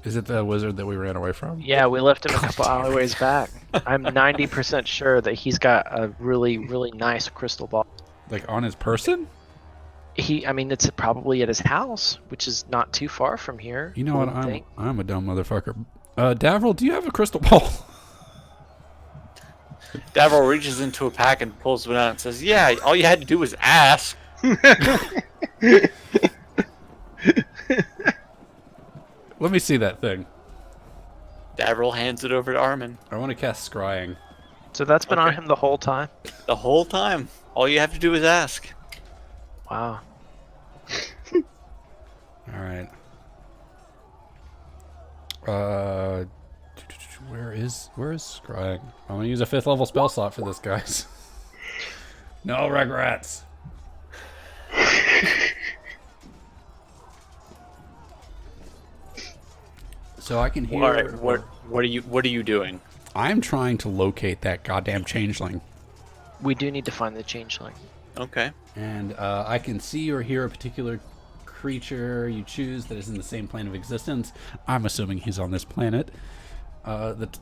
Is it the wizard that we ran away from? Yeah, we left him a couple damn it. alleyways back. I'm 90% sure that he's got a really, really nice crystal ball. Like on his person? I mean, it's probably at his house, which is not too far from here. You know what? I would think. I'm a dumb motherfucker. Davril, do you have a crystal ball? Davril reaches into a pack and pulls one out and says, "Yeah, all you had to do was ask." Let me see that thing. Davril hands it over to Armin. I want to cast scrying. So that's been on Okay. him the whole time? The whole time. All you have to do is ask. Wow. All right. Where is scrying? I'm gonna use a 5th level spell slot for this, guys. No regrets. So I can hear. All right, what are you doing? I'm trying to locate that goddamn changeling, We do need to find the changeling. Okay. and I can see or hear a particular creature you choose that is in the same plane of existence. I'm assuming he's on this planet.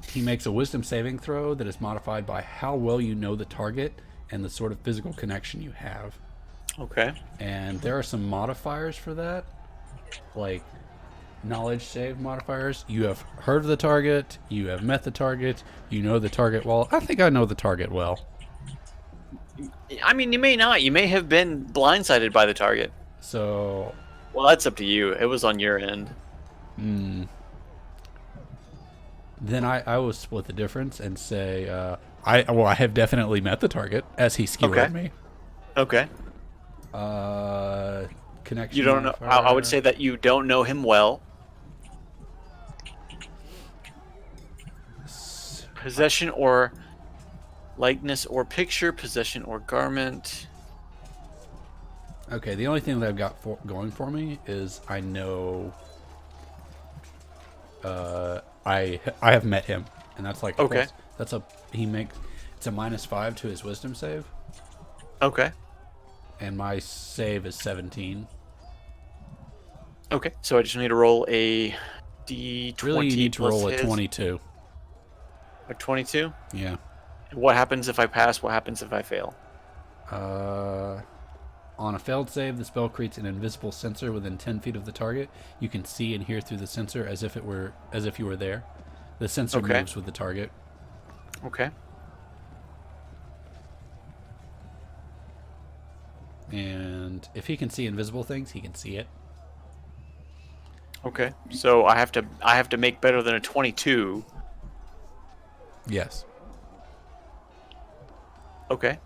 He makes a wisdom saving throw that is modified by how well you know the target and the sort of physical connection you have. Okay. And there are some modifiers for that, like knowledge save modifiers. You have heard of the target, you have met the target, you know the target well. I think I know the target well. I mean, you may not. You may have been blindsided by the target. So, Well, that's up to you. It was on your end. then I will split the difference and say, I have definitely met the target as he skewered Okay. me. Okay. Connection. You don't know. I would say that you don't know him well. Possession or likeness or picture. Possession or garment. Okay, the only thing that I've got going for me is I know. I have met him, and that's like Okay. It's a -5 to his wisdom save, Okay. and my save is 17. Okay. So I just need to roll a d20. Really, you need to plus roll a his. 22. A 22. Yeah. What happens if I pass? What happens if I fail? On a failed save, the spell creates an invisible sensor within 10 feet of the target. You can see and hear through the sensor as if you were there. The sensor Okay. moves with the target. Okay. And if he can see invisible things, he can see it. Okay. So I have to make better than a 22. Yes. Okay.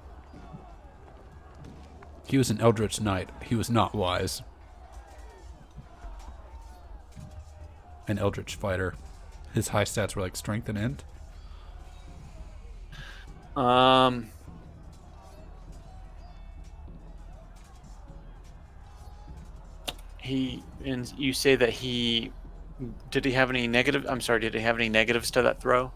He was an eldritch knight. He was not wise. An eldritch fighter. His high stats were like strength and int. And you say that did he have any negative? I'm sorry. Did he have any negatives to that throw?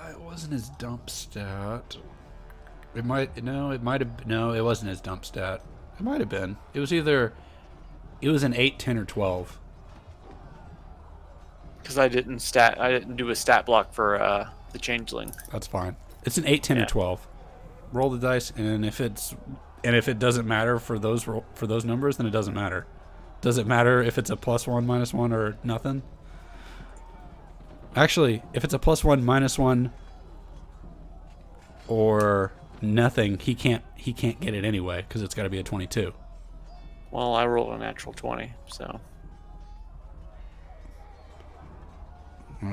It wasn't his dump stat. It might have. No, it wasn't his dump stat. It might have been. It was an 8, 10, or 12. Because I didn't do a stat block for the changeling. That's fine. It's an 8, 10, Yeah. or 12. Roll the dice, and if it doesn't matter for those numbers, then it doesn't matter. Does it matter if it's a +1, -1, or nothing? Actually, if it's a +1, -1, or nothing, he can't get it anyway because it's got to be a 22. Well, I rolled a natural 20, so.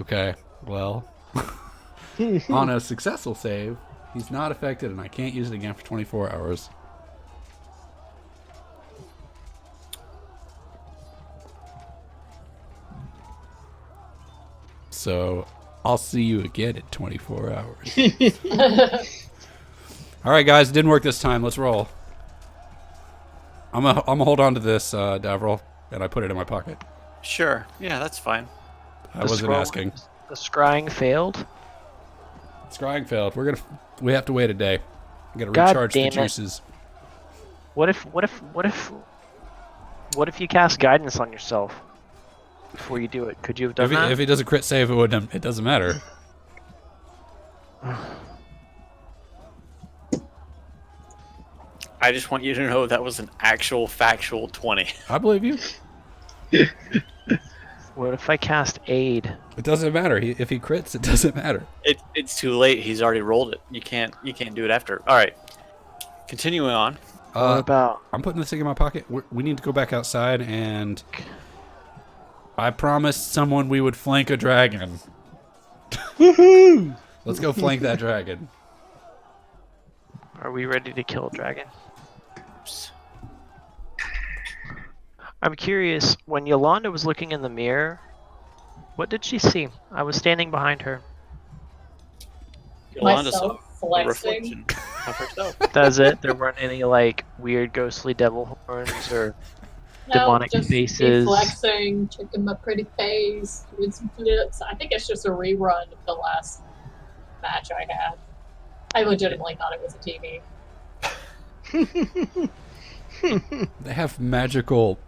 Okay, well, on a successful save, he's not affected, and I can't use it again for 24 hours. So, I'll see you again in 24 hours. All right, guys, it didn't work this time. Let's roll. I'm gonna hold on to this, Davril, and I put it in my pocket. Sure. Yeah, that's fine. I wasn't asking. The scrying failed. Scrying failed. We have to wait a day. I gotta God recharge the damn it. juices. What if What if you cast guidance on yourself before you do it? Could you have done that? If he does a crit save, it doesn't matter. I just want you to know that was an actual factual 20. I believe you. What if I cast aid? It doesn't matter. If he crits, it doesn't matter. It's too late. He's already rolled it. You can't do it after. All right. Continuing on. What about? I'm putting this thing in my pocket. We need to go back outside, and I promised someone we would flank a dragon. Woohoo! Let's go flank that dragon. Are we ready to kill a dragon? I'm curious, when Yolanda was looking in the mirror, what did she see? I was standing behind her. Yolanda saw Myself a flexing. reflection of herself. Does it? There weren't any like weird ghostly devil horns or demonic just faces. Me flexing, checking my pretty face, doing some flips. I think it's just a rerun of the last match I had. I legitimately thought it was a TV. They have magical,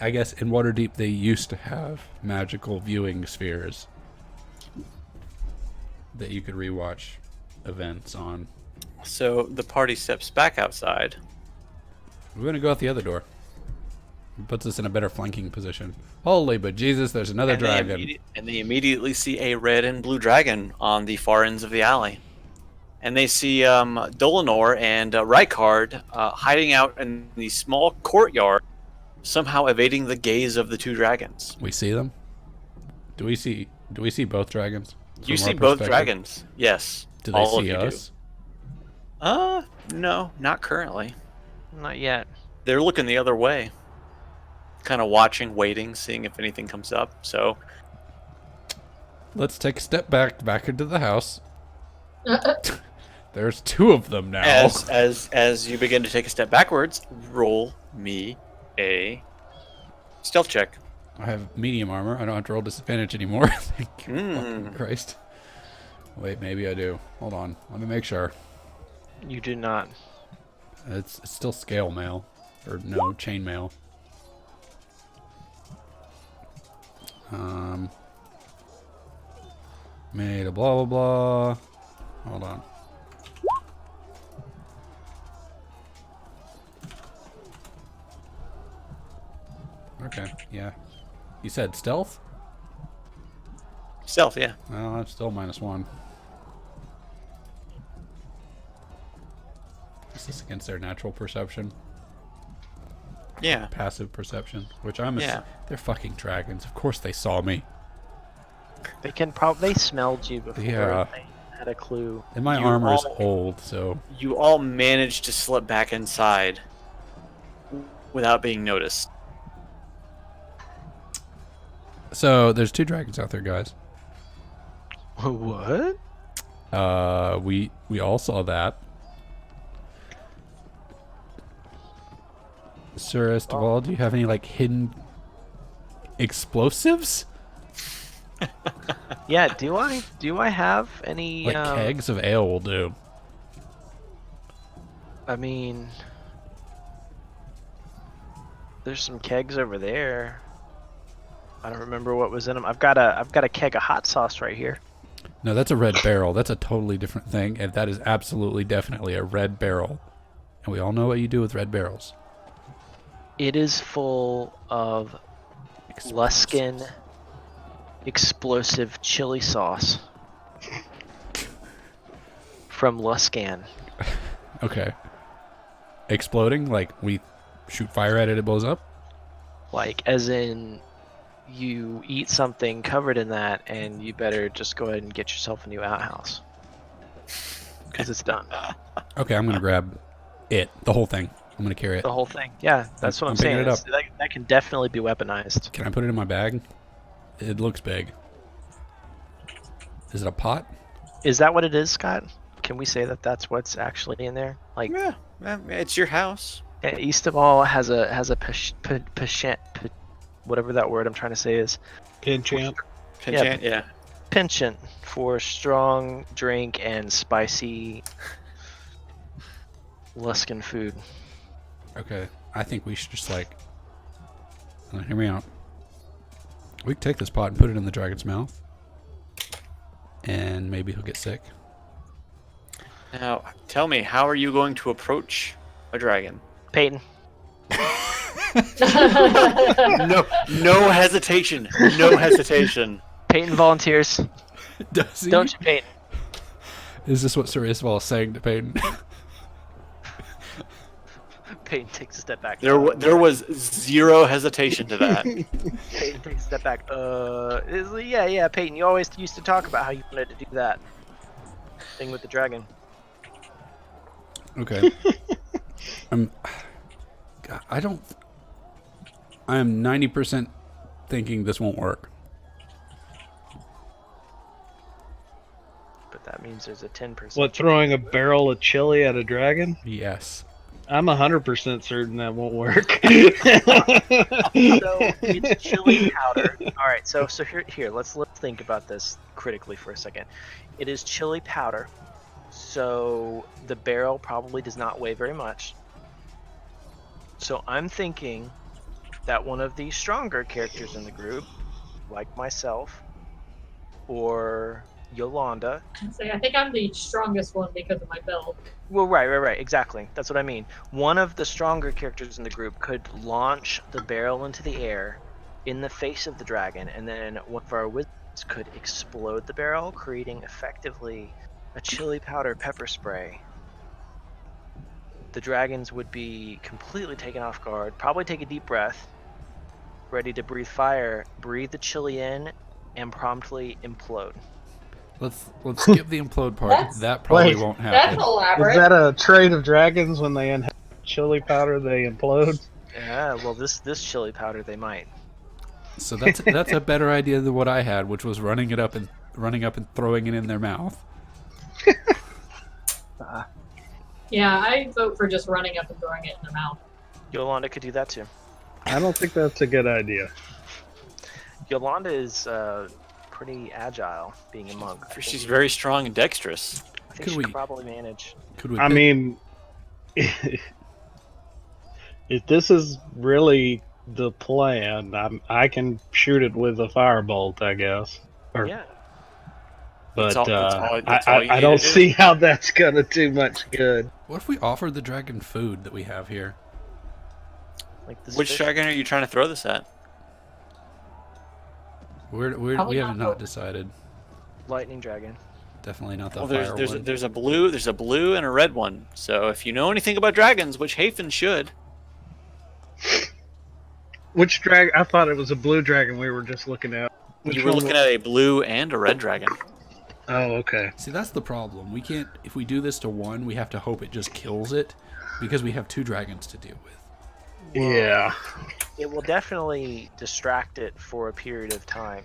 I guess in Waterdeep they used to have magical viewing spheres that you could rewatch events on. So the party steps back outside. We're gonna go out the other door. It puts us in a better flanking position. Holy but Jesus, there's another dragon. And they immediately see a red and blue dragon on the far ends of the alley. And they see Dolanor and Rykard hiding out in the small courtyard, somehow evading the gaze of the two dragons. We see them? Do we see both dragons? You From see our both perspective? dragons, yes. Do they All of see you us? do. No, not currently. Not yet. They're looking the other way. Kind of watching, waiting, seeing if anything comes up. So Let's take a step back into the house. There's two of them now. as you begin to take a step backwards, roll me a stealth check. I have medium armor. I don't have to roll disadvantage anymore. Thank you, fucking Christ. Wait, maybe I do. Hold on. Let me make sure. You do not. It's still scale mail. Or no, chain mail. Made a blah blah blah. Hold on. Okay, yeah. You said stealth? Stealth, yeah. Well, that's still -1. Is this against their natural perception? Yeah. Passive perception, which I'm Yeah. they're fucking dragons. Of course they saw me. They can probably smelled you before Yeah. they had a clue. And my You armor is all- old, so You all managed to slip back inside without being noticed. there's two dragons out there, guys. What? We all saw that. Sir Esteval, do you have any like hidden explosives? Yeah, do I have any Like kegs of ale will do. I mean, there's some kegs over there. I don't remember what was in them. I've got a keg of hot sauce right here. No, that's a red barrel. That's a totally different thing, and that is absolutely definitely a red barrel. And we all know what you do with red barrels. It is full of Luskin explosive chili sauce from Luskan. Okay. Exploding? Like we shoot fire at it, it blows up? Like, as in, you eat something covered in that, and you better just go ahead and get yourself a new outhouse. Because it's done. Okay, I'm gonna grab it. The whole thing. I'm gonna carry it. The whole thing. Yeah, that's what I'm picking saying. it up. That can definitely be weaponized. Can I put it in my bag? It looks big. Is it a pot? Is that what it is, Scott? Can we say that that's what's actually in there? Like, Yeah, it's your house. East of all has a whatever that word I'm trying to say is. Penchant. Penchant, yeah. Penchant for strong drink and spicy Luskan food. Okay. I think we should just like Hear me out. We can take this pot and put it in the dragon's mouth. And maybe he'll get sick. Now, tell me, how are you going to approach a dragon? Peyton. No hesitation. No hesitation. Peyton volunteers. Does he? Don't you, Peyton? Is this what Sir Isval is saying to Peyton? Peyton takes a step back. There was zero hesitation to that. Peyton takes a step back. Yeah, Peyton, you always used to talk about how you wanted to do that thing with the dragon. Okay. I am 90% thinking this won't work. But that means there's a 10%. What, throwing a barrel of chili at a dragon? Yes. I'm 100% certain that won't work. So it's chili powder. All right, so here, let's think about this critically for a second. It is chili powder, so the barrel probably does not weigh very much. So I'm thinking that one of the stronger characters in the group, like myself, or Yolanda. See, I think I'm the strongest one because of my build. Well, right, exactly. That's what I mean. One of the stronger characters in the group could launch the barrel into the air in the face of the dragon, and then one of our wizards could explode the barrel, creating effectively a chili powder pepper spray. The dragons would be completely taken off guard, probably take a deep breath, ready to breathe fire, breathe the chili in, and promptly implode. Let's skip the implode part. That probably won't happen. That's elaborate. Is that a trait of dragons? When they inhale chili powder, they implode? Yeah, well, this chili powder, they might. So that's a better idea than what I had, which was running up and throwing it in their mouth. Yeah, I vote for just running up and throwing it in their mouth. Yolanda could do that too. I don't think that's a good idea. Yolanda is pretty agile, being a monk. She's very strong and dexterous. I think she could probably manage. I mean, if this is really the plan, I can shoot it with a firebolt, I guess. Yeah. But that's all you I need don't to do. see how that's gonna do much good. What if we offered the dragon food that we have here? Like this Which fish. dragon are you trying to throw this at? We Probably have not not decided. Lightning dragon. Definitely not the Well, fire there's one. a blue and a red one. So if you know anything about dragons, which Hafen should, Which dragon? I thought it was a blue dragon we were just looking at. Which you were one looking at a blue and a red dragon. Oh, okay. See, that's the problem. We can't. If we do this to one, we have to hope it just kills it, because we have two dragons to deal with. Yeah. It will definitely distract it for a period of time.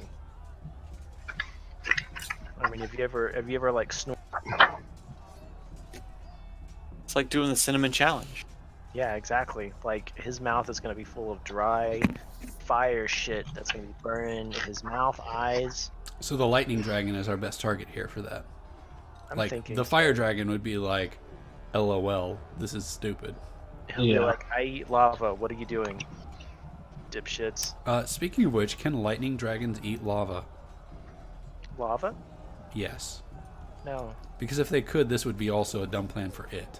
I mean, have you ever like snored? It's like doing the cinnamon challenge. Yeah, exactly. Like his mouth is gonna be full of dry fire shit that's gonna be burning his mouth, eyes. So the lightning dragon is our best target here for that. I'm Like thinking the fire dragon would be like, "LOL, this is stupid." he'll be like, "I eat lava. What are you doing, dipshits?" Speaking of which, can lightning dragons eat lava? Lava? Yes, No, because if they could, this would be also a dumb plan for it.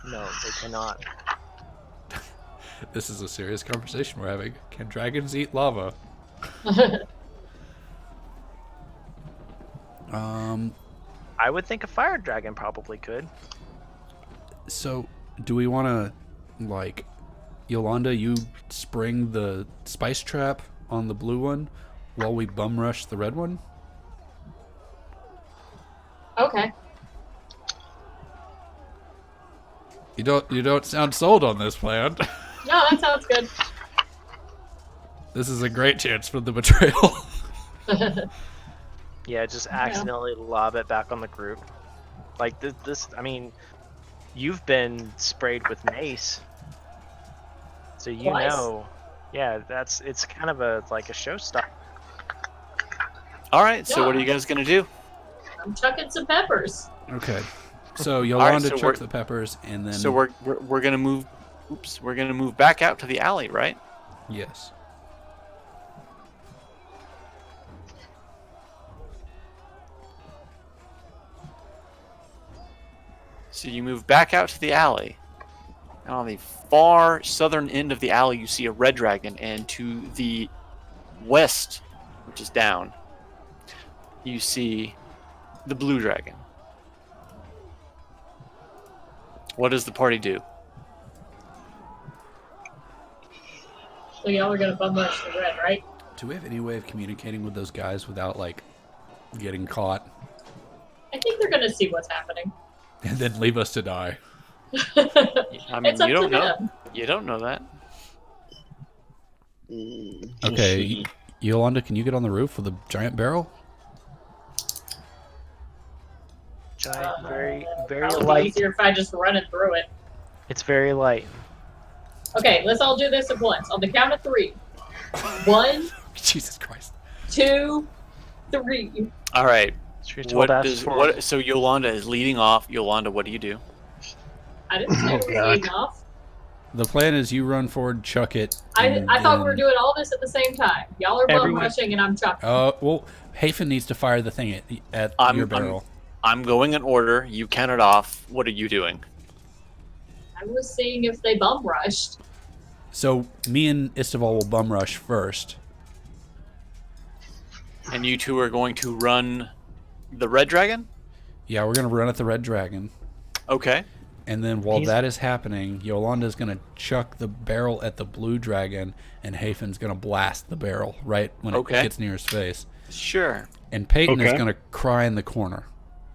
no, they cannot. This is a serious conversation we're having. Can dragons eat lava? I would think a fire dragon probably could. So, do we want to, like, Yolanda, you spring the spice trap on the blue one while we bum rush the red one? Okay. You don't sound sold on this plan. No, that sounds good. This is a great chance for the betrayal. Yeah, just accidentally lob it back on the group. Like this. I mean, you've been sprayed with mace, so you Twice. know. Yeah, it's kind of a showstopper. All right. So Yeah. what are you guys gonna do? I'm chucking some peppers. Okay. So Yolanda so chucks we're- the peppers, and then So we're gonna move. Oops. We're gonna move back out to the alley, right? yes. So you move back out to the alley. And on the far southern end of the alley, you see a red dragon, and to the west, which is down, you see the blue dragon. What does the party do? So y'all are gonna bum rush the red, right? Do we have any way of communicating with those guys without, like, getting caught I think they're gonna see what's happening. and then leave us to die? I mean, It's up you to don't know. them. You don't know that. Okay, Yolanda, can you get on the roof with a giant barrel? Giant, very, very Probably be light. easier if I just run it through it. It's very light. Okay, let's all do this at once. On the count of 3. 1, Jesus Christ. 2, 3. All right. So Yolanda is leading off. Yolanda, what do you do? I didn't say it was leading off. The plan is you run forward, chuck it. I thought we were doing all this at the same time. Y'all are bum Everyone- rushing and I'm chucking. Well, Hafen needs to fire the thing at your barrel. I'm going in order. You count it off. What are you doing? I was seeing if they bum rushed. So me and Istival will bum rush first. And you two are going to run the red dragon? Yeah, we're going to run at the red dragon. Okay. And then while that is happening, Yolanda's going to chuck the barrel at the blue dragon, and Hafen's going to blast the barrel right when it gets near his face. Sure. And Peyton is going to cry in the corner.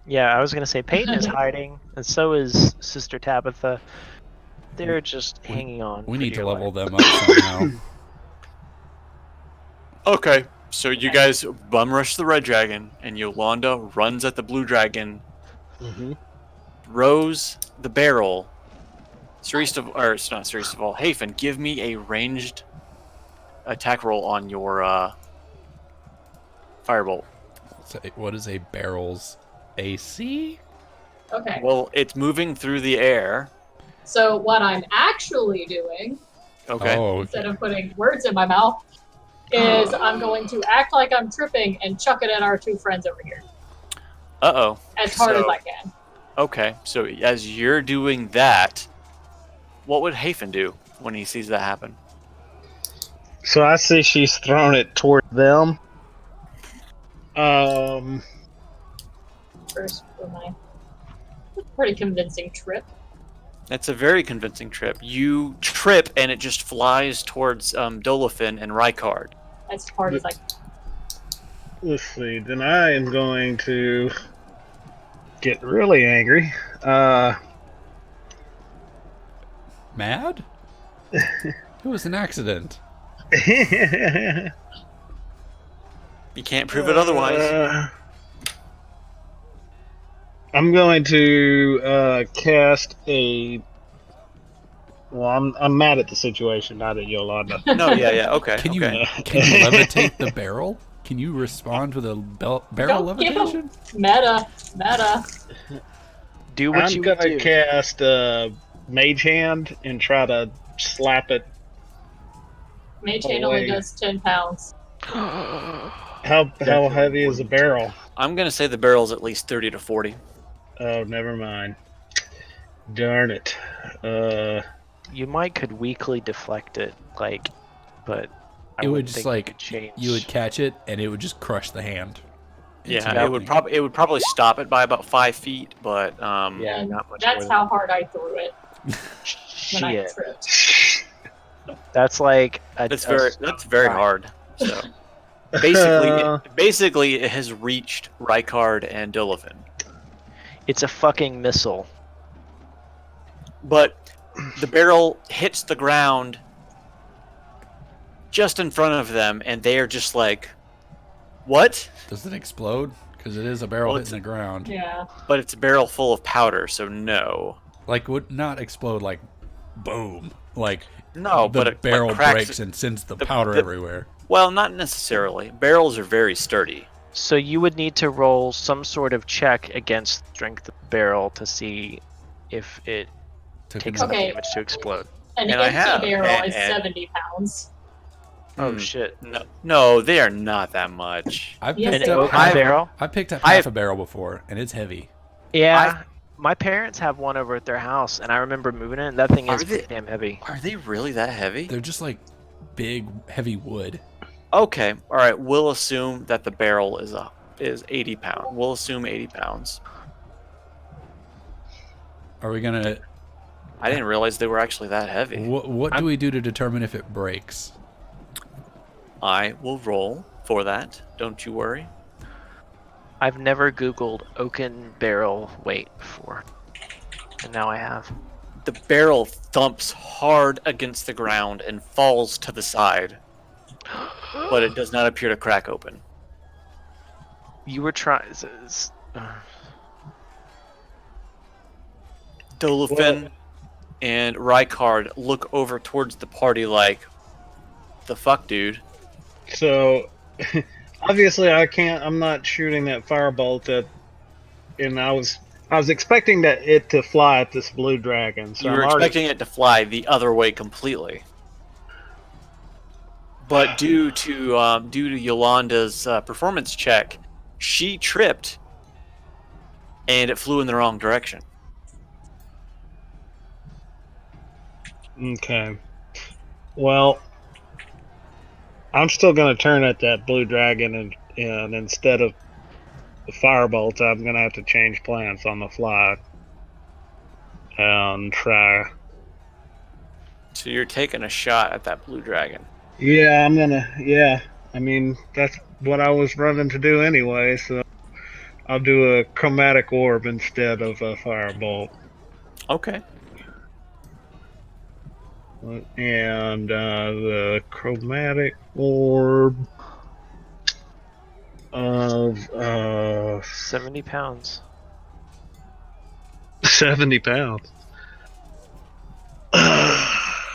Yeah, I was gonna say Peyton is hiding, and so is Sister Tabitha. They're just hanging on. We need to dear level life. them up somehow. Okay. So you guys bum rush the red dragon, and Yolanda runs at the blue dragon, throws the barrel. It's not Cerestoval. Hafen, give me a ranged attack roll on your firebolt. So what is a barrel's AC? Okay. Well, it's moving through the air. So what I'm actually doing, Okay. Oh, instead of putting words in my mouth, is I'm going to act like I'm tripping and chuck it at our 2 friends over here. Uh-oh. As hard as I can. Okay. So as you're doing that, what would Hafen do when he sees that happen? So I see she's thrown it toward them. First for my pretty convincing trip. That's a very convincing trip. You trip, and it just flies towards Dolophin and Rykard. As hard as I can. Let's see. Then I am going to get really angry. mad? It was an accident. You can't prove it otherwise. I'm going to cast a. Well, I'm mad at the situation, not at Yolanda. No, yeah, okay. Can you okay. levitate the barrel? Can you respond with a barrel Don't give 'em levitation? Meta. Do what I'm you going would to do. cast Mage Hand and try to slap it. Mage Hand only does 10 pounds. How heavy is the barrel? I'm going to say the barrel's at least 30 to 40. Oh, never mind. Darn it. You could weakly deflect it, but I It would wouldn't just think like could change. you would catch it and it would just crush the hand. Yeah, it would probably stop it by about 5 feet, but Yeah, And not much that's more than how hard I threw it when I Shit. tripped. That's like that's very hard. So basically, it has reached Rykard and Dolophin. It's a fucking missile. But the barrel hits the ground just in front of them, and they are just like, "What?" Does it explode? Because it is a barrel Well, hitting the ground. Yeah. But it's a barrel full of powder, so no. Like would not explode like boom. Like No, the but it barrel cracks breaks and sends the powder the- everywhere. Well, not necessarily. Barrels are very sturdy. So you would need to roll some sort of check against strength of the barrel to see if it takes enough Okay. damage to explode. An And I empty have, barrel and- is 70 pounds. Oh shit! No, they are not that much. I've Yes, picked they up are. Open barrel. I picked up I half have- a barrel before and it's heavy. Yeah, My parents have one over at their house, and I remember moving it. And that thing is pretty damn heavy. Are they really that heavy? They're just like big, heavy wood. Okay, all right. We'll assume that the barrel is 80 pounds. We'll assume 80 pounds. Are we gonna? I didn't realize they were actually that heavy. What do we do to determine if it breaks? I will roll for that. Don't you worry. I've never Googled oaken barrel weight before, and now I have. The barrel thumps hard against the ground and falls to the side, but it does not appear to crack open. You were trying. Dolofin and Rykard look over towards the party like, the fuck, dude? So, obviously, I'm not shooting that firebolt at. And I was expecting it to fly at this blue dragon. So You were expecting it to fly the other way completely. But due to Yolanda's performance check, she tripped, and it flew in the wrong direction. Okay. Well, I'm still going to turn at that blue dragon, and instead of the firebolt, I'm going to have to change plans on the fly and try. So you're taking a shot at that blue dragon. Yeah, I'm going to. Yeah. I mean, that's what I was running to do anyway, so I'll do a chromatic orb instead of a firebolt. Okay. And the chromatic orb of 70 pounds. 70 pounds.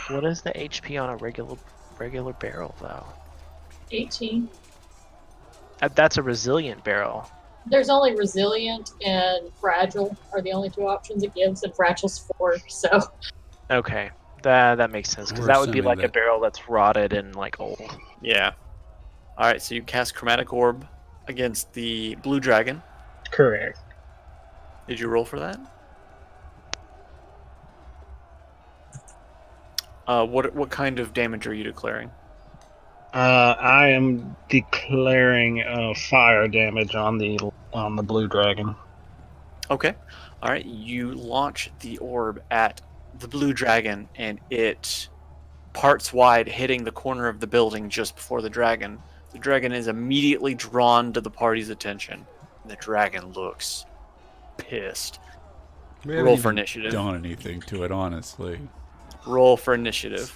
What is the HP on a regular barrel, though? 18. That's a resilient barrel. There's only resilient and fragile are the only two options it gives, and fragile's 4. So Okay, that makes sense because We're that would be assuming like a that- barrel that's rotted and like old. Yeah. All right. So you cast chromatic orb against the blue dragon. Correct. Did you roll for that? What kind of damage are you declaring? I am declaring fire damage on the blue dragon. Okay. All right. You launch the orb at the blue dragon, and it parts wide, hitting the corner of the building just before the dragon. The dragon is immediately drawn to the party's attention. The dragon looks pissed. We haven't Roll for even initiative. done anything to it, honestly. Roll for initiative.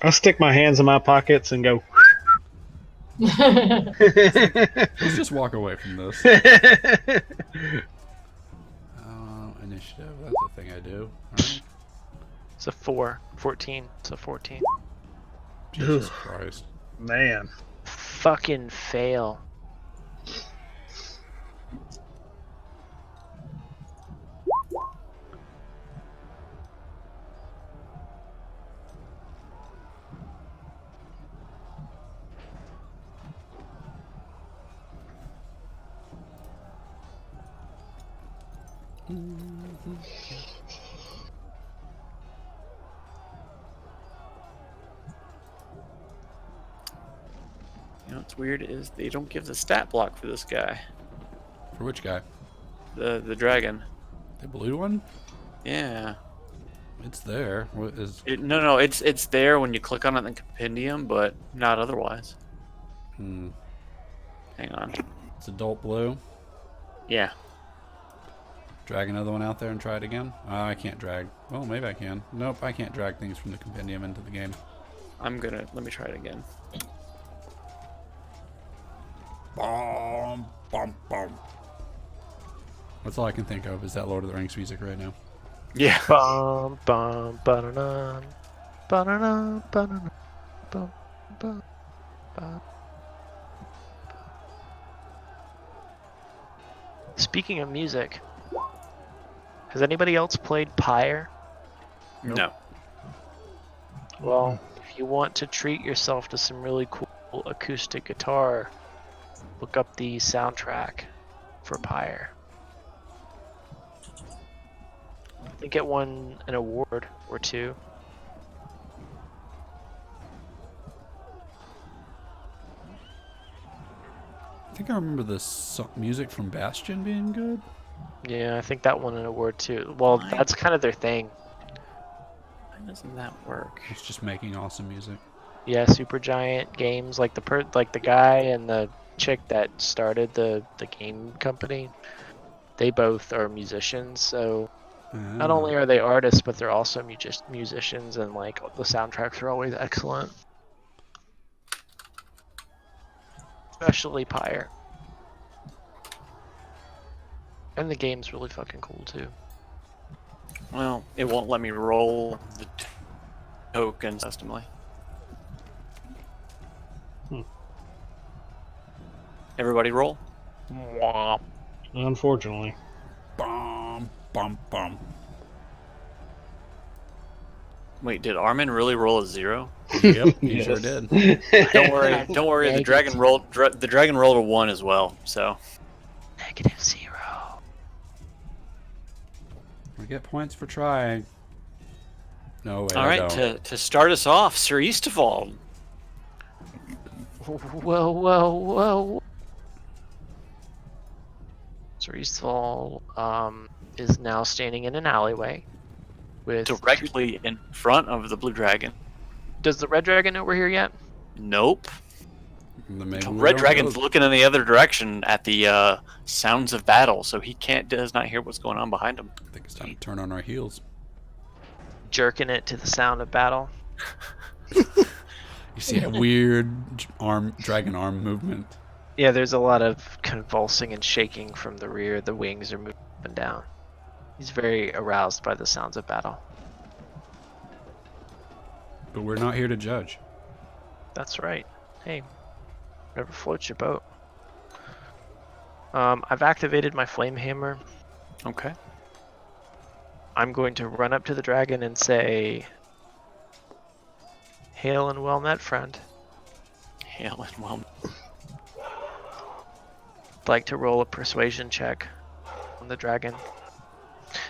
I'll stick my hands in my pockets and go. Let's just walk away from this. Initiative, that's a thing I do. Right. It's a 14. It's a 14. Jesus Christ. Man. Fucking fail. You know what's weird is they don't give the stat block for this guy. For which guy? The dragon. The blue one? Yeah. It's there. What is? No, it's there when you click on it in the compendium, but not otherwise. Hmm. Hang on. It's adult blue. Yeah. Drag another one out there and try it again. I can't drag. Well, maybe I can. Nope, I can't drag things from the compendium into the game. Let me try it again. Bum, bum, bum. That's all I can think of is that Lord of the Rings music right now. Yeah. Bum bum ba-da-dum, ba-da-dum, ba-da-dum, bum bum bum. Speaking of music, has anybody else played Pyre? No. Well, if you want to treat yourself to some really cool acoustic guitar, look up the soundtrack for Pyre. think it won an award or two. I think I remember the music from Bastion being good. Yeah, I think that won an award too. Well, Why? that's kind of their thing. Why doesn't that work? It's just making awesome music. Yeah, Supergiant Games, like the guy and the chick that started the game company, they both are musicians. So not only are they artists, but they're also musicians, and like the soundtracks are always excellent. Especially Pyre. And the game's really fucking cool too. Well, it won't let me roll the tokens estimally. Everybody roll. Mwah. Unfortunately. Bum, bum, bum. Wait, did Armin really roll a 0? Yep, he sure did. Don't worry, don't worry. The dragon rolled a 1 as well. So -0. We get points for trying. No, wait, all I right, don't. to start us off, Sir Eastefald. Whoa. Sir Eastfall is now standing in an alleyway with Directly in front of the blue dragon. Does the red dragon know we're here yet? Nope. Maybe The we red don't dragon's know. looking in the other direction at the sounds of battle, so he does not hear what's going on behind him. I think it's time to turn on our heels. Jerking it to the sound of battle. You see a weird dragon arm movement. Yeah, there's a lot of convulsing and shaking from the rear. The wings are moving up and down. He's very aroused by the sounds of battle. But we're not here to judge. That's right. Hey, whatever floats your boat. I've activated my flame hammer. Okay. I'm going to run up to the dragon and say, "Hail and well met, friend." Hail and well. I'd like to roll a persuasion check on the dragon.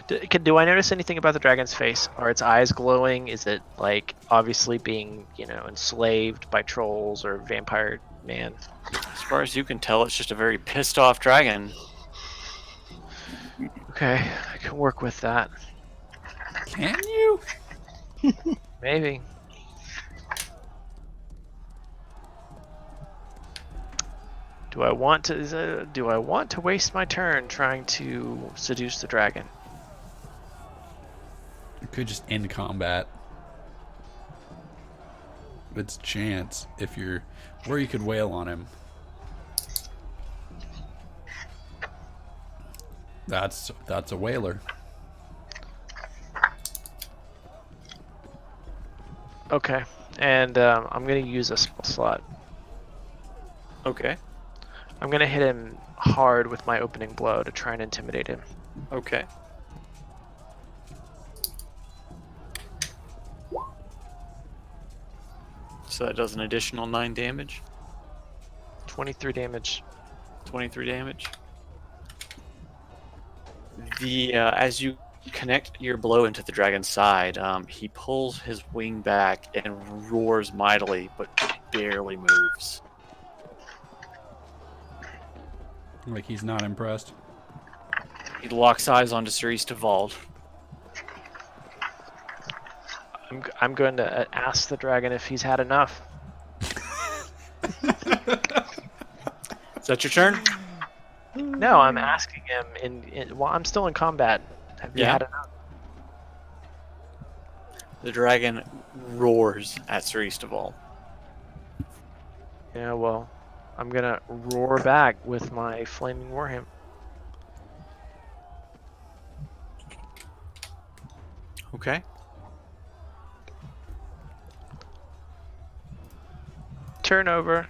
Do I notice anything about the dragon's face? Are its eyes glowing? Is it like obviously being, enslaved by trolls or vampire man? As far as you can tell, it's just a very pissed off dragon. Okay, I can work with that. Can you? Maybe. Do I want to waste my turn trying to seduce the dragon? You could just end combat. It's chance if you're where you could wail on him. That's a whaler. Okay, and I'm gonna use a spell slot. Okay. I'm gonna hit him hard with my opening blow to try and intimidate him. Okay. So that does an additional 9 damage. 23 damage. 23 damage. As you connect your blow into the dragon's side, he pulls his wing back and roars mightily, but barely moves. Like he's not impressed. He locks eyes onto Sir Eastefald. I'm going to ask the dragon if he's had enough. Is that your turn? No, I'm asking him while I'm still in combat. Have you Yeah. had enough? The dragon roars at Sir Eastefald. Yeah, well, I'm gonna roar back with my flaming warhammer. Okay. Turnover.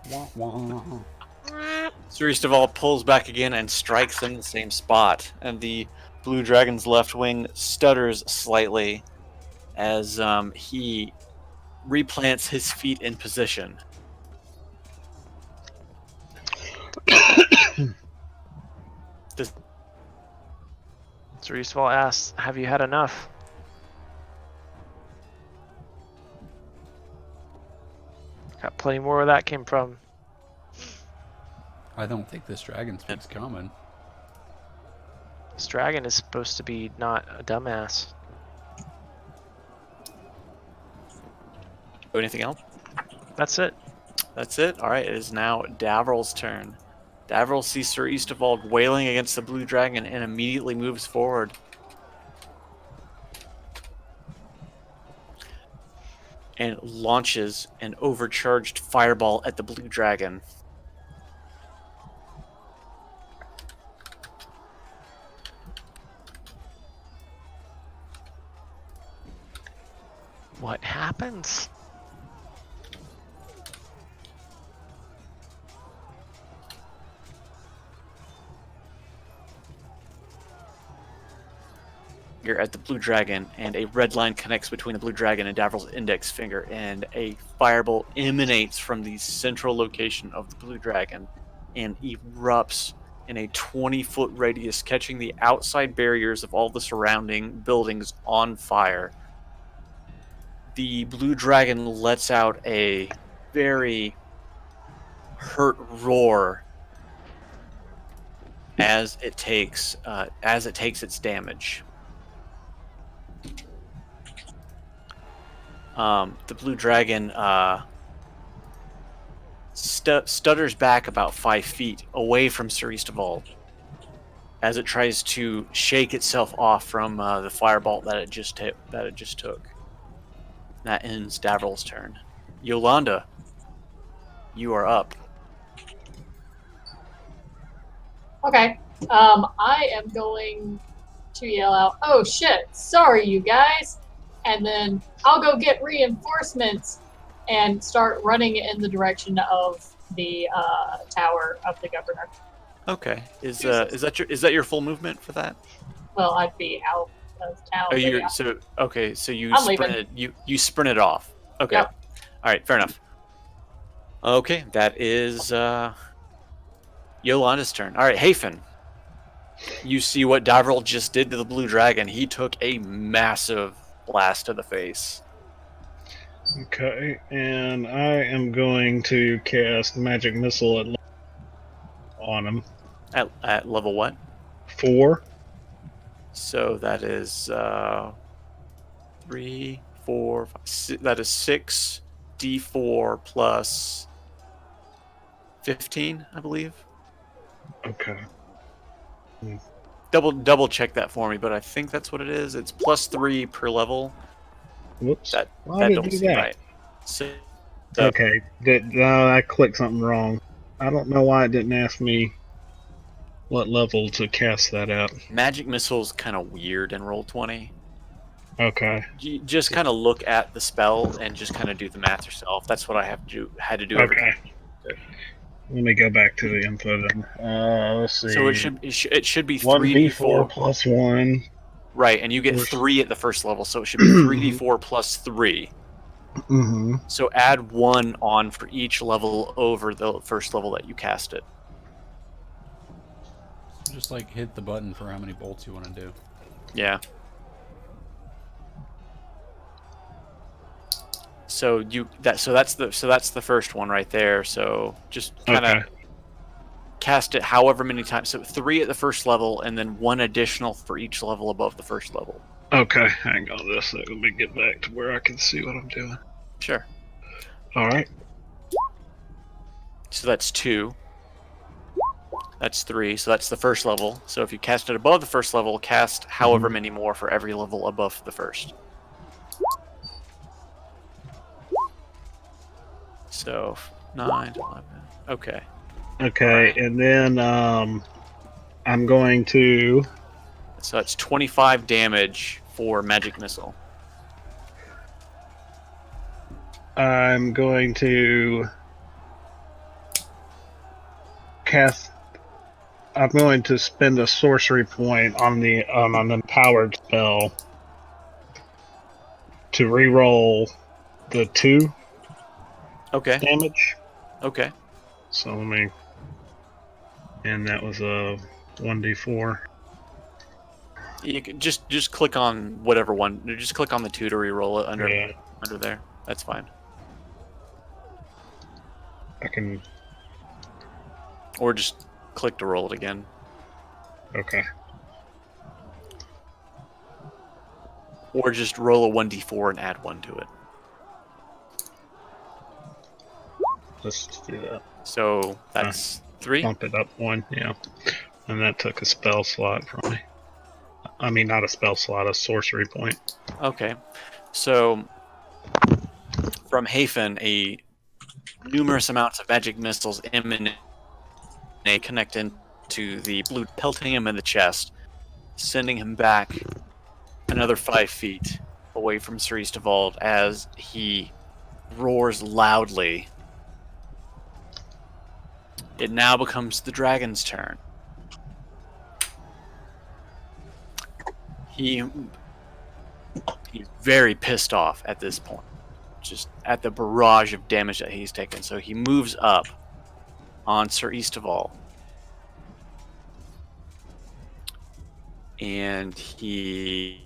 Wah, wah. Sir Eastefald pulls back again and strikes in the same spot, and the blue dragon's left wing stutters slightly as he replants his feet in position. Sir Mr. Eastwall asks, have you had enough? Got plenty more where that came from. I don't think this dragon speaks common. This dragon is supposed to be not a dumbass. Anything else? That's it. That's it? Alright, it is now Davryl's turn. Davryl sees Sir Eastavold wailing against the blue dragon and immediately moves forward. And launches an overcharged fireball at the blue dragon. What happens? You're at the blue dragon, and a red line connects between the blue dragon and Davryl's index finger, and a fireball emanates from the central location of the blue dragon and erupts in a 20-foot radius, catching the outside barriers of all the surrounding buildings on fire. The blue dragon lets out a very hurt roar as it takes its damage. The blue dragon stutters back about 5 feet away from Sir Eastavold as it tries to shake itself off from the fireball that it just took. That ends Davryl's turn. Yolanda, you are up. Okay. I am going to yell out, "Oh shit! Sorry, you guys!" And then I'll go get reinforcements and start running in the direction of the tower of the governor. Okay. Is that your full movement for that? Well, I'd be out of town. Oh, but you yeah. so you I'm sprinted you sprinted off. Okay. Yep. All right, fair enough. Okay, that is Yolanda's turn. All right, Hafen. You see what Davryl just did to the blue dragon. He took a massive blast to the face. Okay, and I am going to cast Magic Missile on him. At level what? 4. So that is 3, 4, 5, 6, that is 6 D4 plus 15, I believe. Okay. Double check that for me, but I think that's what it is. It's plus 3 per level. Whoops. That Why did it don't do seem that? right. So, Okay, no, I clicked something wrong. I don't know why it didn't ask me what level to cast that at. Magic Missile's kind of weird in Roll20. Okay. You just kind of look at the spell and just kind of do the math yourself. That's what I had to do every Okay. time. Let me go back to the info then. Let's see. So it should be 1d4 3d4 plus 1. right, and you get First. 3 at the first level, so it should be 3d4 plus 3. Mm-hmm. So add 1 on for each level over the first level that you cast it. Just like hit the button for how many bolts you want to do. Yeah. So that's the first one right there. So just kind of cast it however many times. So 3 at the first level, and then 1 additional for each level above the first level. Okay, hang on this. Let me get back to where I can see what I'm doing. Sure. All right. So that's 2. That's 3. So that's the first level. So if you cast it above the first level, cast however many more for every level above the first. So 9, 11. Okay. Okay, Right. and then I'm going to. So that's 25 damage for Magic Missile. I'm going to cast. I'm going to spend a sorcery point on an empowered spell to reroll the 2 Okay. damage. Okay. So let me. And that was a 1d4. You can just click on whatever one. Just click on the 2 to re-roll it under Yeah, there. That's fine. I can. Or just click to roll it again. Okay. Or just roll a 1d4 and add 1 to it. Let's do that. So that's 3. Bump it up 1, yeah. And that took a spell slot from me. I mean, not a spell slot, a sorcery point. Okay. So from Hafen, a numerous amounts of magic missiles emanate, connect into the blue, pelting him in the chest, sending him back another 5 feet away from Sir Eastavald as he roars loudly. It now becomes the dragon's turn. He's very pissed off at this point, just at the barrage of damage that he's taken. So he moves up on Sir Eastavald, and he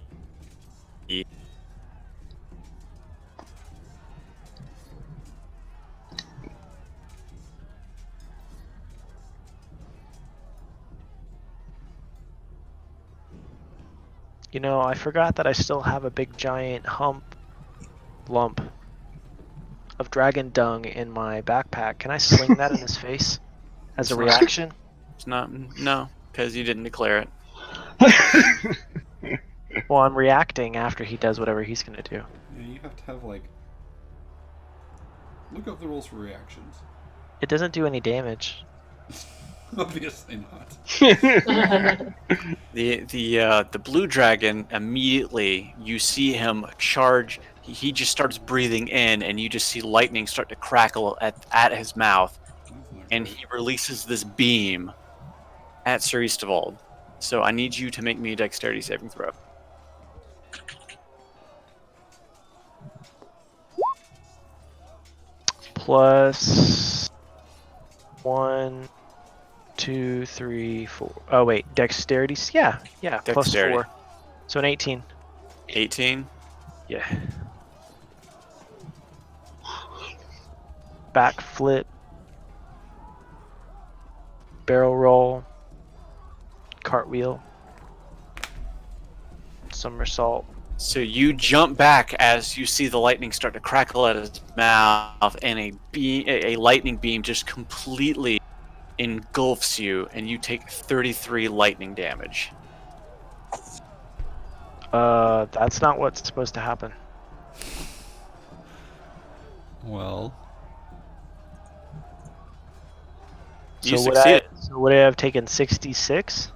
You know, I forgot that I still have a big giant lump of dragon dung in my backpack. Can I sling that in his face as a reaction? It's not, no, because you didn't declare it. Well, I'm reacting after he does whatever he's gonna do. Yeah, you have to have like. Look up the rules for reactions. It doesn't do any damage. Obviously not. The blue dragon, immediately you see him charge. He just starts breathing in, and you just see lightning start to crackle at his mouth, and he releases this beam at Sir Eastavald. So I need you to make me a dexterity saving throw. Plus 1, 2, 3, 4. Oh wait, dexterity. Yeah, plus Dexterity. 4. So an 18. 18. Yeah. Backflip. Barrel roll. Cartwheel. Somersault. So you jump back as you see the lightning start to crackle at his mouth, and a lightning beam just completely engulfs you, and you take 33 lightning damage. That's not what's supposed to happen. Well, You So succeeded. would I have taken 66?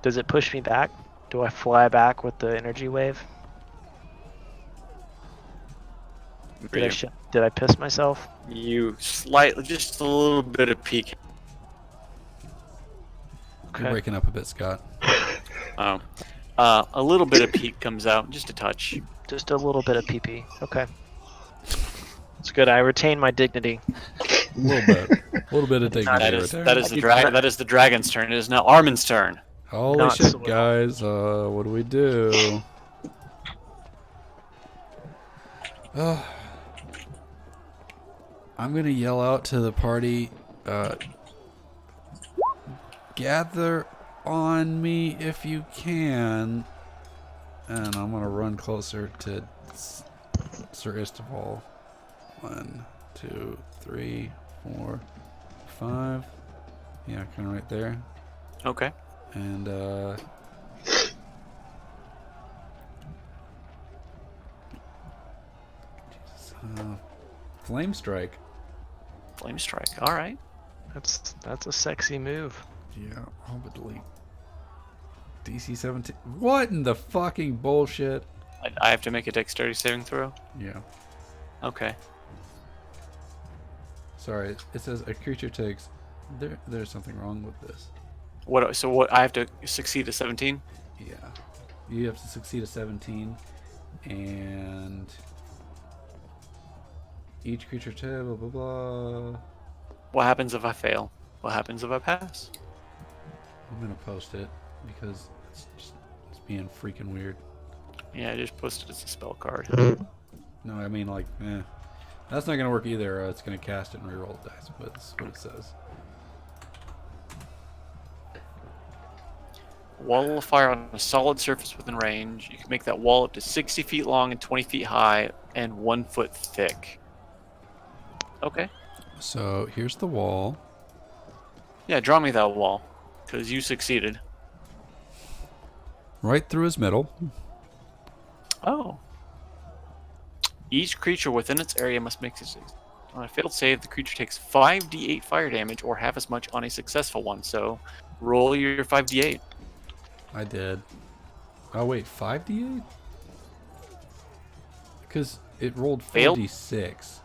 Does it push me back? Do I fly back with the energy wave? Did I piss myself? You slightly, just a little bit of peak. you're breaking up a bit, Scott. A little bit of peak comes out, just a touch. Just a little bit of pee-pee. Okay. It's good. I retain my dignity. A little bit of dignity right there. That is the dragon's turn. It is now Armin's turn. Holy Not shit, soil. guys! What do we do? I'm gonna yell out to the party. Gather on me if you can, and I'm gonna run closer to Sir Istavall. 1, 2, 3, 4, 5. Yeah, kind of right there. Okay. And Flame Strike. Flame strike. All right. That's a sexy move. Yeah, all but delete. DC 17. What in the fucking bullshit? I have to make a dexterity saving throw. Yeah. Okay. Sorry, it says a creature takes. There's something wrong with this. What? So what? I have to succeed a 17. Yeah. You have to succeed a 17, and each creature blah blah blah. What happens if I fail? What happens if I pass? I'm gonna post it because it's being freaking weird. Yeah, I just posted as a spell card. No, I mean like, that's not gonna work either. It's gonna cast it and reroll the dice, but that's what it says. Wall of fire on a solid surface within range. You can make that wall up to 60 feet long and 20 feet high and 1 foot thick. Okay. So here's the wall. Yeah, draw me that wall, because you succeeded. Right through his middle. Oh. Each creature within its area must make this. On a failed save, the creature takes 5d8 fire damage or half as much on a successful one. So roll your 5d8. I did. Oh wait, 5d8? Because it rolled Failed? 4d6.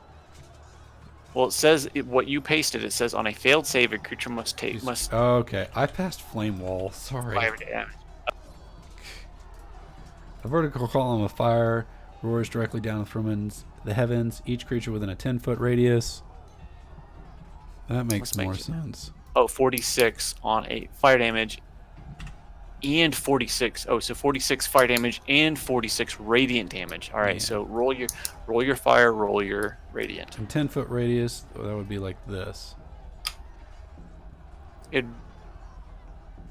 Well, it says what you pasted. It says on a failed save, a creature must take Oh, okay, I passed flame wall. Sorry. 5 damage. A vertical column of fire roars directly down from the heavens. Each creature within a 10-foot radius. That makes more sense. Oh, 46 on 8 fire damage. And 46. Oh, so 46 fire damage and 46 radiant damage. All right, Yeah. so roll your fire, roll your radiant. In 10-foot radius, that would be like this. It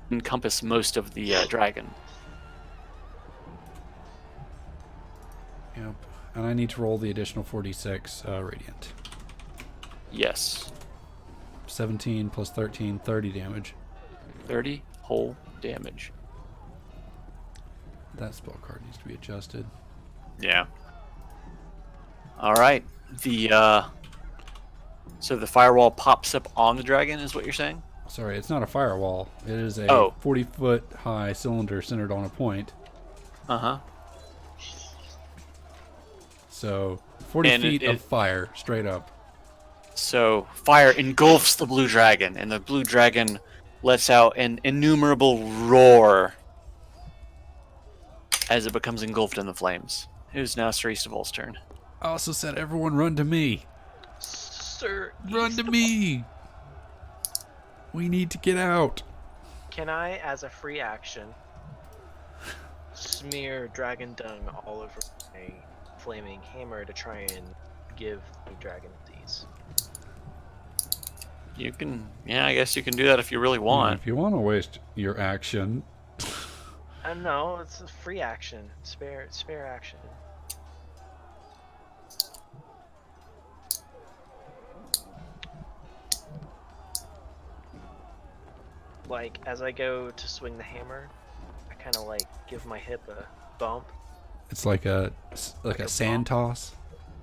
encompass most of the dragon. Yep. And I need to roll the additional 46 radiant. Yes. 17 plus 13, 30 damage. 30 whole damage. That spell card needs to be adjusted. Yeah. All right. So the firewall pops up on the dragon, is what you're saying? Sorry, it's not a firewall. It is a 40-foot high cylinder centered on a point. Uh-huh. So 40 And feet of fire, straight up. So fire engulfs the blue dragon, and the blue dragon lets out an innumerable roar as it becomes engulfed in the flames. It is now Cerestoval's turn. I also said everyone run to me. Sir, Run to me. We need to get out. can I, as a free action, smear dragon dung all over my flaming hammer to try and give the dragon these? You can, yeah, I guess you can do that if you really want. If you want to waste your action. No, it's a free action. Spare action. Like, as I go to swing the hammer, I kind of like give my hip a bump. It's like a sand toss.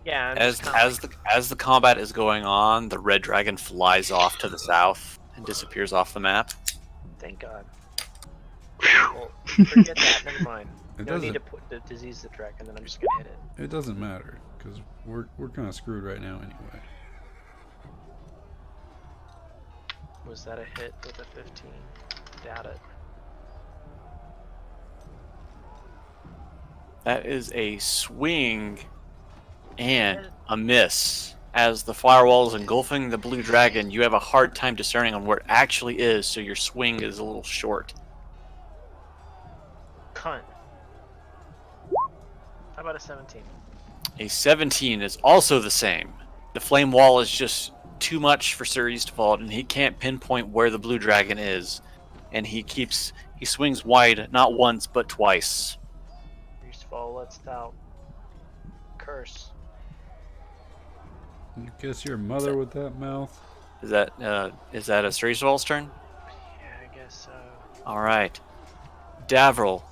Yeah. I'm As just kinda as the combat is going on, the red dragon flies off to the south and disappears off the map. Thank God. Well, forget that. Never mind. It No need doesn't. to put the disease the dragon, then I'm just gonna hit it. It doesn't matter because we're kind of screwed right now anyway. Was that a hit with a 15? Doubt it. That is a swing and a miss. As the firewall is engulfing the blue dragon, you have a hard time discerning on where it actually is, so your swing is a little short. Cunt. How about a 17? A 17 is also the same. The flame wall is just too much for Sir Eastfall, and he can't pinpoint where the blue dragon is. And he swings wide, not once, but twice. Fall lets out. Curse. You kiss your mother with that mouth. Is that a Sir Eastfall's turn? Yeah, I guess so. Alright. Davril,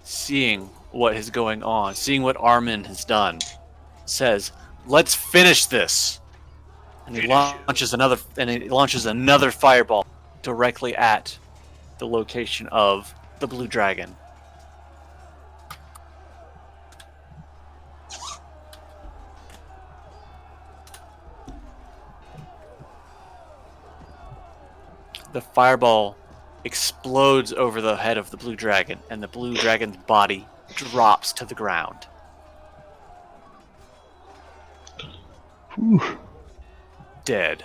seeing what is going on, seeing what Armin has done, says, "Let's finish this." And he launches another fireball directly at the location of the blue dragon. The fireball explodes over the head of the blue dragon, and the blue dragon's body drops to the ground. Whew. Dead.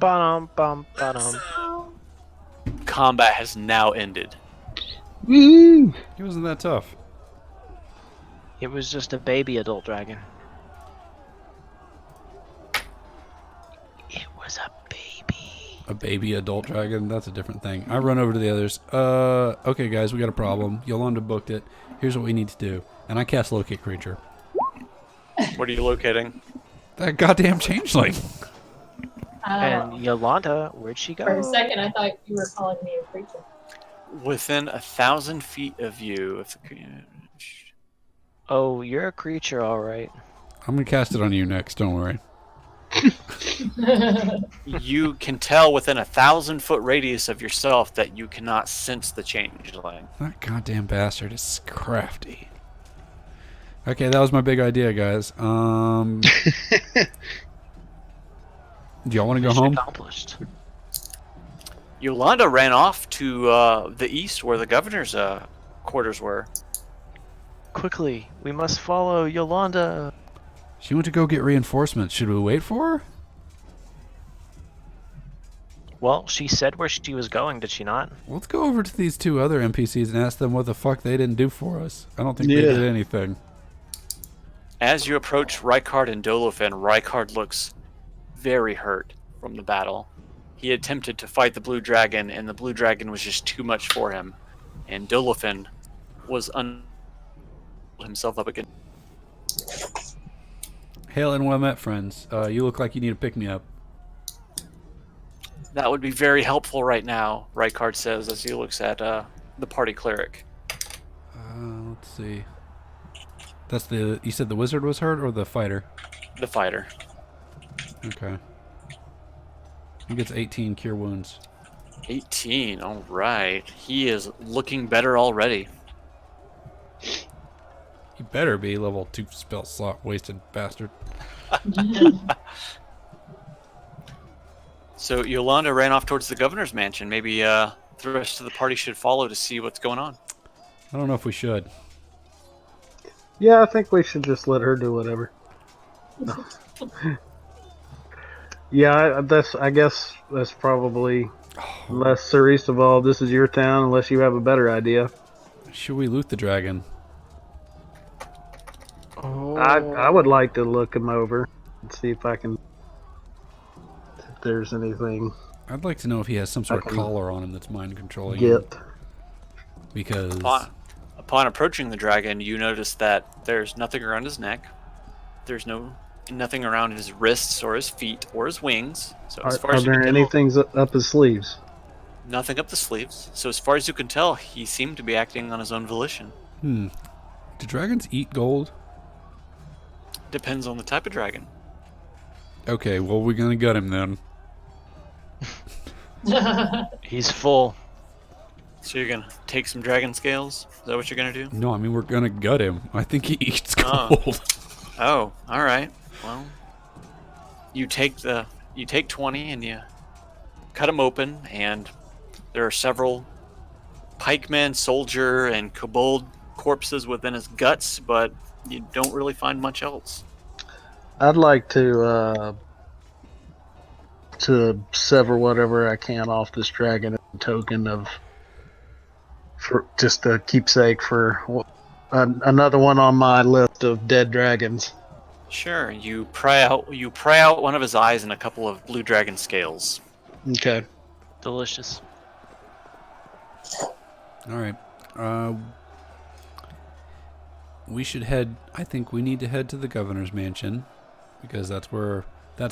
Ba-dum, bum, ba-dum. Combat has now ended. Woo! He wasn't that tough. It was just a baby adult dragon. It was a baby. A baby adult dragon? That's a different thing. I run over to the others. Okay, guys, we got a problem. Yolanda booked it. Here's what we need to do. And I cast Locate Creature. What are you locating? That goddamn changeling. And Yolanda, where'd she go? For a second, I thought you were calling me a creature. Within 1,000 feet of you. If Oh, you're a creature, all right. I'm going to cast it on you next. Don't worry. you can tell within 1,000-foot radius of yourself that you cannot sense the changeling. That goddamn bastard is crafty. Okay, that was my big idea, guys. Do y'all want to go Mission home? accomplished. Yolanda ran off to the east where the governor's quarters were. Quickly, we must follow Yolanda. She went to go get reinforcements. Should we wait for her? Well, she said where she was going, did she not? Let's go over to these two other NPCs and ask them what the fuck they didn't do for us. I don't think they did anything. As you approach Rykard and Dolophin, Rykard looks very hurt from the battle. He attempted to fight the blue dragon, and the blue dragon was just too much for him. And Dolophin was himself up again. Hail and well met, friends. You look like you need to pick me up. That would be very helpful right now, Rykard says as he looks at the party cleric. Let's see. That's the... You said the wizard was hurt or the fighter? The fighter. Okay. He gets 18 cure wounds. 18, alright. He is looking better already. He better be level 2 spell slot wasted bastard. So Yolanda ran off towards the governor's mansion. Maybe the rest of the party should follow to see what's going on. I don't know if we should. Yeah, I think we should just let her do whatever. Yeah, I guess that's probably, unless Cerise evolved, this is your town, unless you have a better idea. Should we loot the dragon? Oh. I would like to look him over and see if there's anything I'd like to know if he has some sort of can collar on him that's mind controlling him. get. Because Upon approaching the dragon, you notice that there's nothing around his neck. There's nothing around his wrists or his feet or his wings. So as far Are as you there can tell, anything up his sleeves? nothing up the sleeves. So as far as you can tell, he seemed to be acting on his own volition. Do dragons eat gold? Depends on the type of dragon. Okay, well we're gonna gut him then. He's full. So you're gonna take some dragon scales? Is that what you're gonna do? No, I mean we're gonna gut him. I think he eats Oh. gold. Oh, all right. Well, you take 20 and you cut him open, and there are several pikemen, soldier, and kobold corpses within his guts, but you don't really find much else. I'd like to sever whatever I can off this dragon as a token of, for just a keepsake for another one on my list of dead dragons. Sure. You pry out one of his eyes and a couple of blue dragon scales. Okay. Delicious. All right. We should head. I think we need to head to the governor's mansion because that's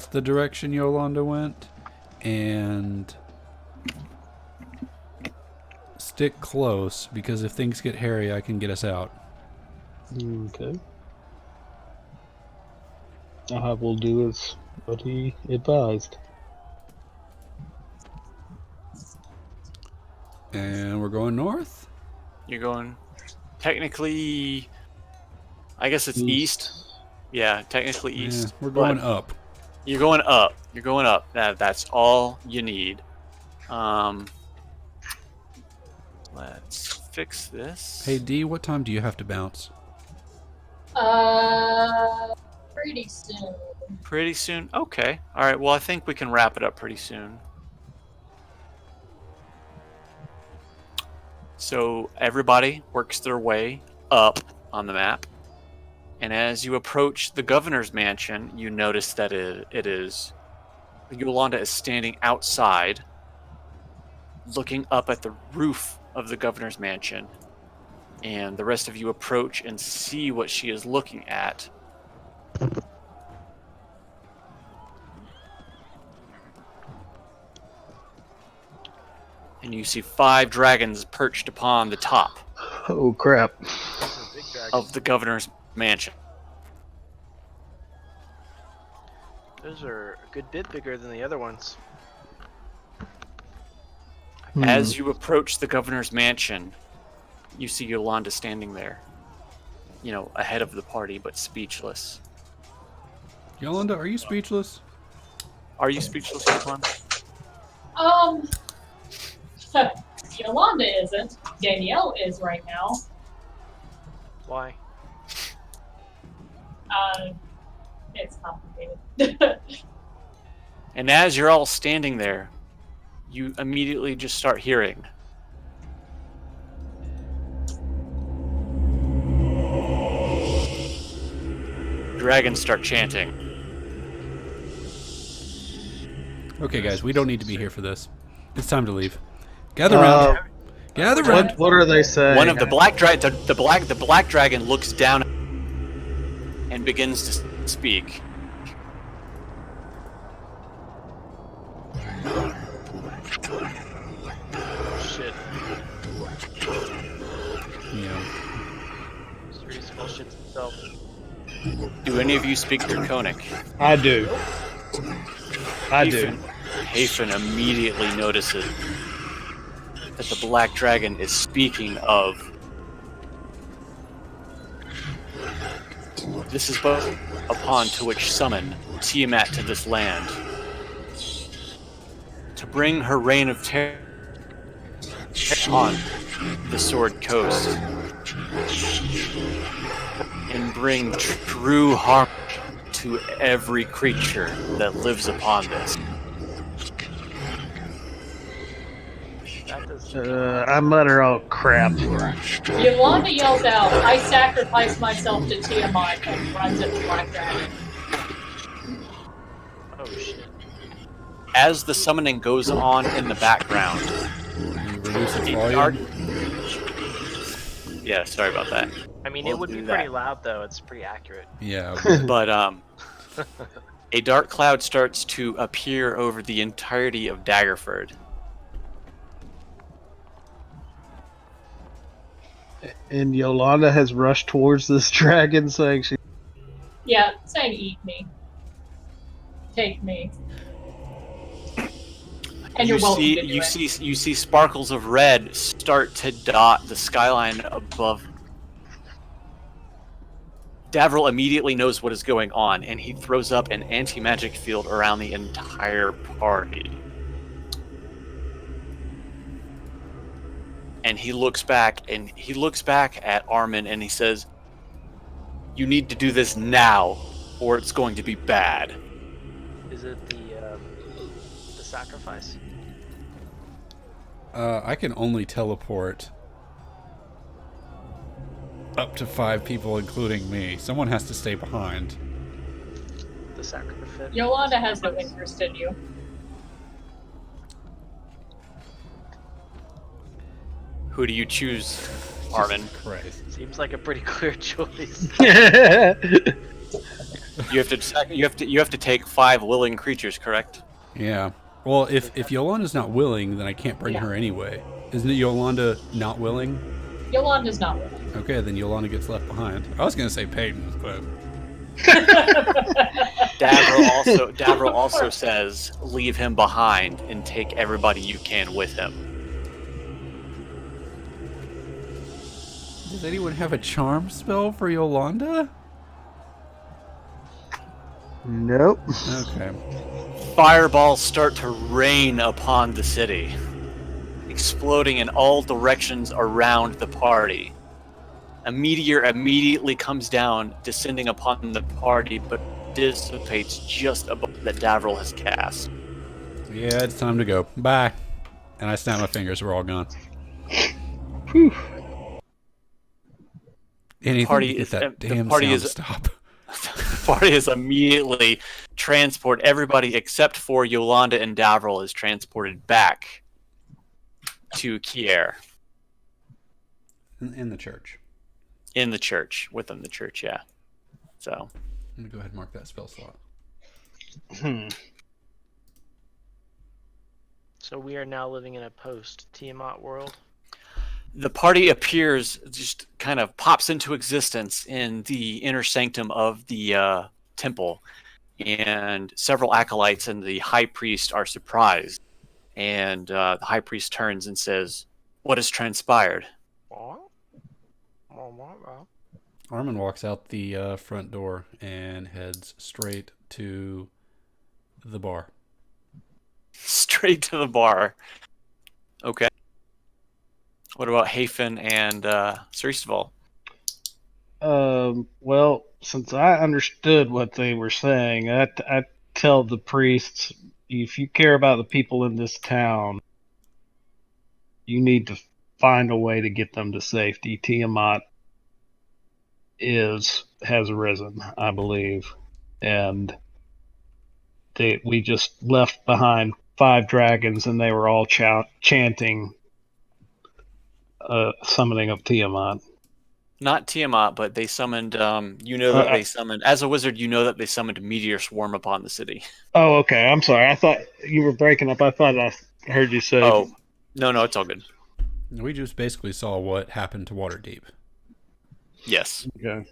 the direction Yolanda went, and stick close because if things get hairy, I can get us out. Okay. I will do as what he advised. And we're going north. You're going technically, I guess it's east. Yeah, technically east. Yeah, we're going but up. You're going up. You're going up. That's all you need. Let's fix this. Hey D, what time do you have to bounce? Pretty soon. Pretty soon? Okay. Alright, well, I think we can wrap it up pretty soon. So, everybody works their way up on the map. And as you approach the governor's mansion, you notice that it is... Yolanda is standing outside, looking up at the roof of the governor's mansion. And the rest of you approach and see what she is looking at. And you see 5 dragons perched upon the top Oh crap! of the governor's mansion. Those are a good bit bigger than the other ones. As you approach the governor's mansion, you see Yolanda standing there. You know, ahead of the party, but speechless. Yolanda, are you speechless? Are you speechless, Yolanda? Yolanda isn't. Danielle is right now. Why? It's complicated. And as you're all standing there, you immediately just start hearing. Dragons start chanting. Okay, guys, we don't need to be here for this. It's time to leave. Gather round. Gather round. What are they saying? One of the black the black dragon looks down and begins to speak. Shit. Yeah. Serious bullshit himself. Do any of you speak Draconic? I do. I do. Hafen immediately notices that the black dragon is speaking of. This is both upon to which summon Tiamat to this land, to bring her reign of terror on the Sword Coast, and bring true harm to every creature that lives upon this. I mutter, "Oh crap!" Yolanda yells out, "I sacrifice myself to Tiamat," and runs at the Black Dragon. Oh shit. As the summoning goes on in the background, You reduce its a volume. dark... Yeah, sorry about that. I mean, We'll it would do be pretty that. loud though. It's pretty accurate. Yeah. But a dark cloud starts to appear over the entirety of Daggerford. And Yolanda has rushed towards this dragon, saying she. Yeah, saying eat me. Take me. And you're welcome to do you it. you see sparkles of red start to dot the skyline above. Davril immediately knows what is going on, and he throws up an anti-magic field around the entire party. And he looks back at Armin, and he says, "You need to do this now, or it's going to be bad." Is it the sacrifice? I can only teleport up to 5 people, including me. Someone has to stay behind. The sacrifice? Yolanda has no interest in you. Who do you choose, Armin? Christ. Seems like a pretty clear choice. You have to take 5 willing creatures, correct? Yeah. Well, if Yolanda's not willing, then I can't bring her anyway. Isn't it Yolanda not willing? Yolanda's not willing. Okay, then Yolanda gets left behind. I was gonna say Peyton, but Davril also says, leave him behind and take everybody you can with him. does anyone have a charm spell for Yolanda? Nope. Okay. Fireballs start to rain upon the city, exploding in all directions around the party. A meteor immediately comes down, descending upon the party, but dissipates just above that Davril has cast. Yeah, it's time to go. Bye. And I snap my fingers. We're all gone. Whew. Anything to get that damn sound to stop. The party is immediately transport. Everybody except for Yolanda and Davril is transported back to Kier. In the church. In the church. Within the church, yeah. So. I'm going to go ahead and mark that spell slot. So we are now living in a post-Tiamat world. The party appears, just kind of pops into existence in the inner sanctum of the temple, and several acolytes and the high priest are surprised. And the high priest turns and says, "What has transpired?" Armin walks out the front door and heads straight to the bar. Straight to the bar. Okay. What about Hafen and Siristoval? Well, since I understood what they were saying, I tell the priests, if you care about the people in this town, you need to find a way to get them to safety. Tiamat has risen, I believe, and we just left behind 5 dragons, and they were all chanting summoning of Tiamat. Not Tiamat, but they summoned. They summoned. As a wizard, you know that they summoned meteor swarm upon the city. Oh, okay. I'm sorry. I thought you were breaking up. I thought I heard you say. Oh, no, it's all good. We just basically saw what happened to Waterdeep. Yes. Okay.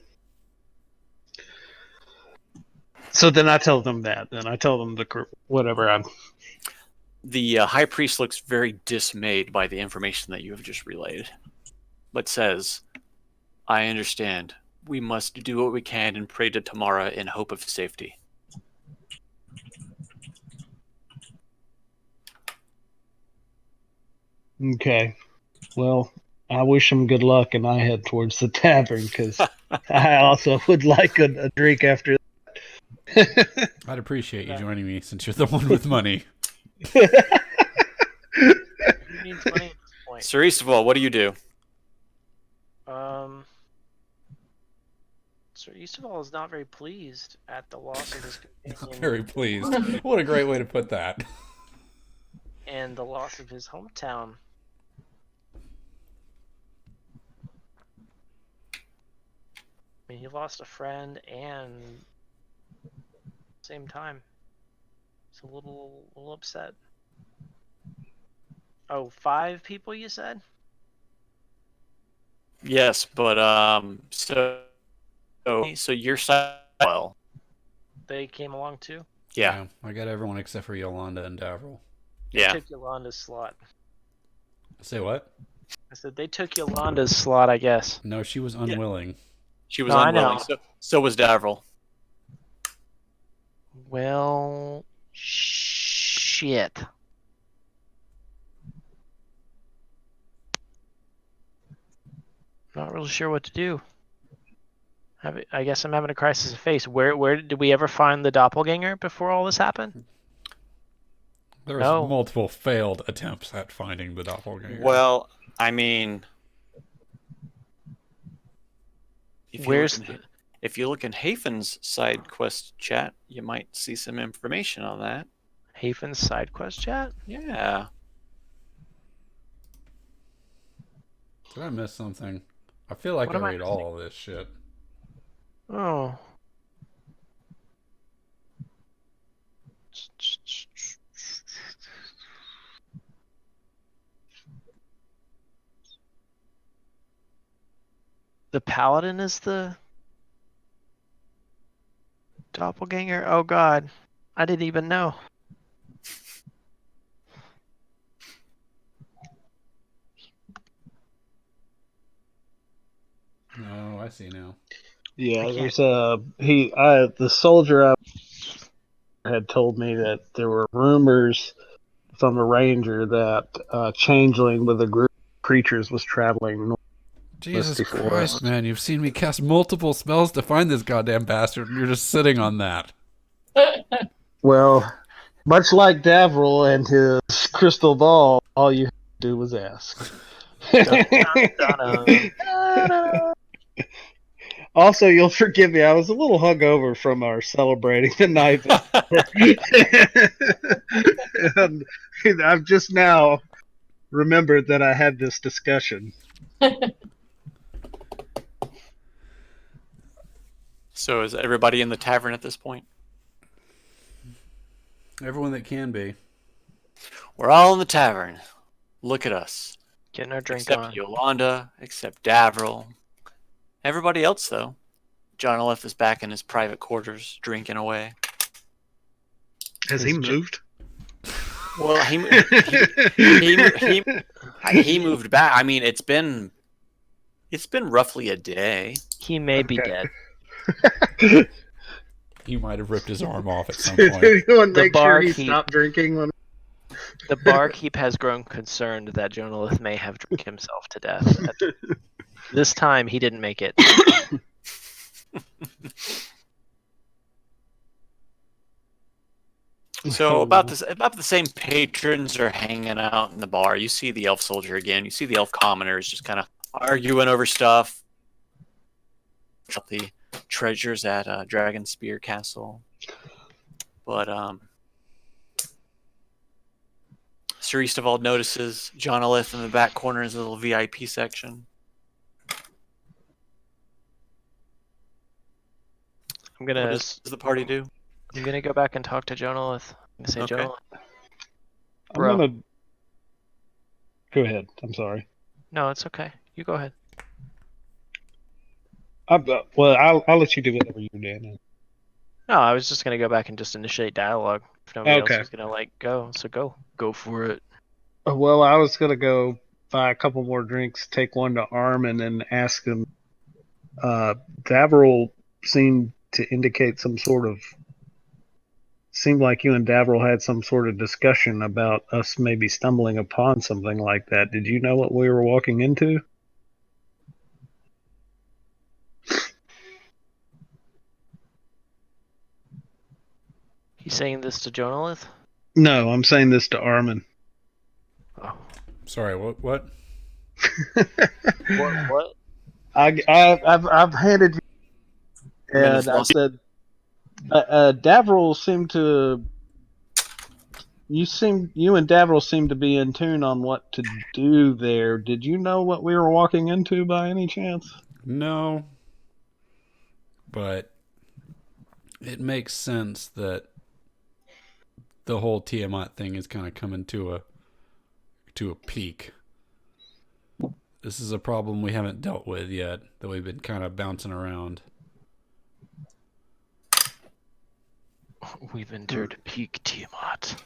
So then I tell them that. Then I tell them whatever. The high priest looks very dismayed by the information that you have just relayed, but says, "I understand. We must do what we can and pray to Tamara in hope of safety." Okay. Well, I wish him good luck, and I head towards the tavern because I also would like a drink after that. I'd appreciate you joining me since you're the one with money. Who needs money at this point? Siristoval, what do you do? Sir Easterval is not very pleased at the loss of his Not companion very pleased. What a great way to put that. and the loss of his hometown. I mean, he lost a friend and same time. He's a little upset. Oh, 5 people you said? Yes, but so your side. Well, They came along too? yeah. I got everyone except for Yolanda and Davril. They Yeah. took Yolanda's slot. Say what? I said they took Yolanda's slot, I guess. No, she was unwilling. She was No, I know. unwilling. So was Davril. Well, shit. Not really sure what to do. I guess I'm having a crisis of faith. Where did we ever find the doppelganger before all this happened? There was No. multiple failed attempts at finding the doppelganger. Well, I mean, if you look in Hafen's side quest chat, you might see some information on that. Hafen's side quest chat? Yeah. Did I miss something? I feel like What I am I read all of this shit. Oh. The paladin is the doppelganger? Oh god. I didn't even know. No, I see now. Yeah, I there's the soldier had told me that there were rumors from a ranger that changeling with a group of creatures was traveling north. Jesus Misty Christ, Forest. man! You've seen me cast multiple spells to find this goddamn bastard, and you're just sitting on that. Well, much like Davril and his crystal ball, all you had to do was ask. Dun, dun, dun. Also, you'll forgive me. I was a little hungover from our celebrating the night before. And I've just now remembered that I had this discussion. So is everybody in the tavern at this point? Everyone that can be. We're all in the tavern. Look at us. Getting our drink Except on. Yolanda, except Davril. Everybody else, though. John Aleph is back in his private quarters, drinking away. Has he moved? Well, he moved back. I mean, it's been roughly a day. He may be Okay. dead. He might have ripped his arm off at some Did point. anyone The make sure bar he keep- stopped drinking when The barkeep has grown concerned that Jonalith may have drunk himself to death. This time, he didn't make it. So about the same patrons are hanging out in the bar. You see the elf soldier again. You see the elf commoners just kind of arguing over stuff. The treasures at Dragon Spear Castle. But Sir Eastavald notices John Aleph in the back corner is a little VIP section. I'm What gonna does the party do? go back and talk to Jonalith. I'm gonna say, Okay. Jonalith. I'm Bro. gonna go ahead. I'm sorry. No, it's okay. You go ahead. Well, I'll let you do whatever you're doing. No, I was just gonna go back and just initiate dialogue. If nobody Okay. else was gonna go, so go for it. Well, I was gonna go buy a couple more drinks, take one to Arm, and then ask him. Davril seemed to indicate seemed like you and Davril had some sort of discussion about us maybe stumbling upon something like that. Did you know what we were walking into? He's saying this to Jonalith? No, I'm saying this to Armin. Oh. Sorry, what? What? I've handed you, Armin is and I lost. said, Davril seemed to. You and Davril seem to be in tune on what to do there. Did you know what we were walking into by any chance? No. But it makes sense that the whole Tiamat thing is kind of coming to a peak. This is a problem we haven't dealt with yet, that we've been kind of bouncing around. We've entered peak Tiamat.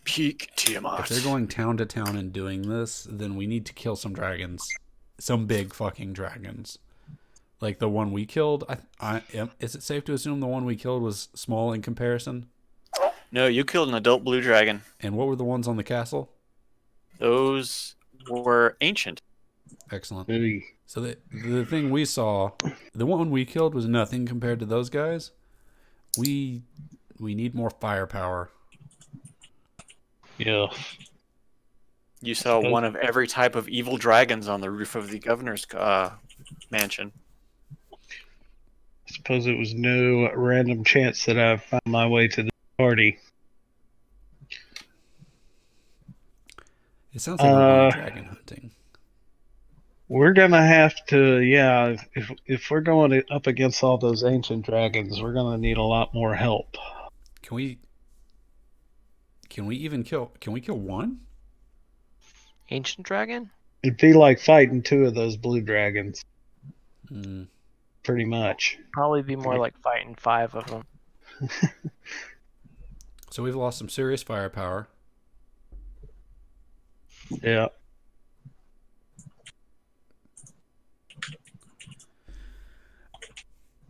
Peak Tiamat. If they're going town to town and doing this, then we need to kill some dragons. Some big fucking dragons. Like the one we killed. Is it safe to assume the one we killed was small in comparison? No, you killed an adult blue dragon. And what were the ones on the castle? Those were ancient. Excellent. Maybe. So the thing we saw, the one we killed was nothing compared to those guys. We need more firepower. Yeah. You saw one of every type of evil dragons on the roof of the governor's mansion. I suppose it was no random chance that I found my way to the party. It sounds like we're going dragon hunting. We're gonna have to, yeah. If we're going up against all those ancient dragons, we're gonna need a lot more help. Can we even kill? Can we kill one? Ancient dragon? It'd be like fighting two of those blue dragons, Hmm. pretty much. Probably be more like fighting 5 of them. So we've lost some serious firepower. Yeah.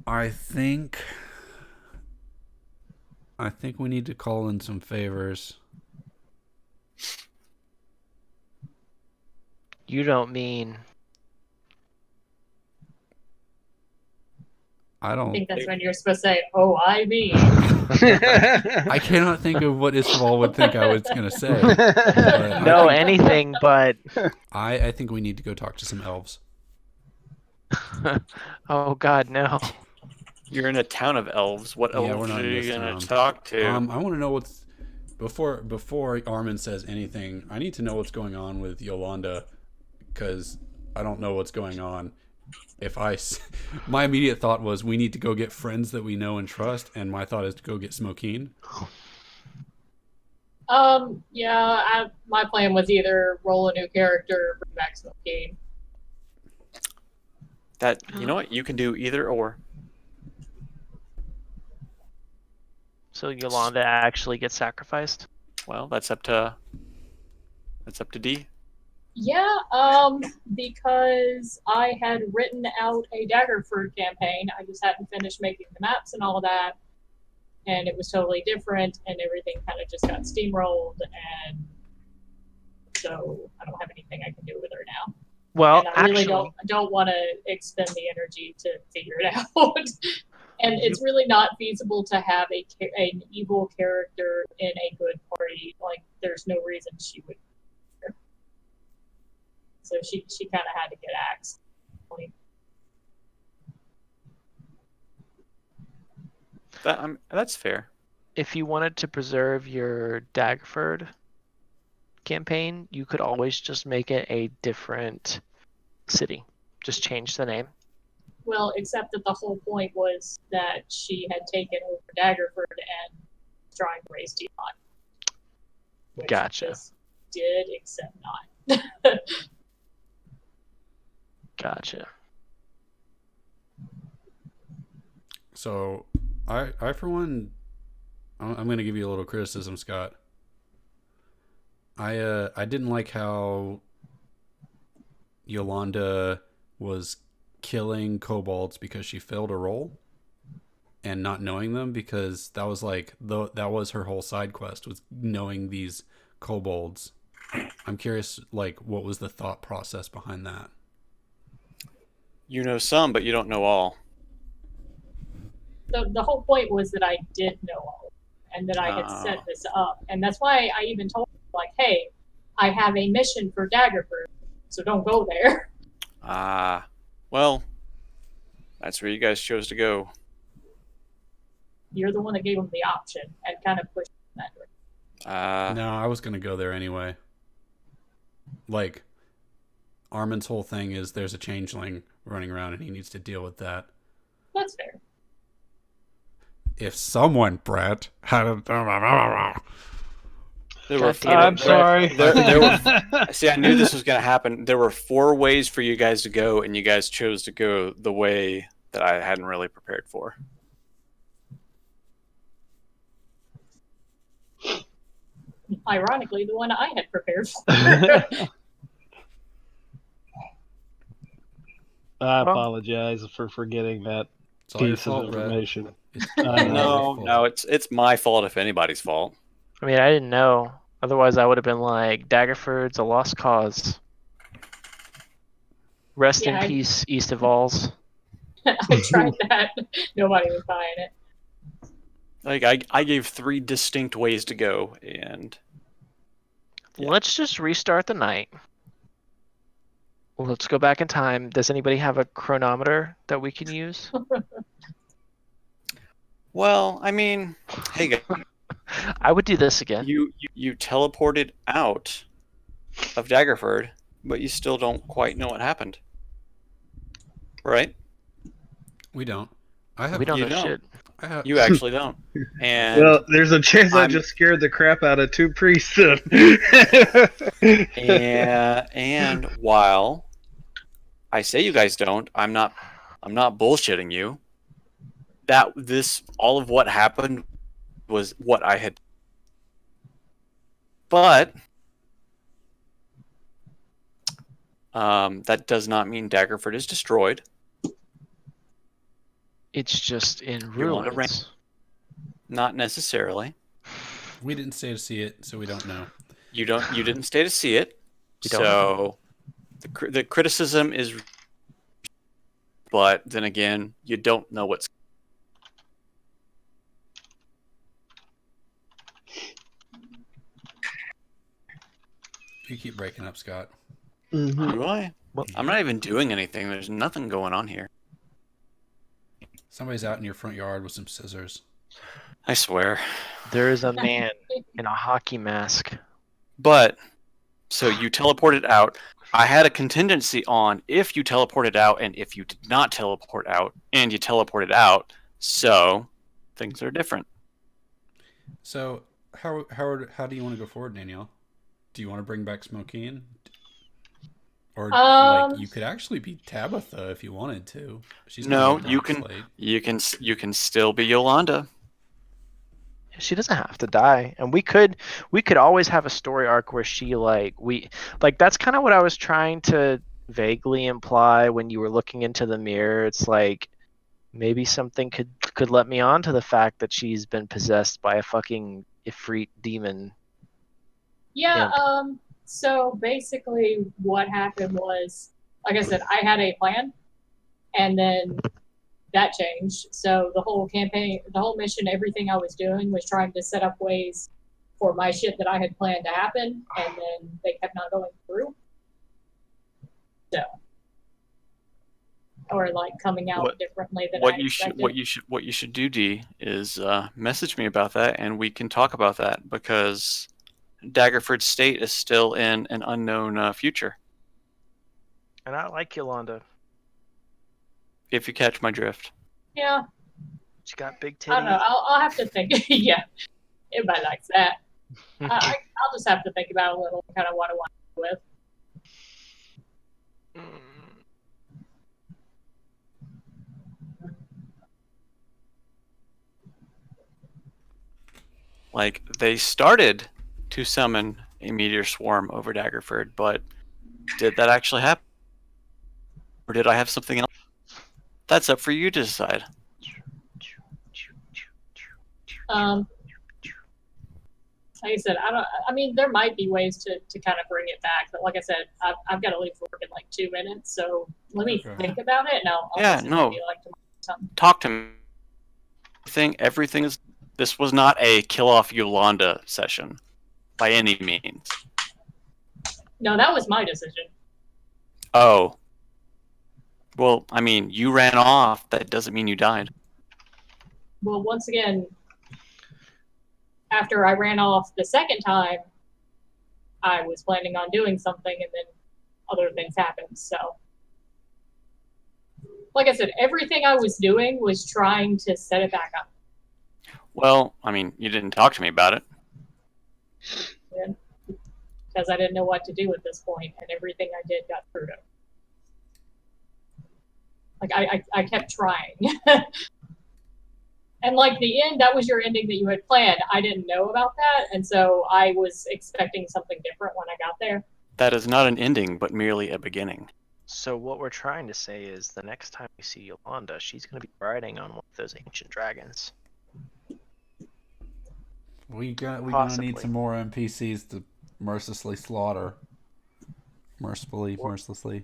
I think we need to call in some favors. You don't mean I I don't. think that's when you're supposed to say, "Oh, I mean." I cannot think of what Istval would think I was going to say. But No, I think, anything but. I think we need to go talk to some elves. Oh God, no. You're in a town of elves. What Yeah, we're elves not are in you this gonna town. talk to? I want to know what's before Armin says anything. I need to know what's going on with Yolanda because I don't know what's going on. My immediate thought was we need to go get friends that we know and trust, and my thought is to go get Smokeen. Yeah, my plan was either roll a new character or bring back Smokey. That you know what? You can do either or. So Yolanda actually gets sacrificed? Well, that's up to D. Yeah, because I had written out a Daggerford campaign. I just hadn't finished making the maps and all of that. And it was totally different, and everything kind of just got steamrolled, and so I don't have anything I can do with her now. Well, And I really actually, don't want to expend the energy to figure it out. And it's really not feasible to have an evil character in a good party. Like, there's no reason she would. So she kind of had to get axed. That's fair. if you wanted to preserve your Daggerford campaign, you could always just make it a different city. Just change the name. Well, except that the whole point was that she had taken over Daggerford and was trying to raise Teapot. Which Gotcha. Just did, except not. Gotcha. So, I for one, I'm going to give you a little criticism, Scott. I didn't like how Yolanda was killing kobolds because she failed a roll and not knowing them, because that was that was her whole side quest, was knowing these kobolds. I'm curious, like, what was the thought process behind that? You know some, but you don't know all. The whole point was that I did know all, and that I had set this up, and that's why I even told her, like, hey, I have a mission for Daggerford, so don't go there. Well, that's where you guys chose to go. You're the one that gave them the option and kind of pushed them that direction. No, I was going to go there anyway. Like, Armin's whole thing is there's a changeling running around and he needs to deal with that. That's fair. If someone, Brett, had a... I'm sorry. See, I knew this was going to happen. There were 4 ways for you guys to go, and you guys chose to go the way that I hadn't really prepared for. Ironically, the one I had prepared for. I apologize for forgetting that piece of information. No, it's my fault if anybody's fault. I mean, I didn't know. Otherwise, I would have been like, Daggerford's a lost cause. Rest in peace, East of Falls. I tried that. Nobody was buying it. Like, I gave 3 distinct ways to go, and... Yeah. Let's just restart the night. Let's go back in time. Does anybody have a chronometer that we can use? Well, I mean, hey guys. I would do this again. You teleported out of Daggerford, but you still don't quite know what happened. Right? We don't. We don't know shit. You actually don't. And well, there's a chance I just scared the crap out of 2 priests. and while I say you guys don't, I'm not bullshitting you. All of what happened was what I had. But that does not mean Daggerford is destroyed. It's just in ruins. Not necessarily. We didn't stay to see it, so we don't know. You didn't stay to see it. So the criticism is but then again, you don't know what's. You keep breaking up, Scott. Do I? Well, I'm not even doing anything. There's nothing going on here. Somebody's out in your front yard with some scissors. I swear. there is a man in a hockey mask. But, so you teleported out. I had a contingency on if you teleported out and if you did not teleport out and you teleported out. So, things are different. So, how do you want to go forward, Danielle? Do you want to bring back Smokine? Or like you could actually be Tabitha if you wanted to. She's No, gonna be you down can. Slate. You can still be Yolanda. She doesn't have to die, and we could always have a story arc where she that's kind of what I was trying to vaguely imply when you were looking into the mirror. It's like maybe something could let me on to the fact that she's been possessed by a fucking Ifrit demon. Yeah, imp. so basically what happened was, like I said, I had a plan, and then that changed. So the whole campaign, the whole mission, everything I was doing was trying to set up ways for my shit that I had planned to happen, and then they kept not going through. So, or like coming out differently than I expected. What you should do, D, is message me about that, and we can talk about that because Daggerford State is still in an unknown future. And I like Yolanda. If you catch my drift. Yeah. She got big titties. I don't know. I'll have to think. Yeah. Everybody likes that. I'll just have to think about it a little, kind of what I want to do with. Like, they started to summon a meteor swarm over Daggerford, but did that actually happen? Or did I have something else? That's up for you to decide. Like I said, I mean, there might be ways to kind of bring it back, but like I said, I've got to leave work in like 2 minutes, so let me think about it. And I'll talk to me. Everything is. This was not a kill off Yolanda session, by any means. No, that was my decision. Oh. Well, I mean, you ran off. That doesn't mean you died. Well, once again, after I ran off the second time, I was planning on doing something, and then other things happened. So, like I said, everything I was doing was trying to set it back up. Well, I mean, you didn't talk to me about it. Yeah. Because I didn't know what to do at this point, and everything I did got screwed up. Like, I kept trying. And like the end, that was your ending that you had planned. I didn't know about that, and so I was expecting something different when I got there. That is not an ending, but merely a beginning. So what we're trying to say is the next time we see Yolanda, she's going to be riding on one of those ancient dragons. We're gonna need some more NPCs to mercilessly slaughter. Mercilessly.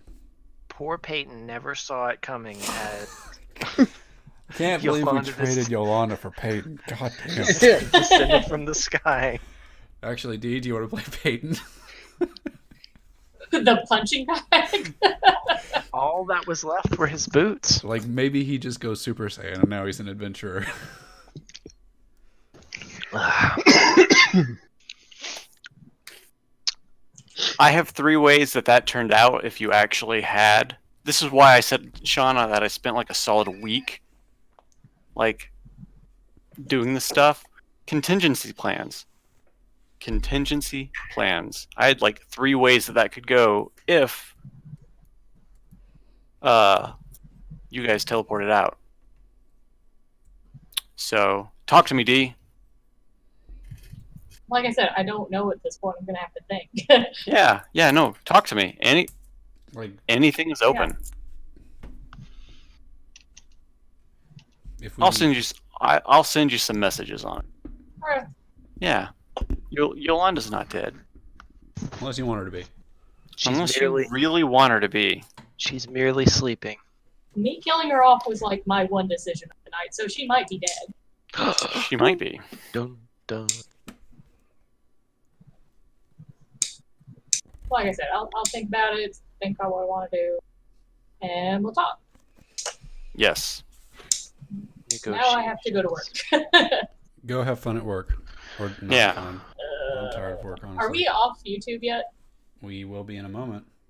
Poor Peyton never saw it coming. Can't believe we traded Yolanda for Peyton. God damn. Descended from the sky. Actually, Dee, do you want to play Peyton? The punching bag? All that was left were his boots. Like, maybe he just goes Super Saiyan and now he's an adventurer. I have 3 ways that turned out if you actually had. This is why I said, Shauna, that I spent like a solid week like doing this stuff. Contingency plans. I had like 3 ways that could go if you guys teleported out. So, talk to me, D. Like I said, I don't know at this point. I'm gonna have to think. Yeah, no, talk to me. Anything is open. Yeah. I'll send you some messages on it. Alright. Yeah, Yolanda's not dead. Unless you want her to be. Unless you really want her to be. She's merely sleeping. me killing her off was like my one decision of the night, so she might be dead. She might be. Dun, dun. Like I said, I'll think about it, think about what I want to do, and we'll talk. Yes. Now I have to go to work. Go have fun at work. Or not Yeah. fun. I'm tired of work, honestly. Are we off YouTube yet? We will be in a moment.